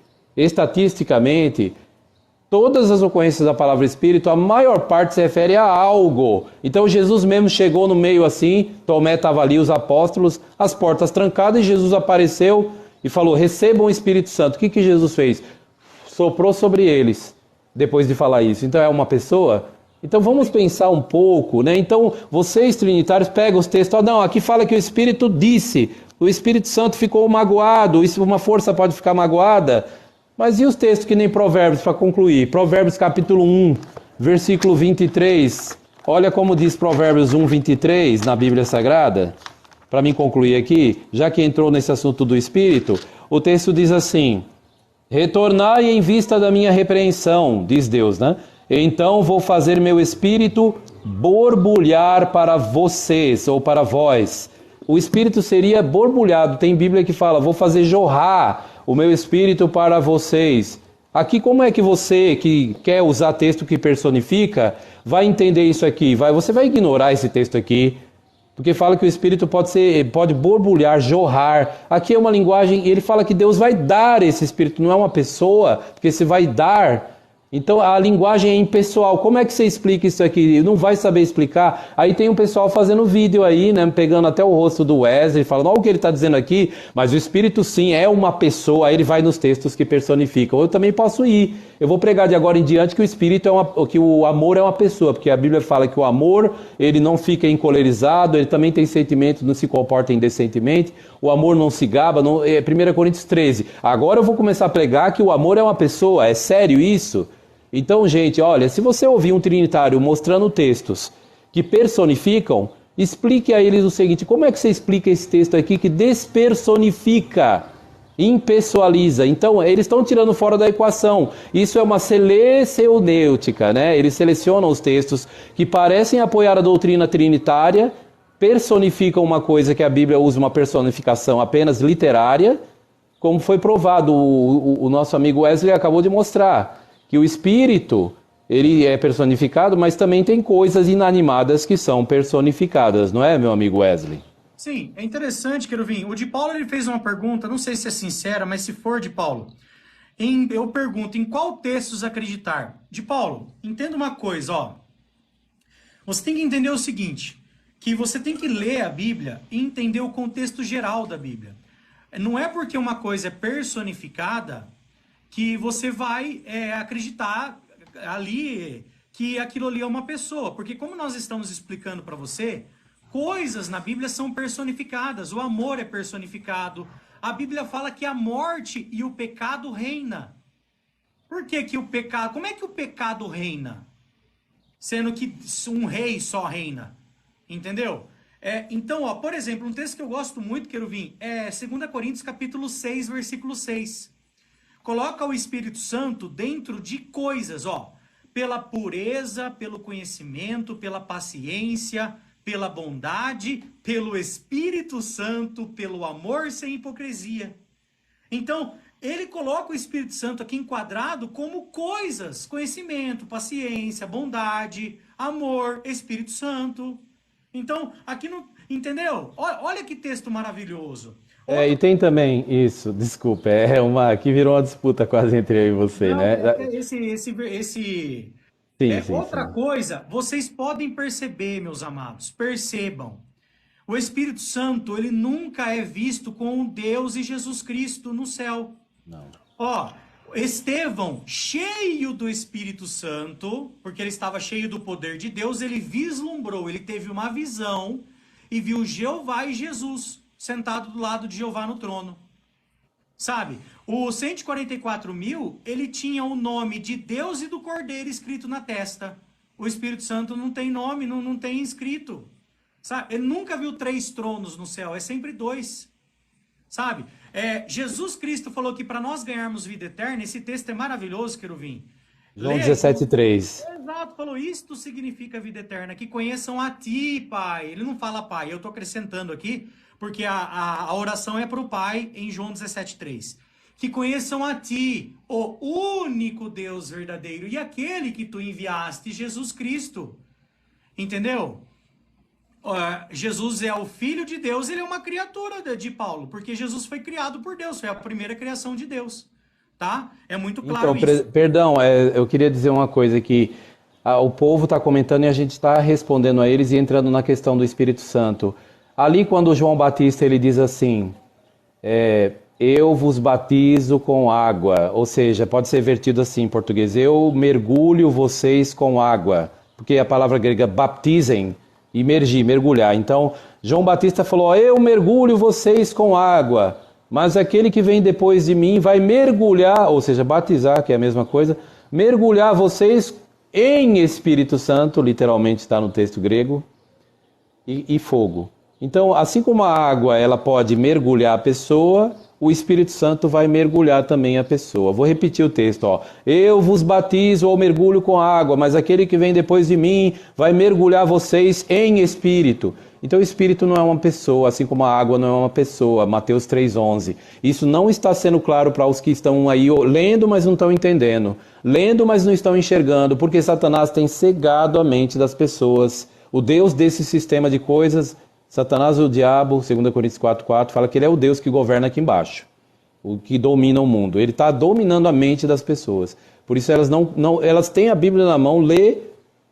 B: todas as ocorrências da palavra espírito, a maior parte se refere a algo. Então Jesus mesmo chegou no meio assim, Tomé estava ali, os apóstolos, as portas trancadas, e Jesus apareceu e falou, recebam o Espírito Santo. O que Jesus fez? Soprou sobre eles, depois de falar isso. Então é uma pessoa? Então vamos pensar um pouco, né? Então vocês trinitários pegam os textos, não, aqui fala que o Espírito disse, o Espírito Santo ficou magoado, uma força pode ficar magoada. Mas e os textos que nem Provérbios, para concluir? Provérbios capítulo 1, versículo 23. Olha como diz Provérbios 1, 23 na Bíblia Sagrada. Para mim concluir aqui, já que entrou nesse assunto do Espírito, o texto diz assim, retornai em vista da minha repreensão, diz Deus, né? Então vou fazer meu Espírito borbulhar para vocês, ou para vós. O Espírito seria borbulhado, tem Bíblia que fala, vou fazer jorrar o meu Espírito para vocês. Aqui, como é que você, que quer usar texto que personifica, vai entender isso aqui? Você vai ignorar esse texto aqui, porque fala que o Espírito pode borbulhar, jorrar. Aqui é uma linguagem, ele fala que Deus vai dar esse Espírito, não é uma pessoa, porque se vai dar. Então a linguagem é impessoal. Como é que você explica isso aqui? Não vai saber explicar. Aí tem um pessoal fazendo vídeo aí, né, pegando até o rosto do Wesley, falando, olha o que ele está dizendo aqui, mas o Espírito sim é uma pessoa. Aí ele vai nos textos que personificam. Eu também posso ir. Eu vou pregar de agora em diante que o Espírito que o amor é uma pessoa, porque a Bíblia fala que o amor, ele não fica encolerizado, ele também tem sentimento, não se comporta indecentemente, o amor não se gaba, não, é 1 Coríntios 13. Agora eu vou começar a pregar que o amor é uma pessoa. É sério isso? Então, gente, olha, se você ouvir um trinitário mostrando textos que personificam, explique a eles o seguinte, como é que você explica esse texto aqui que despersonifica, impessoaliza? Então, eles estão tirando fora da equação. Isso é uma selecionêutica, né? Eles selecionam os textos que parecem apoiar a doutrina trinitária, personificam uma coisa que a Bíblia usa uma personificação apenas literária, como foi provado, o nosso amigo Wesley acabou de mostrar, que o Espírito, ele é personificado, mas também tem coisas inanimadas que são personificadas, não é, meu amigo Wesley?
A: Sim, é interessante, Querubim. O de Paulo ele fez uma pergunta, não sei se é sincera, mas se for de Paulo, eu pergunto, em qual textos acreditar? De Paulo, entenda uma coisa, ó. Você tem que entender o seguinte, que você tem que ler a Bíblia e entender o contexto geral da Bíblia. Não é porque uma coisa é personificada que você vai acreditar ali que aquilo ali é uma pessoa. Porque como nós estamos explicando para você, coisas na Bíblia são personificadas. O amor é personificado. A Bíblia fala que a morte e o pecado reina. Por que que o pecado... Como é que o pecado reina? Sendo que um rei só reina. Entendeu? Então, ó, por exemplo, um texto que eu gosto muito, Querubim, é 2 Coríntios capítulo 6, versículo 6. Coloca o Espírito Santo dentro de coisas, ó, pela pureza, pelo conhecimento, pela paciência, pela bondade, pelo Espírito Santo, pelo amor sem hipocrisia. Então, ele coloca o Espírito Santo aqui enquadrado como coisas, conhecimento, paciência, bondade, amor, Espírito Santo. Então, aqui não, entendeu? Olha que texto maravilhoso.
B: E tem também isso, desculpa, que virou uma disputa quase entre eu e você,
A: Não,
B: né? Sim, sim,
A: outra
B: sim.
A: coisa, vocês podem perceber, meus amados, percebam. O Espírito Santo, ele nunca é visto com Deus e Jesus Cristo no céu.
B: Não.
A: Ó, Estevão, cheio do Espírito Santo, porque ele estava cheio do poder de Deus, ele vislumbrou, ele teve uma visão e viu Jeová e Jesus sentado do lado de Jeová no trono. Sabe? O 144.000, ele tinha o nome de Deus e do Cordeiro escrito na testa. O Espírito Santo não tem nome, não tem escrito. Sabe? Ele nunca viu 3 tronos no céu, é sempre 2. Sabe? Jesus Cristo falou que para nós ganharmos vida eterna, esse texto é maravilhoso, Queruvim.
B: João 17,3.
A: Exato, falou, isto significa vida eterna, que conheçam a ti, Pai. Ele não fala Pai, eu estou acrescentando aqui, porque a oração é para o Pai em João 17,3. Que conheçam a ti, o único Deus verdadeiro, e aquele que tu enviaste, Jesus Cristo. Entendeu? Jesus é o Filho de Deus, ele é uma criatura de Paulo, porque Jesus foi criado por Deus, foi a primeira criação de Deus, tá? É muito claro
B: então,
A: isso.
B: Perdão, eu queria dizer uma coisa que o povo está comentando e a gente está respondendo a eles e entrando na questão do Espírito Santo. Ali quando João Batista ele diz assim, eu vos batizo com água, ou seja, pode ser vertido assim em português, eu mergulho vocês com água, porque a palavra grega baptizem, imergir, mergulhar. Então, João Batista falou, eu mergulho vocês com água, mas aquele que vem depois de mim vai mergulhar, ou seja, batizar, que é a mesma coisa, mergulhar vocês em Espírito Santo, literalmente está no texto grego, e fogo. Então, assim como a água ela pode mergulhar a pessoa, o Espírito Santo vai mergulhar também a pessoa. Vou repetir o texto, ó. Eu vos batizo ou mergulho com água, mas aquele que vem depois de mim vai mergulhar vocês em Espírito. Então o Espírito não é uma pessoa, assim como a água não é uma pessoa. Mateus 3,11. Isso não está sendo claro para os que estão aí lendo, mas não estão entendendo. Lendo, mas não estão enxergando, porque Satanás tem cegado a mente das pessoas. O Deus desse sistema de coisas... Satanás, o diabo, 2 Coríntios 4,4, fala que ele é o Deus que governa aqui embaixo, o que domina o mundo. Ele está dominando a mente das pessoas. Por isso elas elas têm a Bíblia na mão, lê,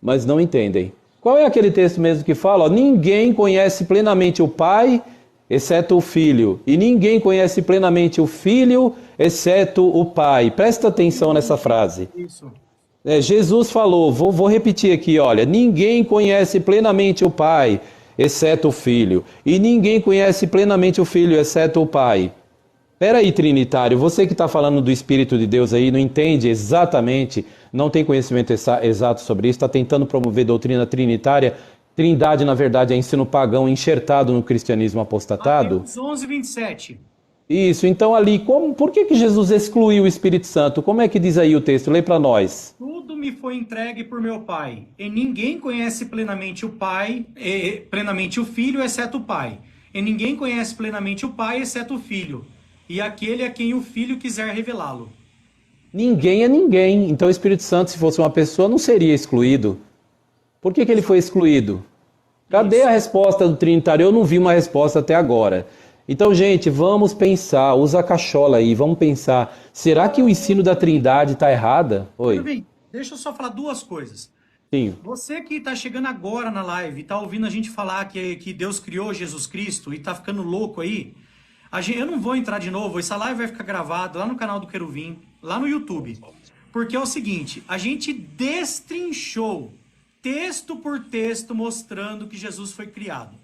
B: mas não entendem. Qual é aquele texto mesmo que fala? Ó, ninguém conhece plenamente o Pai, exceto o Filho. E ninguém conhece plenamente o Filho, exceto o Pai. Presta atenção nessa frase.
A: Isso.
B: Jesus falou, vou repetir aqui, olha, ninguém conhece plenamente o Pai, exceto o Filho. E ninguém conhece plenamente o Filho, exceto o Pai. Peraí, Trinitário, você que está falando do Espírito de Deus aí, não entende exatamente, não tem conhecimento exato sobre isso, está tentando promover doutrina trinitária. Trindade, na verdade, é ensino pagão enxertado no cristianismo apostatado.
A: Mateus 11:27.
B: Isso, então ali, por que Jesus excluiu o Espírito Santo? Como é que diz aí o texto? Lê para nós.
A: Tudo me foi entregue por meu Pai, e ninguém conhece plenamente o Pai, plenamente o Filho, exceto o Pai. E ninguém conhece plenamente o Pai, exceto o Filho, e aquele a quem o Filho quiser revelá-lo.
B: Ninguém é ninguém. Então o Espírito Santo, se fosse uma pessoa, não seria excluído. Por que ele foi excluído? Cadê a resposta do Trinitário? Eu não vi uma resposta até agora. Então, gente, vamos pensar, usa a cachola aí, vamos pensar. Será que o ensino da Trindade está errada? Oi.
A: Bem, deixa eu só falar duas coisas.
B: Sim.
A: Você que está chegando agora na live, está ouvindo a gente falar que Deus criou Jesus Cristo e está ficando louco aí, eu não vou entrar de novo, essa live vai ficar gravada lá no canal do Queruvim, lá no YouTube. Porque é o seguinte, a gente destrinchou texto por texto mostrando que Jesus foi criado.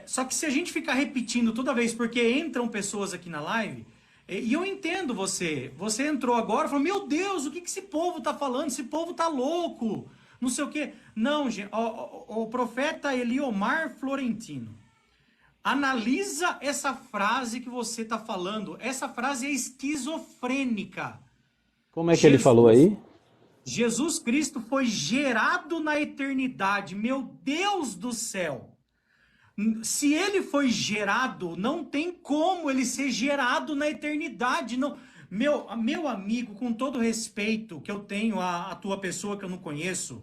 A: Só que se a gente ficar repetindo toda vez, porque entram pessoas aqui na live, e eu entendo você entrou agora e falou, meu Deus, o que esse povo tá falando? Esse povo tá louco, não sei o quê. Não, gente, o profeta Eliomar Florentino, analisa essa frase que você tá falando, essa frase é esquizofrênica.
B: Como é que ele falou aí?
A: Jesus Cristo foi gerado na eternidade, meu Deus do céu. Se ele foi gerado, não tem como ele ser gerado na eternidade. Não. Meu amigo, com todo respeito que eu tenho à tua pessoa que eu não conheço,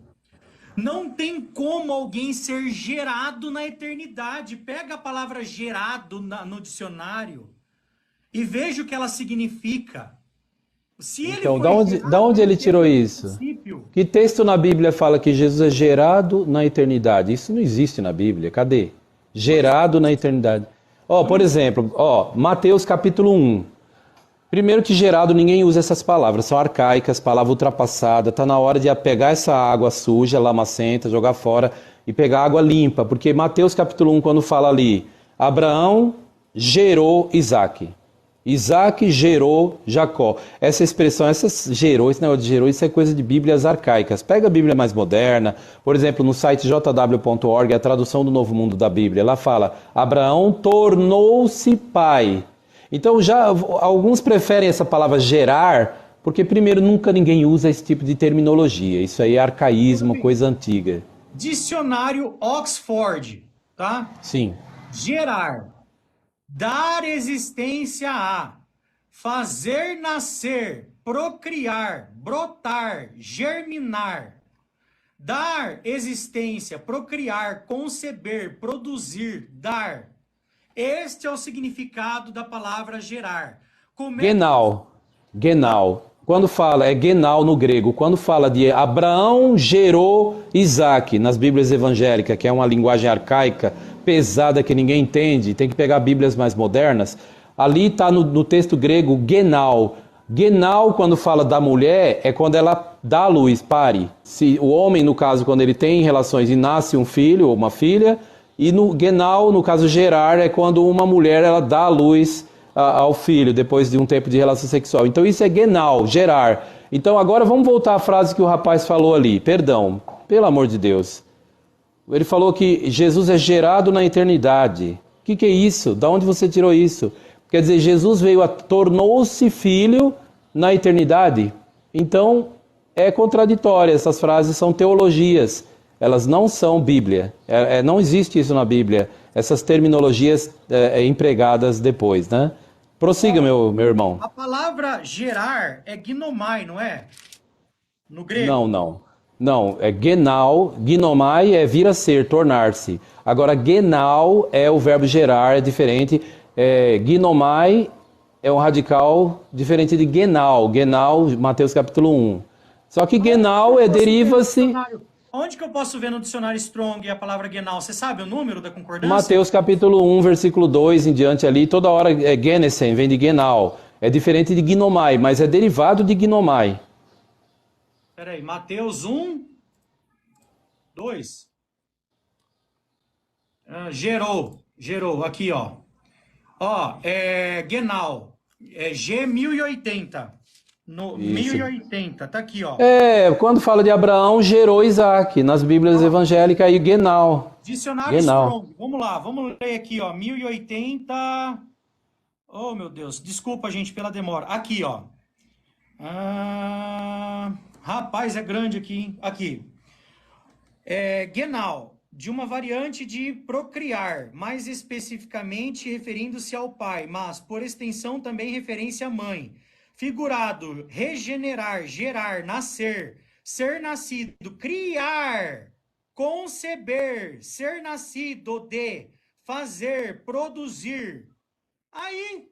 A: não tem como alguém ser gerado na eternidade. Pega a palavra gerado no dicionário e veja o que ela significa. Se ele
B: então, da onde ele tirou isso? Que texto na Bíblia fala que Jesus é gerado na eternidade? Isso não existe na Bíblia. Cadê? Gerado na eternidade. Por exemplo, Mateus capítulo 1. Primeiro que gerado, ninguém usa essas palavras, são arcaicas, palavra ultrapassada. Está na hora de pegar essa água suja, lamacenta, jogar fora e pegar água limpa. Porque Mateus capítulo 1, quando fala ali, Abraão gerou Isaac. Isaac gerou Jacó. Essa expressão, esse negócio de gerou, isso é coisa de bíblias arcaicas. Pega a Bíblia mais moderna, por exemplo, no site jw.org, a tradução do Novo Mundo da Bíblia, ela fala, Abraão tornou-se pai. Então, já alguns preferem essa palavra gerar, porque primeiro nunca ninguém usa esse tipo de terminologia. Isso aí é arcaísmo, coisa antiga.
A: Dicionário Oxford, tá?
B: Sim.
A: Gerar, dar existência a, fazer nascer, procriar, brotar, germinar. Dar existência, procriar, conceber, produzir, dar. Este é o significado da palavra gerar.
B: Genau. Genau. Quando fala, é Genau no grego. Quando fala de Abraão gerou Isaac, nas Bíblias evangélicas, que é uma linguagem arcaica, pesada, que ninguém entende, tem que pegar Bíblias mais modernas. Ali está no texto grego Genau. Genau, quando fala da mulher, é quando ela dá à luz, pare. Se o homem, no caso, quando ele tem relações e nasce um filho ou uma filha, e no Genau, no caso gerar, é quando uma mulher ela dá à luz ao filho, depois de um tempo de relação sexual. Então isso é Genau, gerar. Então agora vamos voltar à frase que o rapaz falou ali. Perdão, pelo amor de Deus. Ele falou que Jesus é gerado na eternidade. O que é isso? Da onde você tirou isso? Quer dizer, Jesus tornou-se filho na eternidade. Então é contraditório, essas frases são teologias. Elas não são Bíblia. Não existe isso na Bíblia. Essas terminologias empregadas depois, né? Prossiga, meu irmão.
A: A palavra gerar é ginomai, não é? No grego?
B: Não, é genau. Ginomai é vir a ser, tornar-se. Agora, genau é o verbo gerar, é diferente. Ginomai é um radical diferente de genau. Genau, Mateus capítulo 1. Só que genau deriva-se...
A: Onde que eu posso ver no dicionário Strong a palavra Genau? Você sabe o número da concordância?
B: Mateus capítulo 1, versículo 2 em diante ali, toda hora é genesen, vem de Genau. É diferente de ginomai, mas é derivado de ginomai.
A: Peraí, Mateus 1, 2. Gerou, aqui, ó. Ó, Genau, G1080. No
B: Isso.
A: 1080, tá aqui, ó.
B: Quando fala de Abraão, gerou Isaac. Nas Bíblias evangélicas, aí Genau.
A: Dicionário Strong. Vamos lá, vamos ler aqui, ó. 1080. Oh, meu Deus. Desculpa, gente, pela demora. Aqui, ó. Rapaz, é grande aqui, hein? Aqui. Genau, de uma variante de procriar, mais especificamente referindo-se ao pai, mas, por extensão, também referência à mãe. Figurado, regenerar, gerar, nascer, ser nascido, criar, conceber, ser nascido de, fazer, produzir. Aí,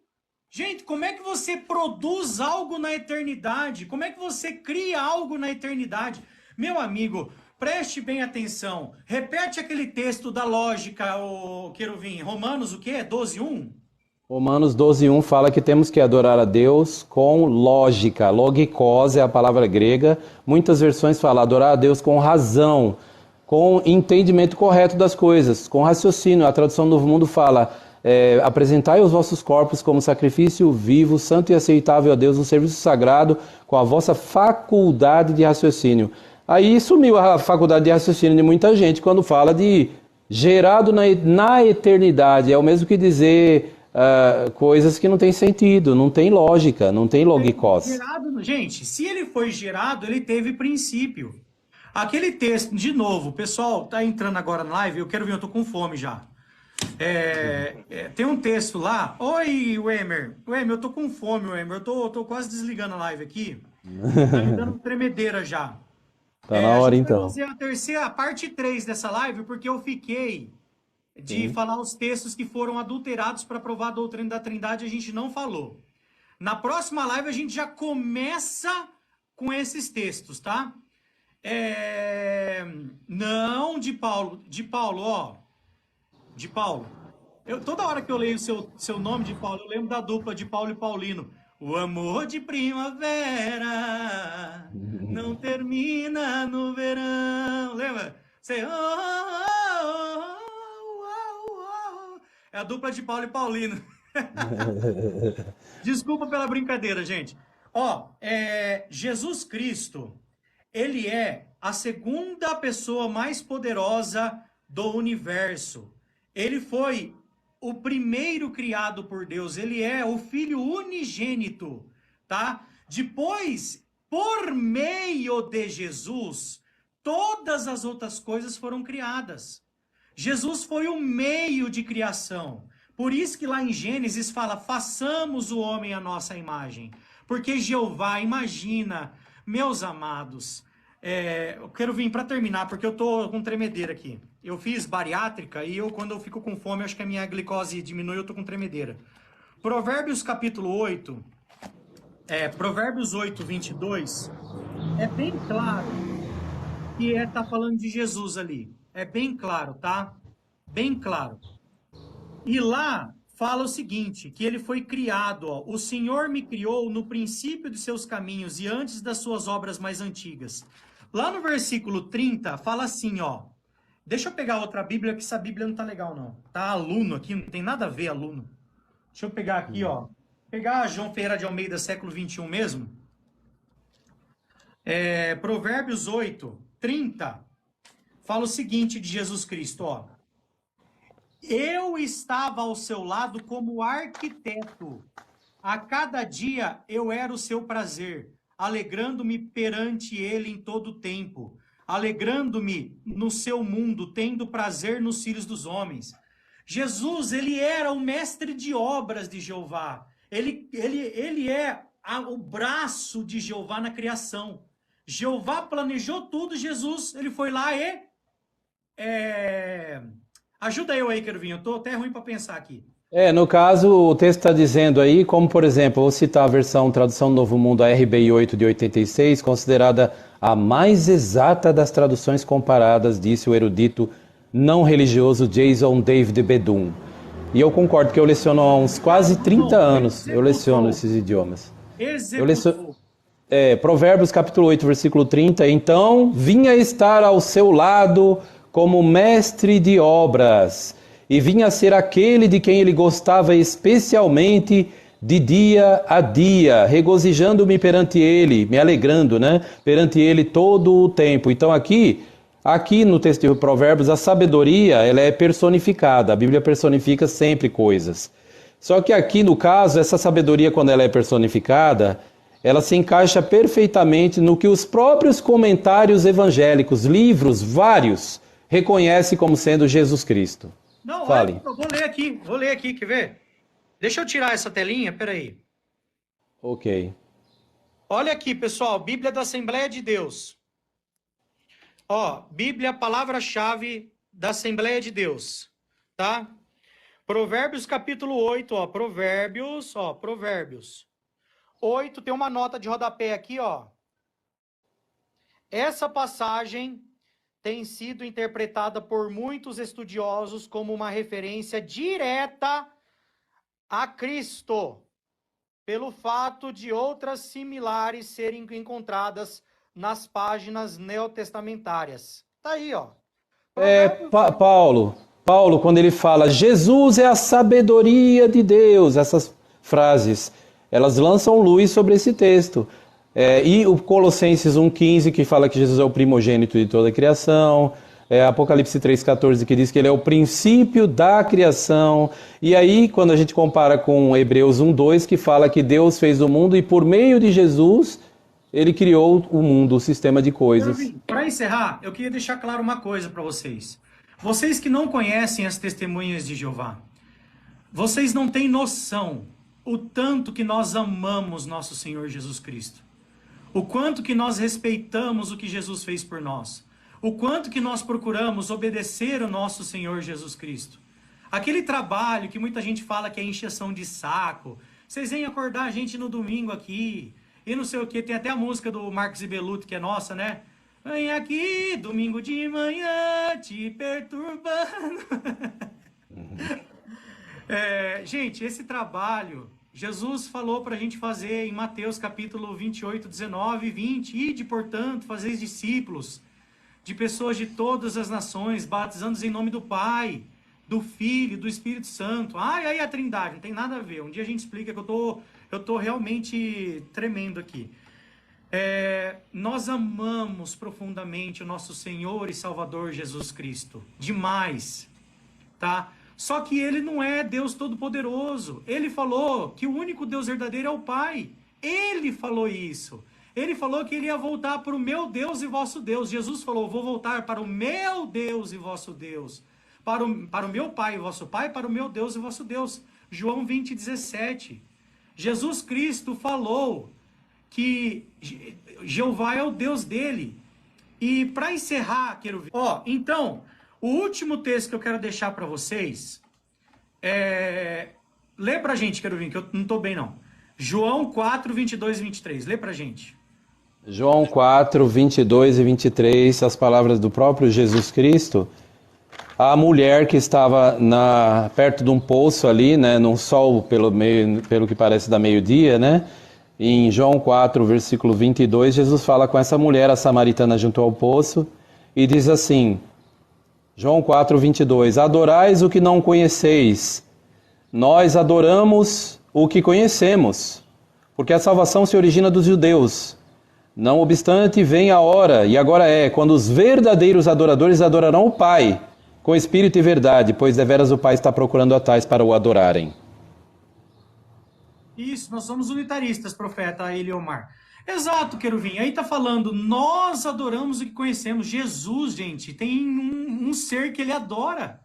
A: gente, como é que você produz algo na eternidade? Como é que você cria algo na eternidade? Meu amigo, preste bem atenção. Repete aquele texto da lógica, o Queruvim. Romanos, o quê? 12:1?
B: Romanos 12:1 fala que temos que adorar a Deus com lógica. Logikos é a palavra grega. Muitas versões falam adorar a Deus com razão, com entendimento correto das coisas, com raciocínio. A tradução do Novo Mundo fala, apresentai os vossos corpos como sacrifício vivo, santo e aceitável a Deus, um serviço sagrado com a vossa faculdade de raciocínio. Aí sumiu a faculdade de raciocínio de muita gente quando fala de gerado na eternidade. É o mesmo que dizer... coisas que não tem sentido, não tem lógica, não tem logikos.
A: Gente, se ele foi gerado, ele teve princípio. Aquele texto, de novo, pessoal, tá entrando agora na live, eu quero ver, eu tô com fome já. Tem um texto lá. Oi, Wemer, eu tô com fome, Wemer, eu tô quase desligando a live aqui. Tá me dando tremedeira já.
B: Tá na hora então.
A: Vai fazer a parte 3 dessa live, porque eu fiquei de falar os textos que foram adulterados para provar a doutrina da Trindade, a gente não falou. Na próxima live a gente já começa com esses textos, tá? Não de Paulo, ó. De Paulo. Toda hora que eu leio o seu nome de Paulo, eu lembro da dupla de Paulo e Paulino. O amor de primavera não termina no verão. Lembra? Você... É a dupla de Paulo e Paulino. Desculpa pela brincadeira, gente. Ó, Jesus Cristo, ele é a segunda pessoa mais poderosa do universo. Ele foi o primeiro criado por Deus. Ele é o filho unigênito, tá? Depois, por meio de Jesus, todas as outras coisas foram criadas. Jesus foi o meio de criação. Por isso que lá em Gênesis fala, façamos o homem à nossa imagem. Porque Jeová, imagina, meus amados, eu quero vir para terminar, porque eu tô com tremedeira aqui. Eu fiz bariátrica e quando eu fico com fome, acho que a minha glicose diminui, eu tô com tremedeira. Provérbios capítulo 8, Provérbios 8, 22, é bem claro que tá falando de Jesus ali. É bem claro, tá? Bem claro. E lá fala o seguinte, que ele foi criado, ó, o Senhor me criou no princípio de seus caminhos e antes das suas obras mais antigas. Lá no versículo 30, fala assim, ó, deixa eu pegar outra Bíblia, que essa Bíblia não tá legal não. Tá aluno aqui, não tem nada a ver aluno. Deixa eu pegar aqui, ó, pegar João Ferreira de Almeida, século 21 mesmo. Provérbios 8, 30, fala o seguinte de Jesus Cristo, ó. Eu estava ao seu lado como arquiteto. A cada dia eu era o seu prazer, alegrando-me perante ele em todo o tempo, alegrando-me no seu mundo, tendo prazer nos filhos dos homens. Jesus, ele era o mestre de obras de Jeová. Ele é o braço de Jeová na criação. Jeová planejou tudo, Jesus, ele foi lá e... Ajuda eu aí, Querubim, eu tô até ruim para pensar aqui.
B: No caso, o texto está dizendo aí, como por exemplo, vou citar a versão Tradução do Novo Mundo, a RBI 8 de 86, considerada a mais exata das traduções comparadas, disse o erudito não religioso Jason David Bedun. E eu concordo, que eu leciono há uns quase 30 anos, eu leciono esses idiomas. Provérbios capítulo 8, versículo 30, então vinha estar ao seu lado como mestre de obras, e vinha a ser aquele de quem ele gostava especialmente de dia a dia, regozijando-me perante ele, me alegrando, né? Perante ele todo o tempo. Então aqui no texto de Provérbios, a sabedoria, ela é personificada, a Bíblia personifica sempre coisas. Só que aqui, no caso, essa sabedoria, quando ela é personificada, ela se encaixa perfeitamente no que os próprios comentários evangélicos, livros vários, reconhece como sendo Jesus Cristo.
A: Não,
B: fale.
A: Olha, eu vou ler aqui, quer ver? Deixa eu tirar essa telinha, peraí.
B: Ok.
A: Olha aqui, pessoal, Bíblia da Assembleia de Deus. Ó, Bíblia, palavra-chave da Assembleia de Deus, tá? Provérbios capítulo 8, ó, Provérbios 8, tem uma nota de rodapé aqui, ó. Essa passagem tem sido interpretada por muitos estudiosos como uma referência direta a Cristo, pelo fato de outras similares serem encontradas nas páginas neotestamentárias. Tá aí, ó.
B: Paulo, quando ele fala Jesus é a sabedoria de Deus, essas frases, elas lançam luz sobre esse texto. E o Colossenses 1,15, que fala que Jesus é o primogênito de toda a criação, Apocalipse 3,14, que diz que ele é o princípio da criação, e aí quando a gente compara com Hebreus 1,2, que fala que Deus fez o mundo e por meio de Jesus, ele criou o mundo, o sistema de coisas.
A: Para encerrar, eu queria deixar claro uma coisa para vocês. Vocês que não conhecem as testemunhas de Jeová, vocês não têm noção o tanto que nós amamos nosso Senhor Jesus Cristo. O quanto que nós respeitamos o que Jesus fez por nós. O quanto que nós procuramos obedecer o nosso Senhor Jesus Cristo. Aquele trabalho que muita gente fala que é encheção de saco. Vocês vêm acordar a gente no domingo aqui. E não sei o que. Tem até a música do Marcos Ibeluto, que é nossa, né? Vem aqui, domingo de manhã, te perturbando. Gente, esse trabalho Jesus falou para a gente fazer em Mateus capítulo 28, 19 e 20. Ide, portanto, fazeis discípulos de pessoas de todas as nações, batizando-os em nome do Pai, do Filho e do Espírito Santo. Aí a Trindade, não tem nada a ver. Um dia a gente explica que eu tô realmente tremendo aqui. Nós amamos profundamente o nosso Senhor e Salvador Jesus Cristo. Demais, tá? Só que ele não é Deus Todo-Poderoso. Ele falou que o único Deus verdadeiro é o Pai. Ele falou isso. Ele falou que ele ia voltar para o meu Deus e vosso Deus. Jesus falou, vou voltar para o meu Deus e vosso Deus. Para o meu Pai e vosso Pai, para o meu Deus e vosso Deus. João 20, 17. Jesus Cristo falou que Jeová é o Deus dele. E para encerrar, quero ver. Então, o último texto que eu quero deixar para vocês lê pra gente, quero ver, que eu não tô bem não. João 4, 22 e 23. Lê pra gente.
B: João 4, 22 e 23, as palavras do próprio Jesus Cristo. A mulher que estava perto de um poço ali, né, num sol pelo que parece da meio-dia, né? Em João 4, versículo 22, Jesus fala com essa mulher, a samaritana, junto ao poço, e diz assim, João 4, 22, adorais o que não conheceis, nós adoramos o que conhecemos, porque a salvação se origina dos judeus. Não obstante, vem a hora, e agora quando os verdadeiros adoradores adorarão o Pai, com espírito e verdade, pois deveras o Pai está procurando a tais para o adorarem.
A: Isso, nós somos unitaristas, profeta Eliomar. Exato, querubim. Aí tá falando, nós adoramos o que conhecemos. Jesus, gente, tem um ser que ele adora.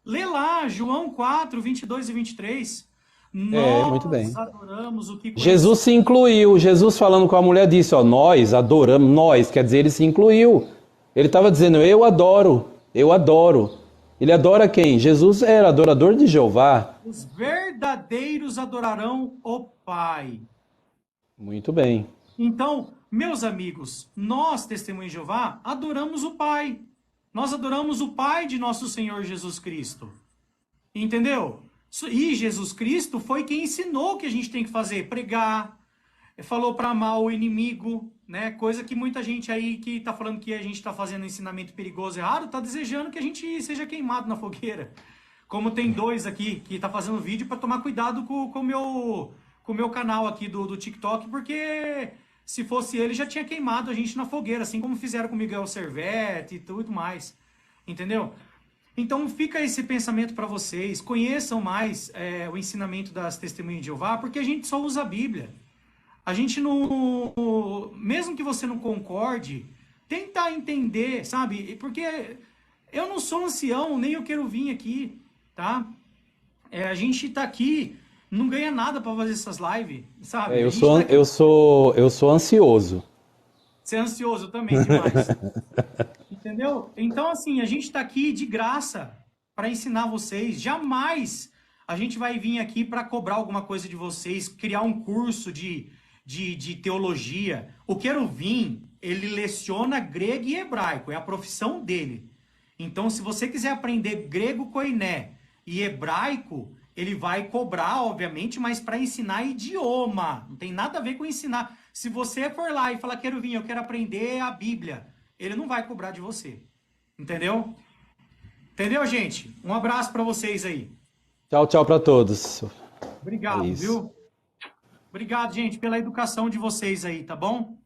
A: Lê lá, João 4, 22 e 23.
B: Muito bem.
A: Nós adoramos o que conhecemos.
B: Jesus se incluiu. Jesus falando com a mulher disse, nós adoramos, nós, quer dizer, ele se incluiu. Ele estava dizendo, eu adoro, eu adoro. Ele adora quem? Jesus era adorador de Jeová.
A: Os verdadeiros adorarão o Pai.
B: Muito bem.
A: Então, meus amigos, nós, testemunhas de Jeová, adoramos o Pai. Nós adoramos o Pai de nosso Senhor Jesus Cristo. Entendeu? E Jesus Cristo foi quem ensinou o que a gente tem que fazer, pregar, falou para amar o inimigo, né? Coisa que muita gente aí que está falando que a gente está fazendo ensinamento perigoso errado, está desejando que a gente seja queimado na fogueira. Como tem dois aqui que tá fazendo vídeo para tomar cuidado com o meu canal aqui do TikTok, porque se fosse ele já tinha queimado a gente na fogueira, assim como fizeram com o Miguel Servetti e tudo mais. Entendeu? Então fica esse pensamento para vocês, conheçam mais o ensinamento das Testemunhas de Jeová, porque a gente só usa a Bíblia. A gente não, mesmo que você não concorde, tenta entender, sabe? Porque eu não sou ancião, nem eu quero vir aqui, tá? A gente tá aqui, não ganha nada para fazer essas lives, sabe?
B: Eu sou ansioso.
A: Você é ansioso também demais. Entendeu? Então, assim, a gente tá aqui de graça para ensinar vocês. Jamais a gente vai vir aqui para cobrar alguma coisa de vocês, criar um curso de teologia. O querubim, ele leciona grego e hebraico, é a profissão dele. Então, se você quiser aprender grego koiné e hebraico, ele vai cobrar, obviamente, mas para ensinar idioma. Não tem nada a ver com ensinar. Se você for lá e falar, querubim, eu quero aprender a Bíblia, ele não vai cobrar de você. Entendeu? Entendeu, gente? Um abraço para vocês aí.
B: Tchau, tchau para todos.
A: Obrigado, viu? Obrigado, gente, pela educação de vocês aí, tá bom?